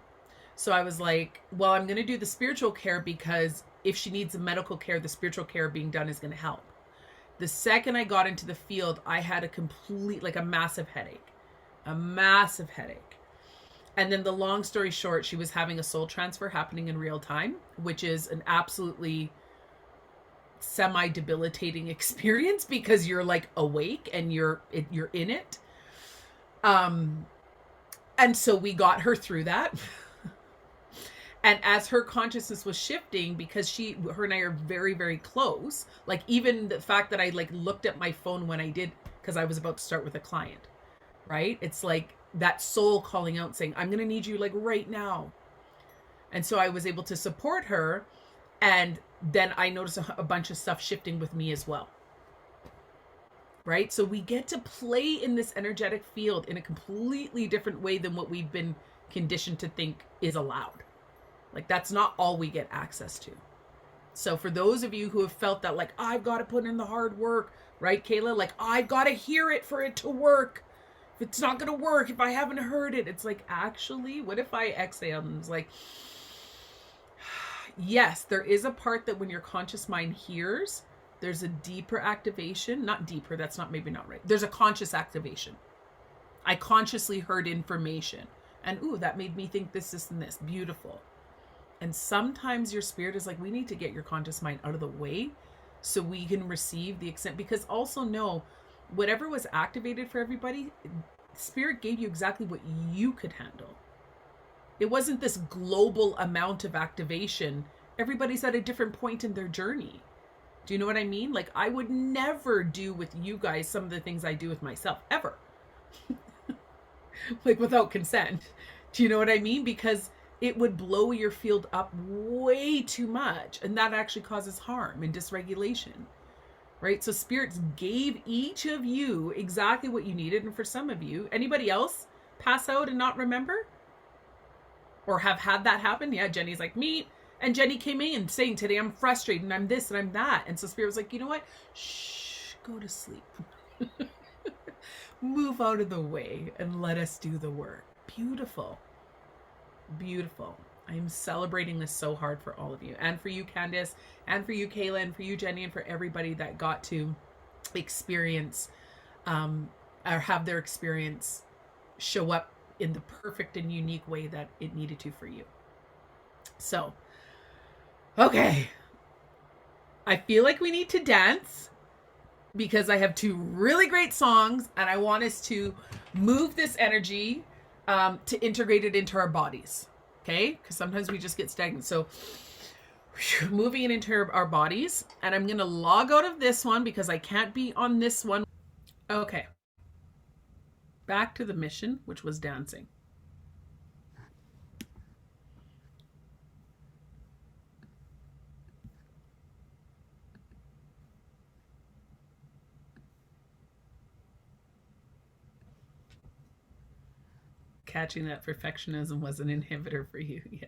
So I was like, well, I'm going to do the spiritual care because if she needs the medical care, the spiritual care being done is going to help. The second I got into the field, I had a massive headache. And then the long story short, she was having a soul transfer happening in real time, which is an absolutely semi-debilitating experience because you're like awake and you're in it. And so we got her through that. And as her consciousness was shifting, because her and I are very, very close, like even the fact that I like looked at my phone when I did, because I was about to start with a client, right? It's like that soul calling out saying, I'm going to need you like right now. And so I was able to support her. And then I noticed a bunch of stuff shifting with me as well. Right? So we get to play in this energetic field in a completely different way than what we've been conditioned to think is allowed. Like that's not all we get access to. So for those of you who have felt that like, I've got to put in the hard work, right, Kayla? Like I've got to hear it for it to work. If it's not going to work, if I haven't heard it, it's like, actually, what if I exhale and it's like, yes, there is a part that when your conscious mind hears, there's a deeper activation, not deeper. That's not, maybe not right. There's a conscious activation. I consciously heard information and, ooh, that made me think this, and this. Beautiful. And sometimes your spirit is like, we need to get your conscious mind out of the way so we can receive the extent, because also know whatever was activated for everybody, spirit gave you exactly what you could handle. It wasn't this global amount of activation. Everybody's at a different point in their journey. Do you know what I mean? Like I would never do with you guys some of the things I do with myself ever. Like without consent. Do you know what I mean? Because it would blow your field up way too much. And that actually causes harm and dysregulation. Right? So spirits gave each of you exactly what you needed. And for some of you, anybody else pass out and not remember? Or have had that happen? Yeah, Jenny's like, me. And Jenny came in saying, today I'm frustrated and I'm this and I'm that. And so spirit was like, you know what? Shh, go to sleep. Move out of the way and let us do the work. Beautiful. Beautiful. I'm celebrating this so hard for all of you, and for you, Candace, and for you, Kayla, and for you, Jenny, and for everybody that got to experience or have their experience show up in the perfect and unique way that it needed to for you. So, okay. I feel like we need to dance because I have two really great songs and I want us to move this energy to integrate it into our bodies. Okay? Because sometimes we just get stagnant. So moving it into our bodies. And I'm going to log out of this one because I can't be on this one. Okay. Back to the mission, which was dancing. Catching that perfectionism was an inhibitor for you. Yeah.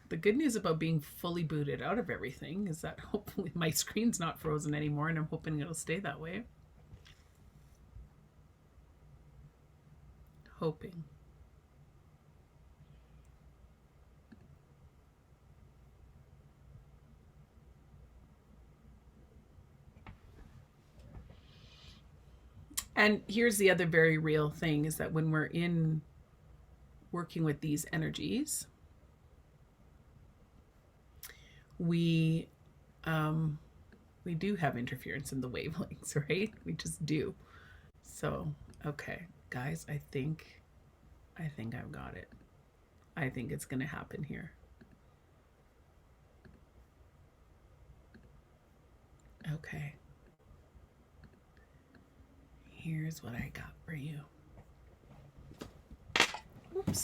The good news about being fully booted out of everything is that hopefully my screen's not frozen anymore, and I'm hoping it'll stay that way. Hoping. And here's the other very real thing is that when we're in working with these energies, we do have interference in the wavelengths, right? We just do. So, okay, guys, I think I've got it. I think it's going to happen here. Okay. Here's what I got for you. Oops.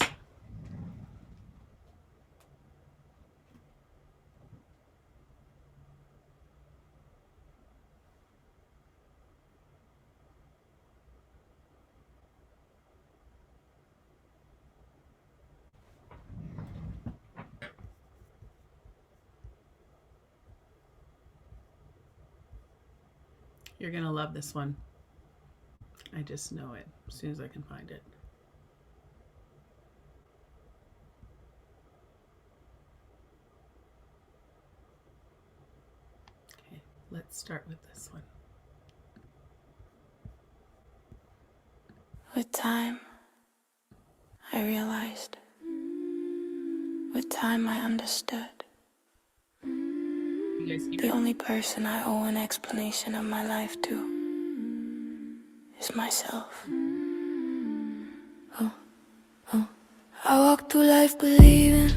You're going to love this one. I just know it as soon as I can find it. Okay, let's start with this one.
With time, I realized. With time, I understood.
You guys hear
The
it?
only person I owe an explanation of my life to is myself. I walked through life believing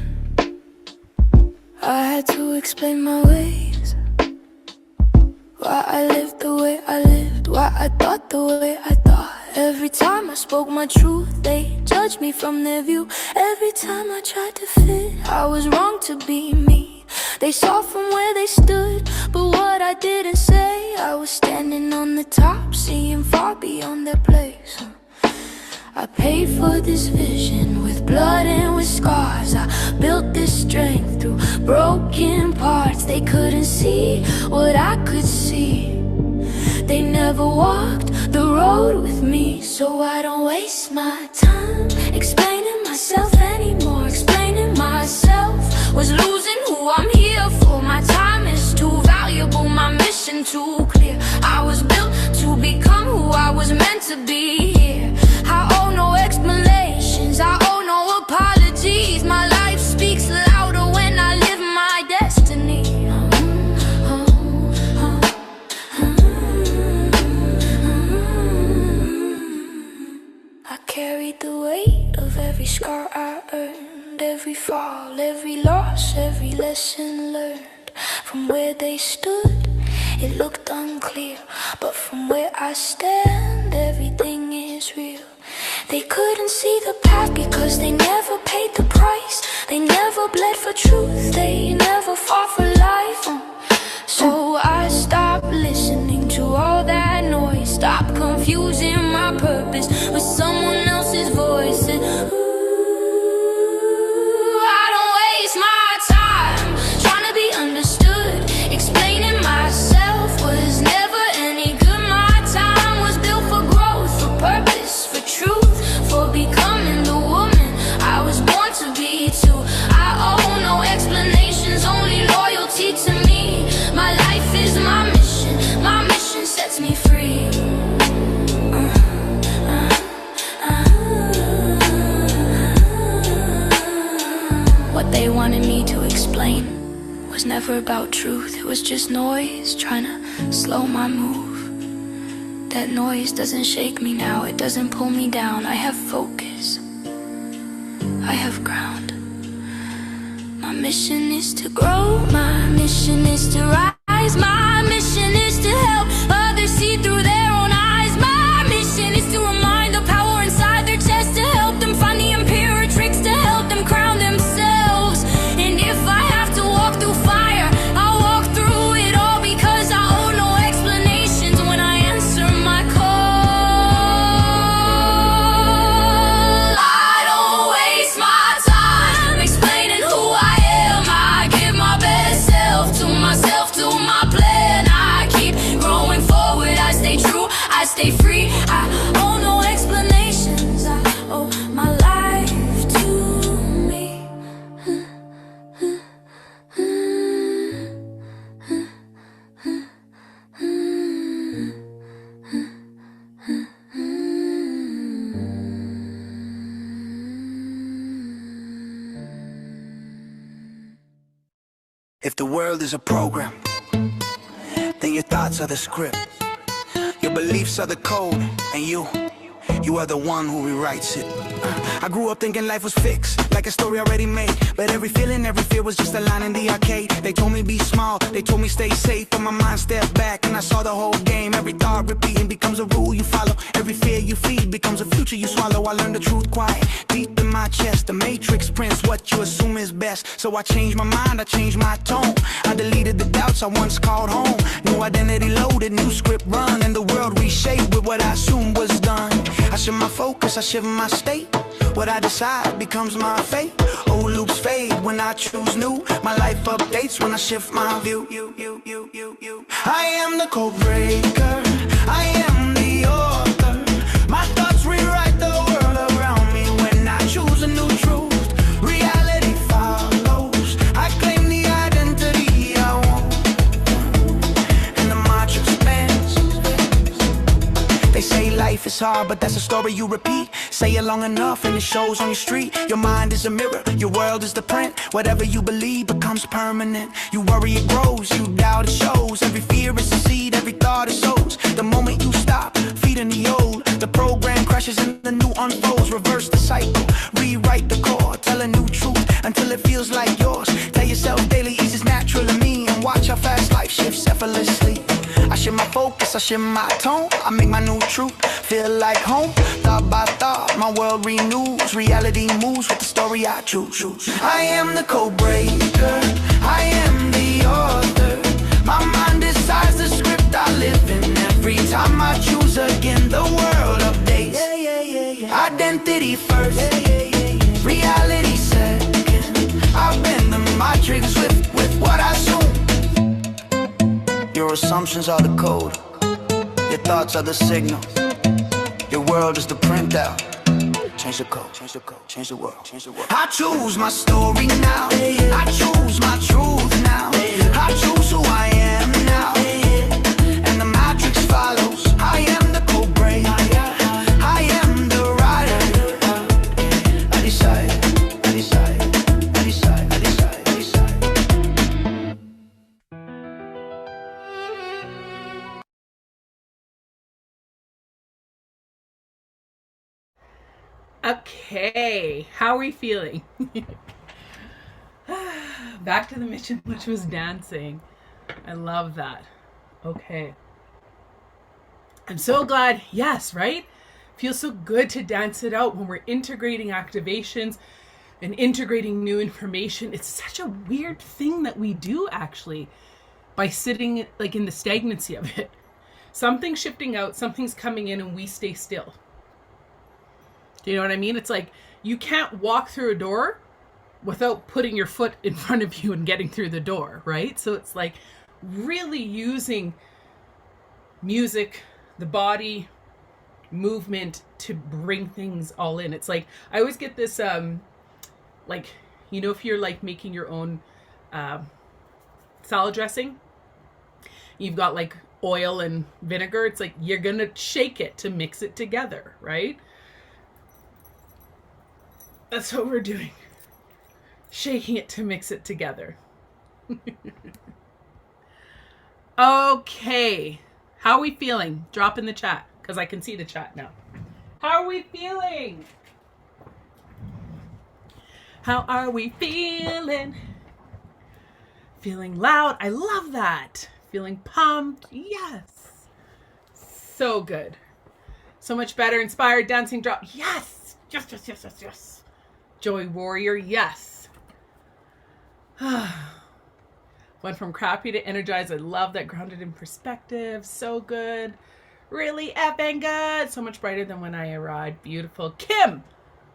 I had to explain my ways. Why I lived the way I lived, why I thought the way I thought. Every time I spoke my truth, they judged me from their view. Every time I tried to fit, I was wrong to be me. They saw from where they stood, but what I didn't say, I was standing on the top, seeing far beyond their place. I paid for this vision with blood and with scars. I built this strength through broken parts. They couldn't see what I could see. They never walked the road with me, so I don't waste my time explaining myself anymore. Explaining myself was losing who I'm here for. My time is too valuable, my mission too clear. I was built to become who I was meant to be here. I owe no explanations, I owe no apologies. My life speaks louder when I live my destiny. I carried the weight of every scar I earned, every fall, every loss, every lesson learned. From where they stood, it looked unclear, but from where I stand, everything is real. They couldn't see the path because they never paid the price. They never bled for truth, they never fought for life. So I stopped listening to all that noise. Stopped confusing my purpose with someone else's voice. And I don't waste my time trying to be understood. Explaining myself was never any good. My time was built for growth, for purpose, for truth, for becoming the woman I was born to be too. I owe no explanations, only loyalty to me. My life is my mission sets me free. What they wanted me to explain was never about truth. It was just noise trying to slow my move. That noise doesn't shake me now, it doesn't pull me down. I have focus, I have ground. My mission is to grow, my mission is to rise. My mission is to help others see through their own eyes. My mission is to remind the power inside their chest, to help them find the empirics, to help them crown themselves. And if I have to walk through fire, I'll walk through it all, because I owe no explanations when I answer my call. I don't waste my time explaining who I am. I give my best self to myself, to my plan. I keep growing forward, I stay true, I stay free. I owe no explanations, I owe my life to me.
If the world is a program, then your thoughts are the script. Your beliefs are the code, and you are the one who rewrites it. I grew up thinking life was fixed, like a story already made. But every feeling, every fear was just a line in the arcade. They told me be small, they told me stay safe, but my mind stepped back and I saw the whole game. Every thought repeating becomes a rule you follow. Every fear you feed becomes a future you swallow. I learned the truth quiet, deep in my chest. The matrix prints what you assume is best. So I changed my mind, I changed my tone. I I deleted the doubts I once called home. New identity loaded, new script run, and the world reshaped with what I assumed was done. I shift my focus, I shift my state. What I decide becomes my fate. Old loops fade when I choose new. My life updates when I shift my view. I am the code breaker. I am the author. My thoughts rewrite the world around me when I choose a new truth. Reality follows. I claim the identity I want, and the matrix bends. They say life is hard, but that's a story you repeat. Say it long enough and it shows on your street. Your mind is a mirror, your world is the print. Whatever you believe becomes permanent. You worry, it grows, you doubt, it shows. Every fear is a seed, every thought is sows. The moment you stop feeding the old, the program crashes and the new unfolds. Reverse the cycle, rewrite the core. Tell a new truth until it feels like yours. Tell yourself daily ease is natural to me, and watch how fast life shifts effortlessly. I shift my focus, I shift my tone. I make my new truth feel like home. Thought by thought, my world renews. Reality moves with the story I choose. I am the code breaker. I am the author. My mind decides the script I live in. Every time I choose again, the world updates. Identity first, reality second. I bend the matrix with what I assume. Your assumptions are the code. Your thoughts are the signal. Your world is the printout. Change the code, change the code, change the world, change the world. I choose my story now. I choose my truth now. I choose who I am now. And the matrix follows. I am the code breaker. I am the rider. I decide, I decide, I decide, I decide, I decide.
Okay, how are we feeling? Back to the mission, which was dancing. I love that. Okay. I'm so glad. Yes, right? Feels so good to dance it out when we're integrating activations and integrating new information. It's such a weird thing that we do actually by sitting like in the stagnancy of it. Something's shifting out, something's coming in, and we stay still. Do you know what I mean? It's like you can't walk through a door without putting your foot in front of you and getting through the door, right? So it's like really using music, the body, movement to bring things all in. It's like I always get this like, you know, if you're like making your own salad dressing, you've got like oil and vinegar. It's like you're gonna shake it to mix it together, right? That's what we're doing. Shaking it to mix it together. Okay. How are we feeling? Drop in the chat, because I can see the chat now. How are we feeling? How are we feeling? Feeling loud. I love that. Feeling pumped. Yes. So good. So much better. Inspired. Dancing drop. Yes. Yes, yes, yes, yes, yes. Joy warrior. Yes. Went from crappy to energized. I love that. Grounded in perspective. So good. Really effing good. So much brighter than when I arrived. Beautiful. Kim,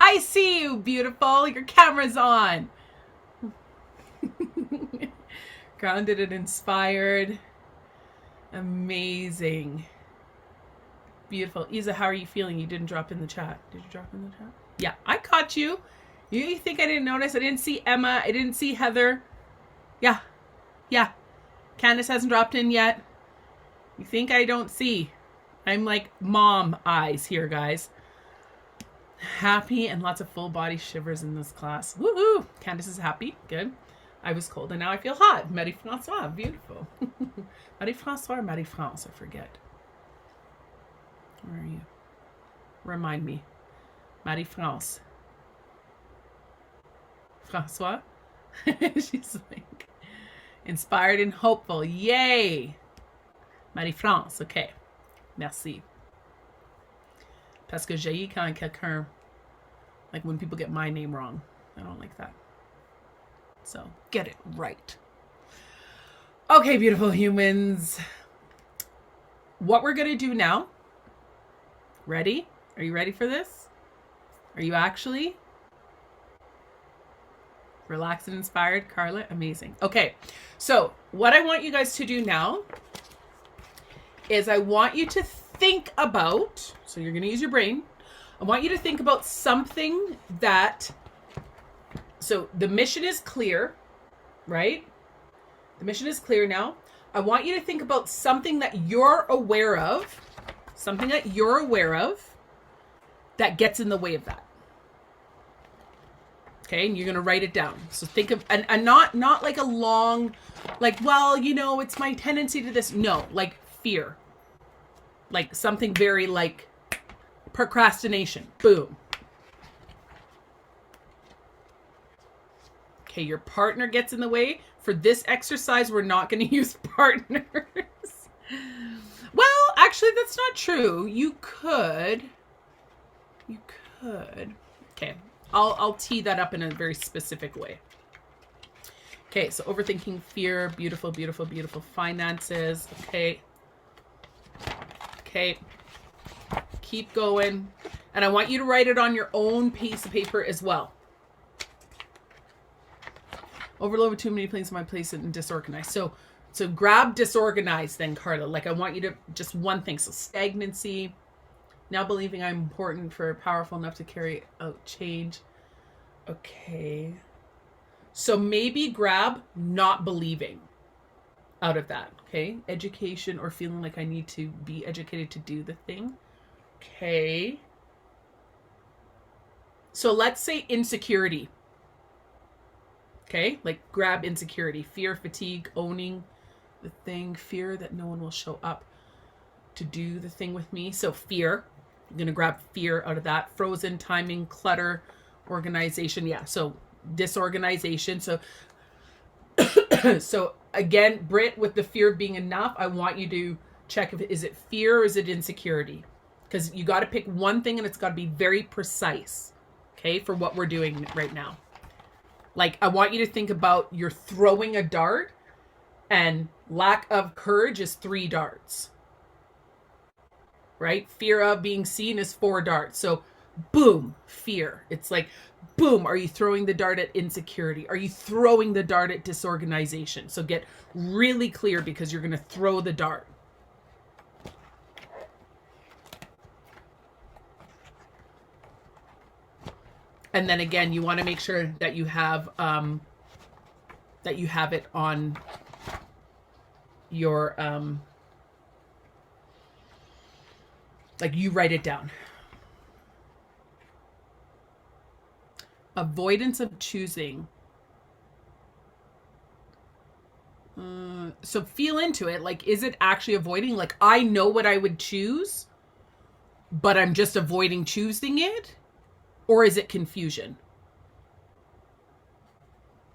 I see you, beautiful. Your camera's on. Grounded and inspired. Amazing. Beautiful. Isa, how are you feeling? You didn't drop in the chat. Did you drop in the chat? Yeah, I caught you. You think I didn't notice? I didn't see Emma. I didn't see Heather. Yeah. Yeah. Candace hasn't dropped in yet. You think I don't see? I'm like mom eyes here, guys. Happy and lots of full body shivers in this class. Woohoo! Candace is happy. Good. I was cold and now I feel hot. Marie-Francois. Beautiful. Marie-Francois or Marie-France? I forget. Where are you? Remind me. Marie-France. Francois? She's like inspired and hopeful. Yay! Marie-France. Okay. Merci. Parce que j'ai quand quelqu'un, like when people get my name wrong. I don't like that. So get it right. Okay, beautiful humans. What we're going to do now. Ready? Are you ready for this? Are you actually? Relaxed and inspired, Carla? Amazing. Okay, so what I want you guys to do now is I want you to think about, so you're going to use your brain. I want you to think about something that, so the mission is clear, right? The mission is clear now. I want you to think about something that you're aware of, that gets in the way of that. Okay, and you're going to write it down. So think of, and not like a long, like, well, you know, it's my tendency to this. No, like fear. Like something very like procrastination. Boom. Okay, your partner gets in the way. For this exercise, we're not going to use partners. Well, actually, that's not true. You could. Okay, I'll tee that up in a very specific way. Okay, so overthinking, fear, beautiful, beautiful, beautiful. Finances, okay. Okay, keep going. And I want you to write it on your own piece of paper as well. Overload with too many things in my place and disorganized. So grab disorganized then, Carla. Like I want you to, just one thing. So stagnancy. Now believing I'm important for powerful enough to carry out change. Okay. So maybe grab not believing out of that. Okay. Education or feeling like I need to be educated to do the thing. Okay. So let's say insecurity. Okay. Like grab insecurity, fear, fatigue, owning the thing, fear that no one will show up to do the thing with me. So fear. I'm going to grab fear out of that. Frozen, timing, clutter, organization. Yeah. So disorganization. So, so again, Britt, with the fear of being enough, I want you to check if is it fear or is it insecurity? Because you got to pick one thing and it's got to be very precise. Okay. For what we're doing right now. Like, I want you to think about you're throwing a dart and lack of courage is 3 darts. Right? Fear of being seen is 4 darts. So boom, fear. It's like, boom, are you throwing the dart at insecurity? Are you throwing the dart at disorganization? So get really clear because you're going to throw the dart. And then again, you want to make sure that you have it on your like you write it down. Avoidance of choosing. So feel into it. Like, is it actually avoiding? Like, I know what I would choose, but I'm just avoiding choosing it? Or is it confusion?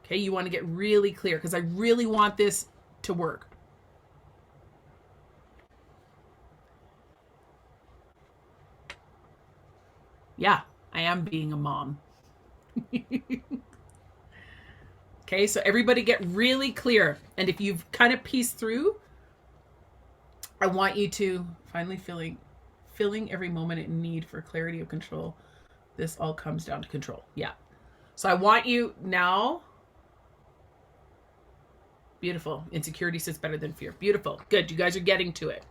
Okay, you want to get really clear because I really want this to work. Yeah, I am being a mom. Okay, so everybody get really clear. And if you've kind of pieced through, I want you to finally filling every moment in need for clarity of control. This all comes down to control. Yeah. So I want you now. Beautiful. Insecurity sits better than fear. Beautiful. Good. You guys are getting to it.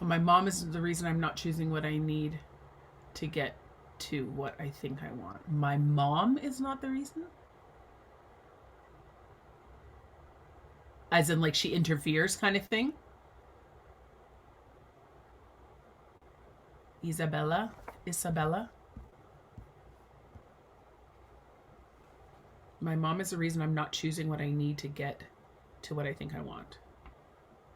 My mom is the reason I'm not choosing what I need to get to what I think I want. My mom is not the reason? As in, like, she interferes kind of thing? Isabella? My mom is the reason I'm not choosing what I need to get to what I think I want.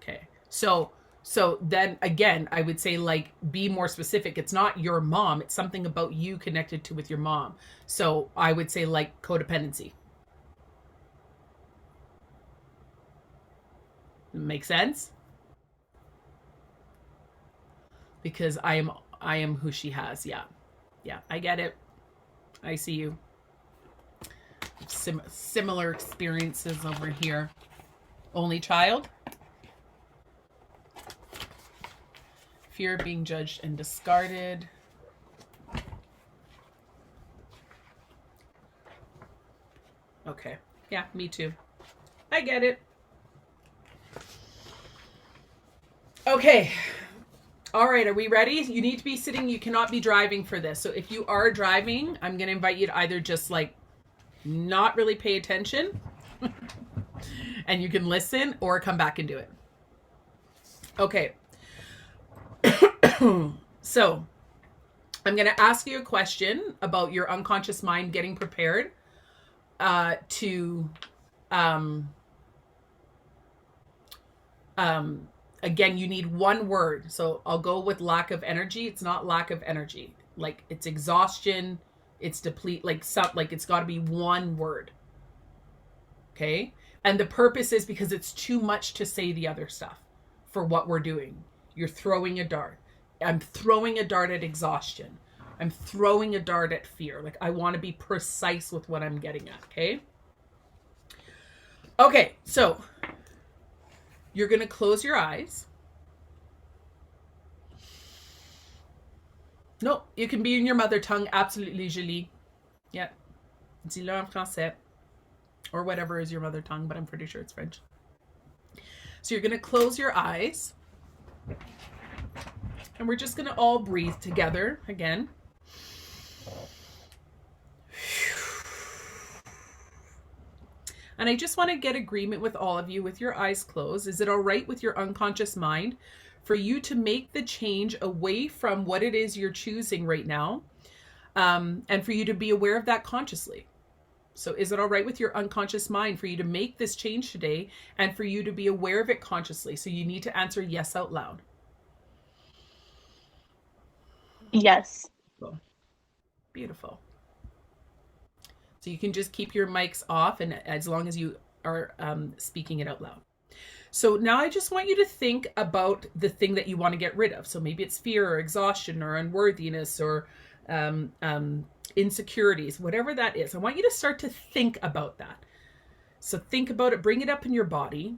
Okay. So So then again, I would say like be more specific. It's not your mom. It's something about you connected to with your mom. So I would say like codependency. Make sense? Because I am who she has. Yeah. Yeah, I get it. I see you. Similar experiences over here. Only child? Fear of being judged and discarded. Okay. Yeah, me too. I get it. Okay. All right, are we ready? You need to be sitting. You cannot be driving for this. So if you are driving, I'm going to invite you to either just like not really pay attention and you can listen, or come back and do it. Okay. So I'm going to ask you a question about your unconscious mind getting prepared to again, you need one word. So I'll go with lack of energy. It's not lack of energy. Like it's exhaustion, it's deplete, like it's got to be one word. Okay? And the purpose is because it's too much to say the other stuff for what we're doing. You're throwing a dart. I'm throwing a dart at exhaustion. I'm throwing a dart at fear. Like I want to be precise with what I'm getting at, okay? Okay, so you're going to close your eyes. No, you can be in your mother tongue. Absolutely, Julie. Yeah. Dis-le en français. Or whatever is your mother tongue, but I'm pretty sure it's French. So you're going to close your eyes. And we're just going to all breathe together again. And I just want to get agreement with all of you with your eyes closed. Is it all right with your unconscious mind for you to make the change away from what it is you're choosing right now, and for you to be aware of that consciously? So is it all right with your unconscious mind for you to make this change today and for you to be aware of it consciously? So you need to answer yes out loud.
Yes.
Cool. Beautiful. So you can just keep your mics off, and as long as you are speaking it out loud. So now I just want you to think about the thing that you want to get rid of. So maybe it's fear or exhaustion or unworthiness or insecurities, whatever that is. I want you to start to think about that. So think about it, bring it up in your body.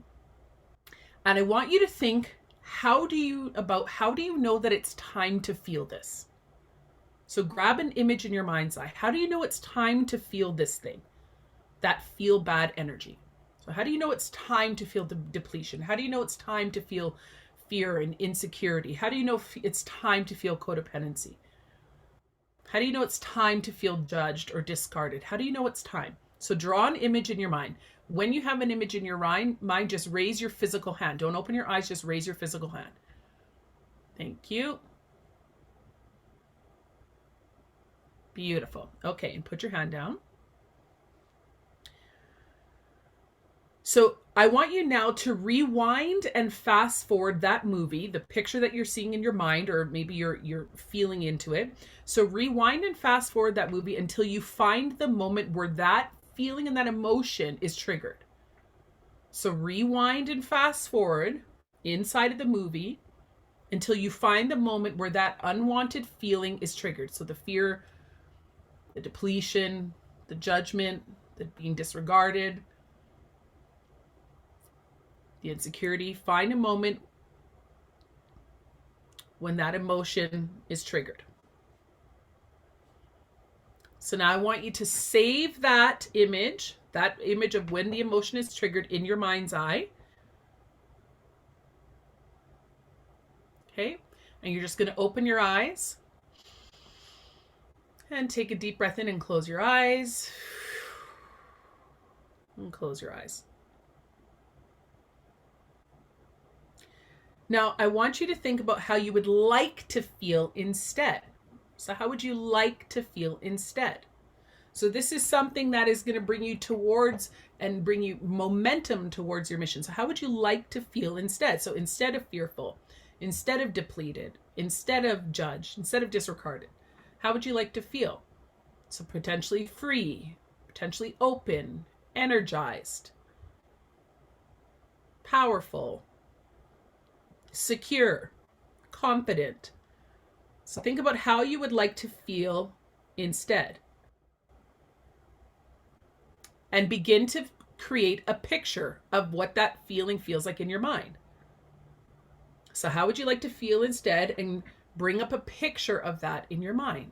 And I want you to think, how do you know that it's time to feel this? So grab an image in your mind's eye. How do you know it's time to feel this thing? That feel bad energy. So how do you know it's time to feel the depletion? How do you know it's time to feel fear and insecurity? How do you know it's time to feel codependency? How do you know it's time to feel judged or discarded? How do you know it's time? So draw an image in your mind. When you have an image in your mind, just raise your physical hand. Don't open your eyes, just raise your physical hand. Thank you. Beautiful. Okay, and put your hand down. So I want you now to rewind and fast forward that movie, the picture that you're seeing in your mind, or maybe you're feeling into it. So rewind and fast forward that movie until you find the moment where that feeling and that emotion is triggered. So rewind and fast forward inside of the movie until you find the moment where that unwanted feeling is triggered. So the fear, the depletion, the judgment, the being disregarded, the insecurity. Find a moment when that emotion is triggered. So now I want you to save that image of when the emotion is triggered in your mind's eye. Okay, and you're just going to open your eyes and take a deep breath in and close your eyes. And close your eyes. Now, I want you to think about how you would like to feel instead. So how would you like to feel instead? So this is something that is going to bring you towards and bring you momentum towards your mission. So how would you like to feel instead? So instead of fearful, instead of depleted, instead of judged, instead of disregarded? How would you like to feel? So potentially free, potentially open, energized, powerful, secure, confident. So think about how you would like to feel instead. And begin to create a picture of what that feeling feels like in your mind. So how would you like to feel instead? And bring up a picture of that in your mind.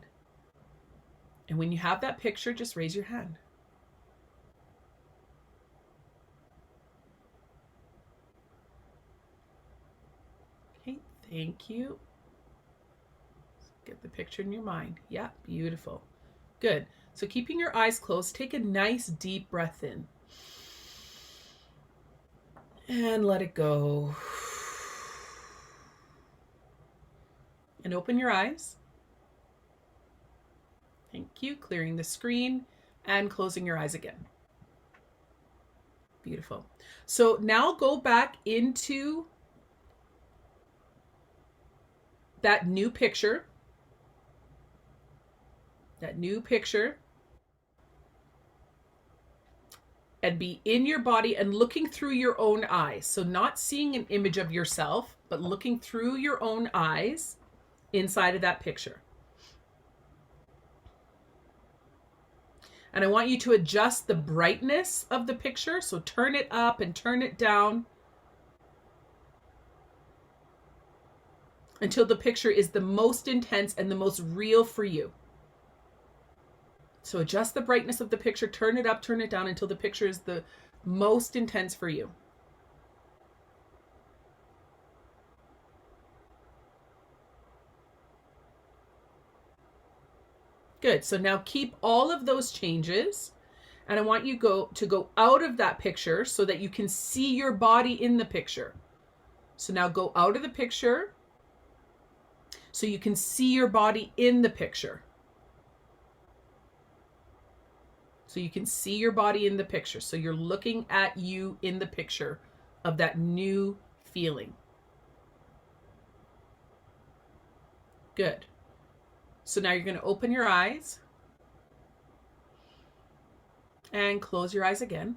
And when you have that picture, just raise your hand. Okay, thank you. Get the picture in your mind. Yeah, beautiful. Good. So keeping your eyes closed, take a nice deep breath in. And let it go. And open your eyes. Thank you. Clearing the screen and closing your eyes again. Beautiful. So now go back into that new picture. And be in your body and looking through your own eyes. So not seeing an image of yourself, but looking through your own eyes inside of that picture. And I want you to adjust the brightness of the picture. So turn it up and turn it down until the picture is the most intense and the most real for you. So adjust the brightness of the picture, turn it up, turn it down until the picture is the most intense for you. Good. So now keep all of those changes, and I want you to go out of that picture so that you can see your body in the picture. So now go out of the picture so you can see your body in the picture. So you can see your body in the picture. So you're looking at you in the picture of that new feeling. Good. So now you're going to open your eyes and close your eyes again.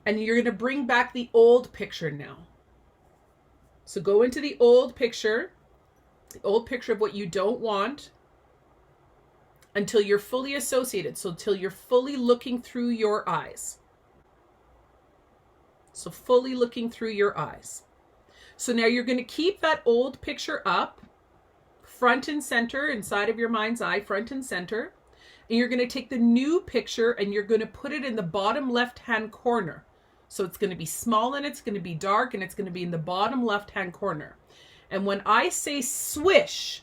And you're going to bring back the old picture now. So go into the old picture of what you don't want, until you're fully associated. So until you're fully looking through your eyes. So fully looking through your eyes. So now you're going to keep that old picture up, front and center, inside of your mind's eye, front and center. And you're going to take the new picture and you're going to put it in the bottom left-hand corner. So it's going to be small and it's going to be dark and it's going to be in the bottom left-hand corner. And when I say swish,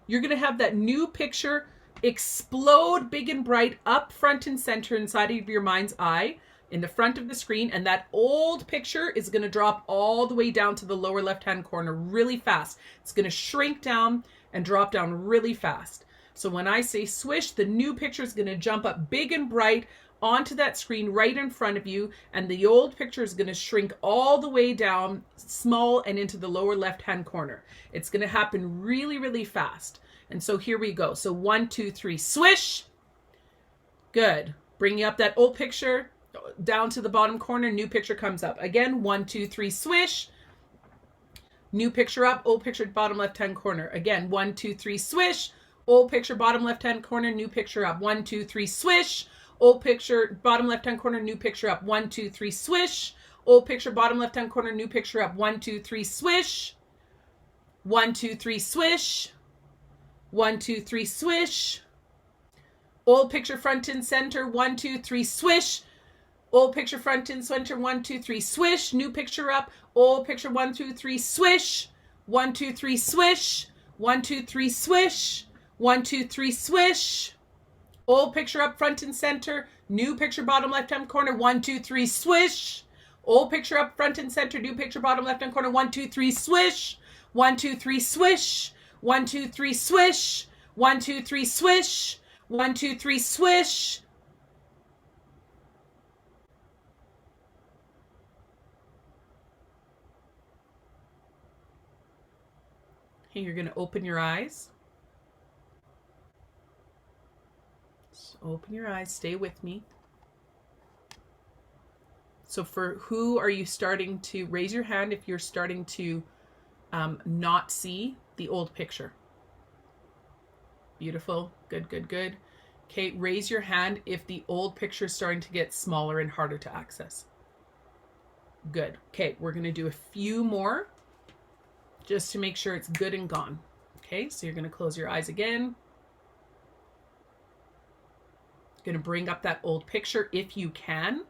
you're going to have that new picture explode big and bright up front and center inside of your mind's eye in the front of the screen, and that old picture is going to drop all the way down to the lower left hand corner really fast. It's going to shrink down and drop down really fast. So when I say swish, the new picture is going to jump up big and bright onto that screen right in front of you, and the old picture is going to shrink all the way down small and into the lower left hand corner. It's going to happen really, really fast. And so here we go. So 1, 2, 3, swish. Good. Bringing up that old picture down to the bottom corner, new picture comes up. Again, 1, 2, 3, swish. New picture up, old picture bottom left-hand corner. Again, 1, 2, 3, swish. Old picture bottom left-hand corner, new picture up. 1, 2, 3, swish. Old picture bottom left-hand corner, new picture up. 1, 2, 3, swish. Old picture bottom left-hand corner, new picture up. 1, 2, 3, swish. 1, 2, 3, swish. 1, 2, 3, swish. Old picture front and center. 1, 2, 3, swish. Old picture front and center. 1, 2, 3, swish. New picture up. Old picture 1, 2, 3, swish. 1, 2, 3, swish. 1, 2, 3, swish. 1, 2, 3, swish. Old picture up front and center. New picture bottom left hand corner. 1, 2, 3, swish. Old picture up front and center. New picture bottom left hand corner. 1, 2, 3, swish. 1, 2, 3, swish. 1, 2, 3, swish. 1, 2, 3, swish. 1, 2, 3, swish. Okay, you're going to open your eyes. Just open your eyes. Stay with me. So for who are you starting to raise your hand if you're starting to not see the old picture? Beautiful. Good, good, good. Okay, raise your hand if the old picture is starting to get smaller and harder to access. Good. Okay, we're going to do a few more just to make sure it's good and gone. Okay, so you're going to close your eyes again. Going to bring up that old picture if you can.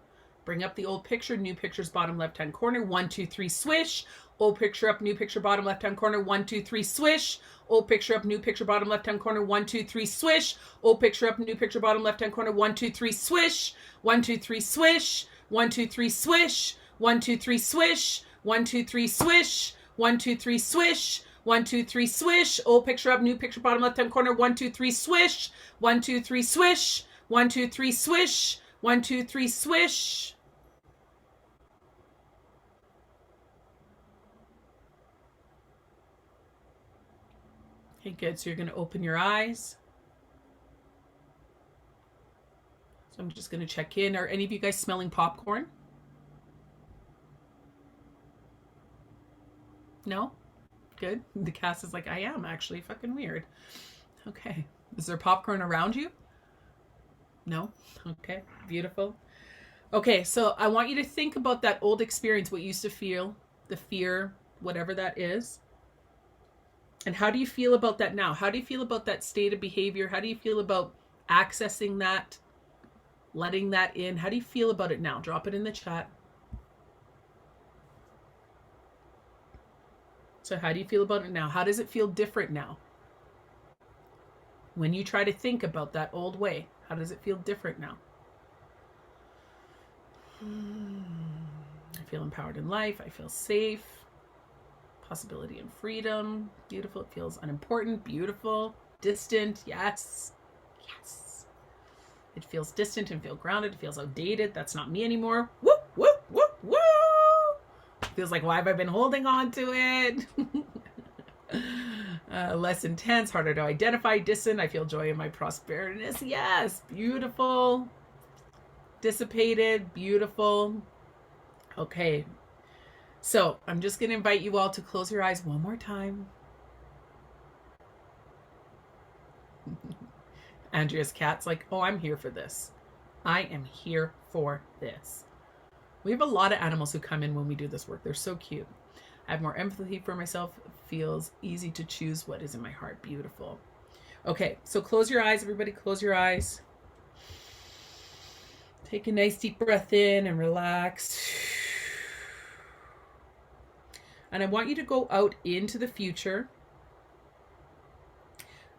Bring up the old picture, new picture's bottom left-hand corner. 1, 2, 3, swish. Old picture up, new picture, bottom left-hand corner. 1, 2, 3, swish. Old picture up, new picture, bottom left-hand corner. 1, 2, 3, swish. Old picture up, new picture, bottom left-hand corner. 1, 2, 3, swish. 1, 2, 3, swish. 1, 2, 3, swish. 1, 2, 3, swish. 1, 2, 3, swish. 1, 2, 3, swish. 1, 2, 3, swish. Old picture up, new picture, bottom left-hand corner. 1, 2, 3, swish. 1, 2, 3, swish. 1, 2, 3, swish. 1, 2, 3, swish. Okay, good. So you're going to open your eyes. So I'm just going to check in. Are any of you guys smelling popcorn? No? Good. The cast is like, I am actually. Fucking weird. Okay. Is there popcorn around you? No? Okay. Beautiful. Okay, so I want you to think about that old experience, what you used to feel, the fear, whatever that is. And how do you feel about that now? How do you feel about that state of behavior? How do you feel about accessing that, letting that in? How do you feel about it now? Drop it in the chat. So how do you feel about it now? How does it feel different now? When you try to think about that old way, how does it feel different now? I feel empowered in life. I feel safe. Possibility and freedom. Beautiful. It feels unimportant. Beautiful. Distant. Yes. Yes. It feels distant and feel grounded. It feels outdated. That's not me anymore. Woo, woo, woo, woo. It feels like, why have I been holding on to it? Less intense, harder to identify. Distant. I feel joy in my prosperityness. Yes. Beautiful. Dissipated. Beautiful. Okay. So I'm just going to invite you all to close your eyes one more time. Andrea's cat's like, oh, I'm here for this. I am here for this. We have a lot of animals who come in when we do this work. They're so cute. I have more empathy for myself. It feels easy to choose what is in my heart. Beautiful. Okay, so close your eyes, everybody. Close your eyes. Take a nice deep breath in and relax. And I want you to go out into the future.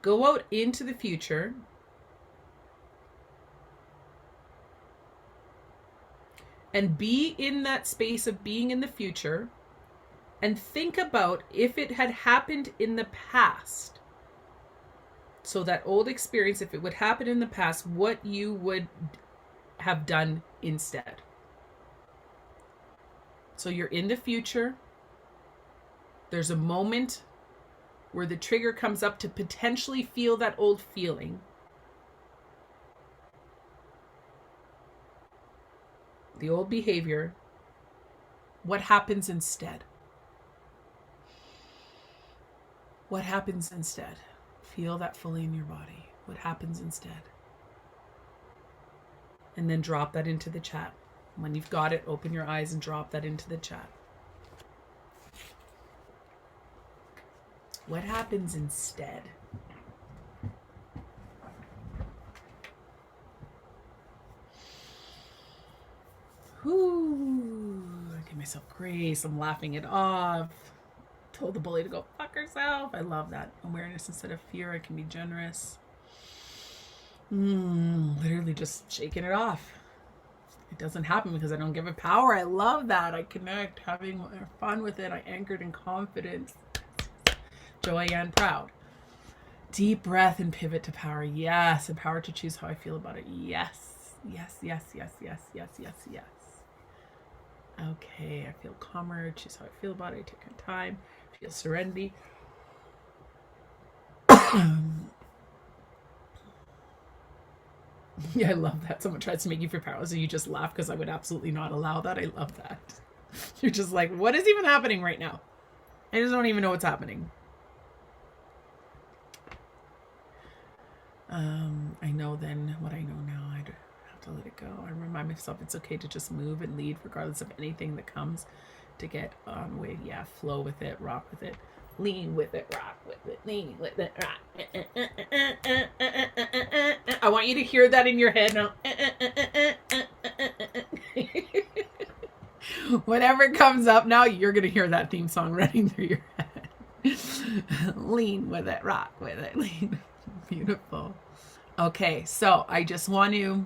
Go out into the future. And be in that space of being in the future. And think about if it had happened in the past. So that old experience, if it would happen in the past, what you would have done instead. So you're in the future. There's a moment where the trigger comes up to potentially feel that old feeling. The old behavior. What happens instead? What happens instead? Feel that fully in your body. What happens instead? And then drop that into the chat. When you've got it, open your eyes and drop that into the chat. What happens instead? Whoo! I give myself grace. I'm laughing it off. Told the bully to go fuck herself. I love that. Awareness instead of fear. I can be generous. Literally just shaking it off. It doesn't happen because I don't give it power. I love that. I connect, having fun with it. I anchored in confidence. Joy and proud. Deep breath and pivot to power. Yes. And power to choose how I feel about it. Yes. Yes, yes, yes, yes, yes, yes, yes. Okay. I feel calmer. Choose how I feel about it. I take my time. Feel serenity. Yeah, I love that. Someone tries to make you feel powerless and you just laugh because I would absolutely not allow that. I love that. You're just like, what is even happening right now? I just don't even know what's happening. I know then what I know now. I'd have to let it go. I remind myself it's okay to just move and lead regardless of anything that comes, to get on with, yeah, flow with it, rock with it, lean with it, rock with it, lean with it, rock. I want you to hear that in your head now. Whatever comes up now, you're going to hear that theme song running through your head. Lean with it, rock with it, lean. Beautiful. Okay, so I just want to,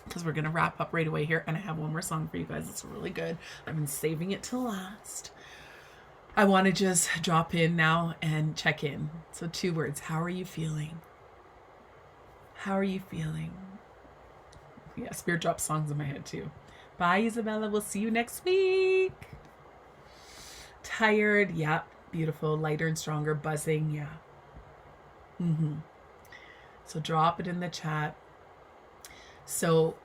because we're going to wrap up right away here, and I have one more song for you guys. It's really good. I've been saving it till last. I want to just drop in now and check in. So 2 words. How are you feeling? How are you feeling? Yeah, Spirit drops songs in my head too. Bye, Isabella. We'll see you next week. Tired. Yeah. Beautiful. Lighter and stronger. Buzzing. Yeah. So drop it in the chat. So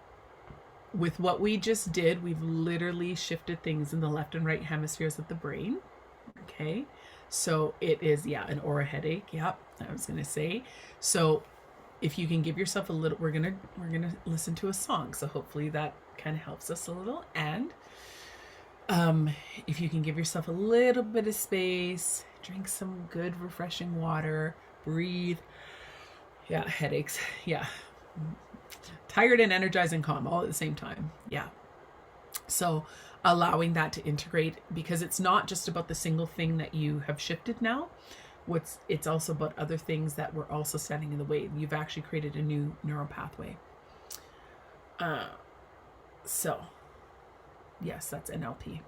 with what we just did, we've literally shifted things in the left and right hemispheres of the brain. Okay. So it is, yeah, an aura headache. Yep. I was going to say. So if you can give yourself a little, we're going to listen to a song. So hopefully that kind of helps us a little. And if you can give yourself a little bit of space, drink some good refreshing water, breathe. Yeah, headaches. Yeah. Tired and energized and calm all at the same time. Yeah. So allowing that to integrate, because it's not just about the single thing that you have shifted now. It's also about other things that were also standing in the way. You've actually created a new neural pathway. So yes, that's NLP.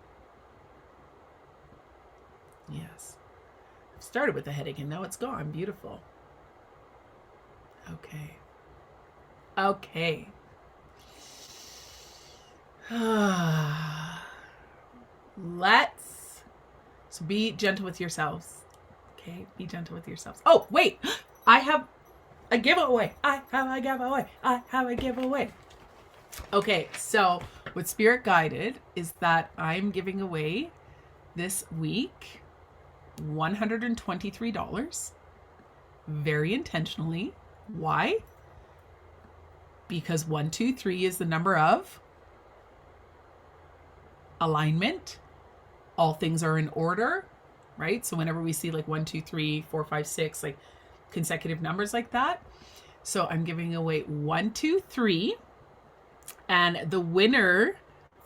Yes. I've started with a headache and now it's gone. Beautiful. Okay. So be gentle with yourselves. Okay, be gentle with yourselves. Oh, wait, I have a giveaway. Okay, so what Spirit guided is that I'm giving away this week $123 very intentionally. Why? Because 1, 2, 3 is the number of alignment. All things are in order, right? So whenever we see like 1, 2, 3, 4, 5, 6, like consecutive numbers like that. So I'm giving away 1, 2, 3. And the winner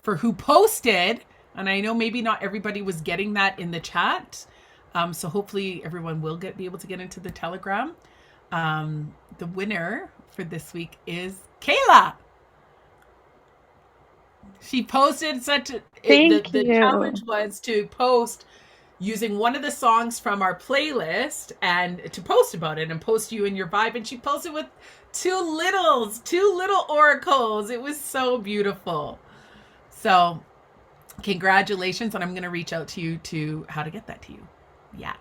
for who posted, and I know maybe not everybody was getting that in the chat. So hopefully everyone will be able to get into the Telegram. The winner for this week is Kayla. She posted the challenge was to post using one of the songs from our playlist and to post about it and post you and your vibe. And she posted with two little oracles. It was so beautiful. So congratulations. And I'm going to reach out to you to how to get that to you. Yeah.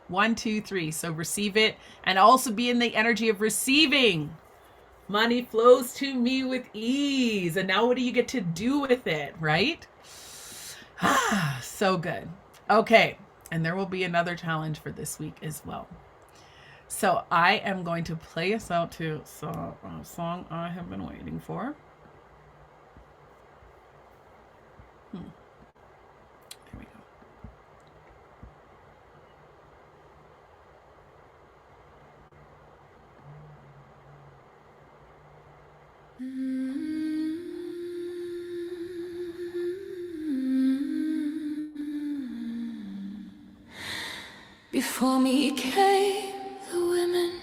1, 2, 3. So receive it and also be in the energy of receiving. Money flows to me with ease. And now what do you get to do with it, right? So good. Okay. And there will be another challenge for this week as well. So I am going to play us out to a song I have been waiting for. Here we go.
Before me came the women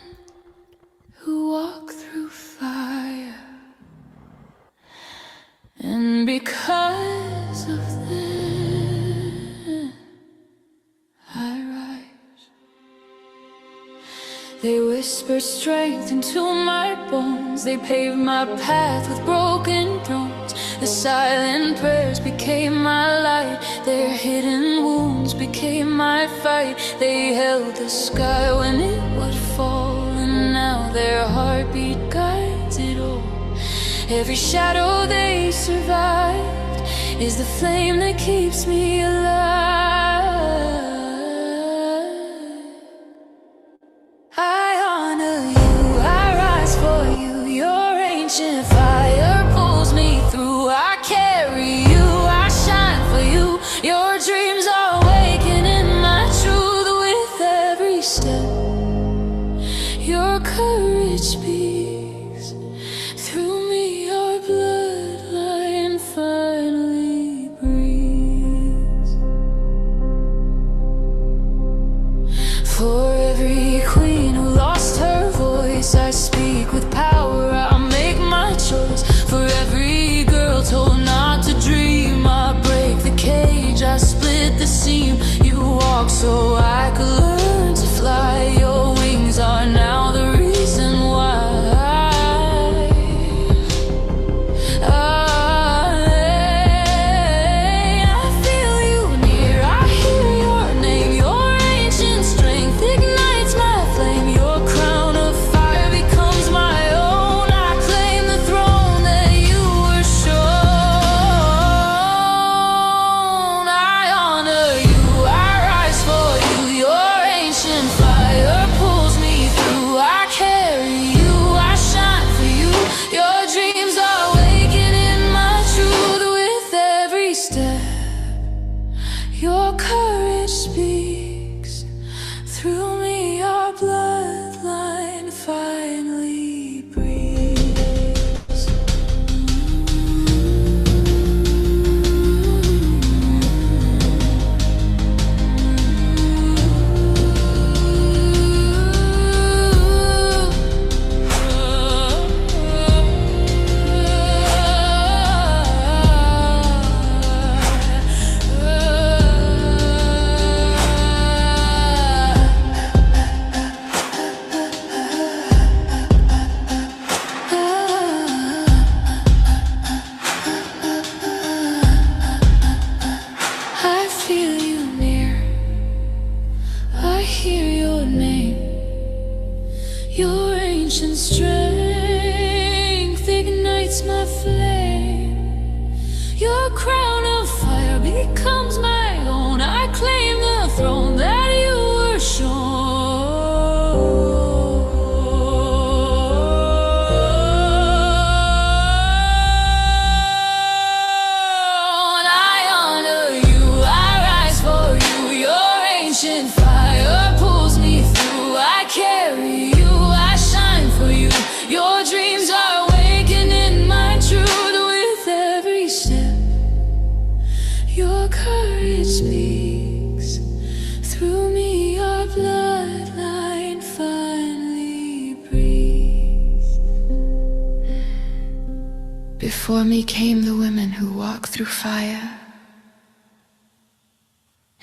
who walk through fire, and because of them I rise. They whisper strength into my bones. They paved my path with broken thrones. The silent prayers became my light. Their hidden wounds became my fight. They held the sky when it would fall, and now their heartbeat guides it all. Every shadow they survived is the flame that keeps me alive. I honor you, I rise for you. Your ancient fire pulls me through. I carry you, I shine for you. Your dreams are awakening my truth with every step. Your courage speaks through me. Your bloodline finally breathes. For every queen who lost her voice, I speak with power, I'll make my choice. For every girl told not to dream, I break the cage, I split the seam. You walk so I could learn to fly. Your wings are now the reason why I feel you near, I hear your name. Your ancient strength ignites my flame. Your crown of fire becomes my own. I claim the throne that you were shown. I honor you, I rise for you. Your ancient fire pulls me through. I carry you, I shine for you. Your dreams are awakening my truth with every step. Your courage speaks through me. Your bloodline finally breathes. I feel you near, I hear your name. Your ancient strength ignites my flame. Your crown of fire becomes my own. I claim the throne that you were shown. I honor you, I rise for you. Your ancient fire pulls me through. I carry you, I shine for you. Your dreams are awakening my truth with every step. Your courage speaks through me. Your bloodline finally breathes. Before me came the women who walk through fire,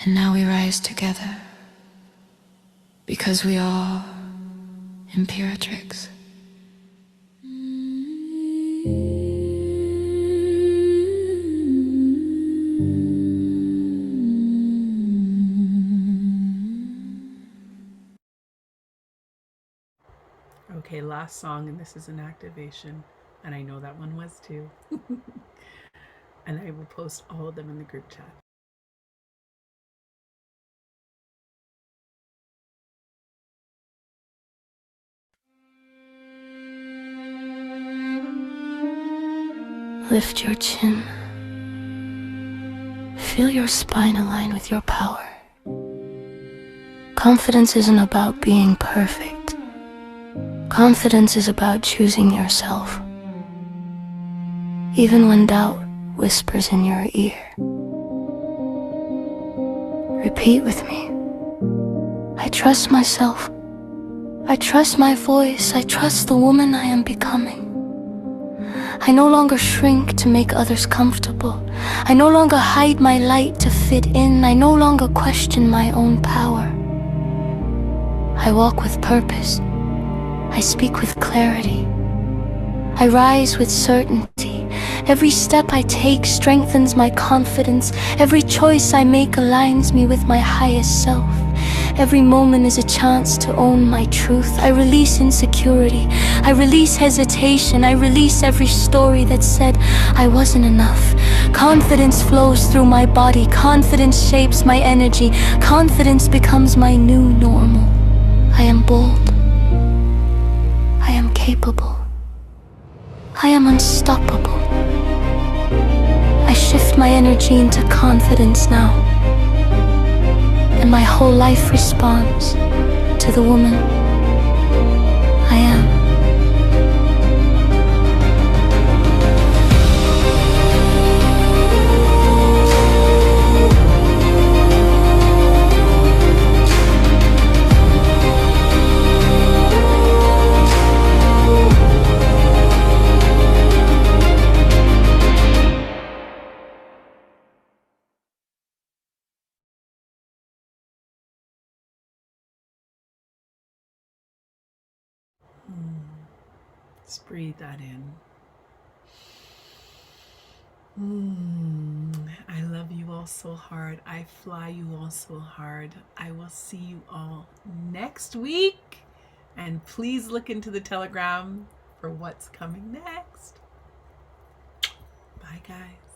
and now we rise together because we are Imperatrix.
Okay, last song, and this is an activation, and I know that one was too. And I will post all of them in the group chat.
Lift your chin. Feel your spine align with your power. Confidence isn't about being perfect. Confidence is about choosing yourself. Even when doubt whispers in your ear. Repeat with me. I trust myself. I trust my voice. I trust the woman I am becoming. I no longer shrink to make others comfortable. I no longer hide my light to fit in. I no longer question my own power. I walk with purpose, I speak with clarity. I rise with certainty. Every step I take strengthens my confidence. Every choice I make aligns me with my highest self. Every moment is a chance to own my truth. I release insecurity. I release hesitation. I release every story that said I wasn't enough. Confidence flows through my body. Confidence shapes my energy. Confidence becomes my new normal. I am bold. I am capable. I am unstoppable. I shift my energy into confidence now. And my whole life responds to the woman I am.
Just breathe that in. I love you all so hard. I fly you all so hard. I will see you all next week. And please look into the Telegram for what's coming next. Bye, guys.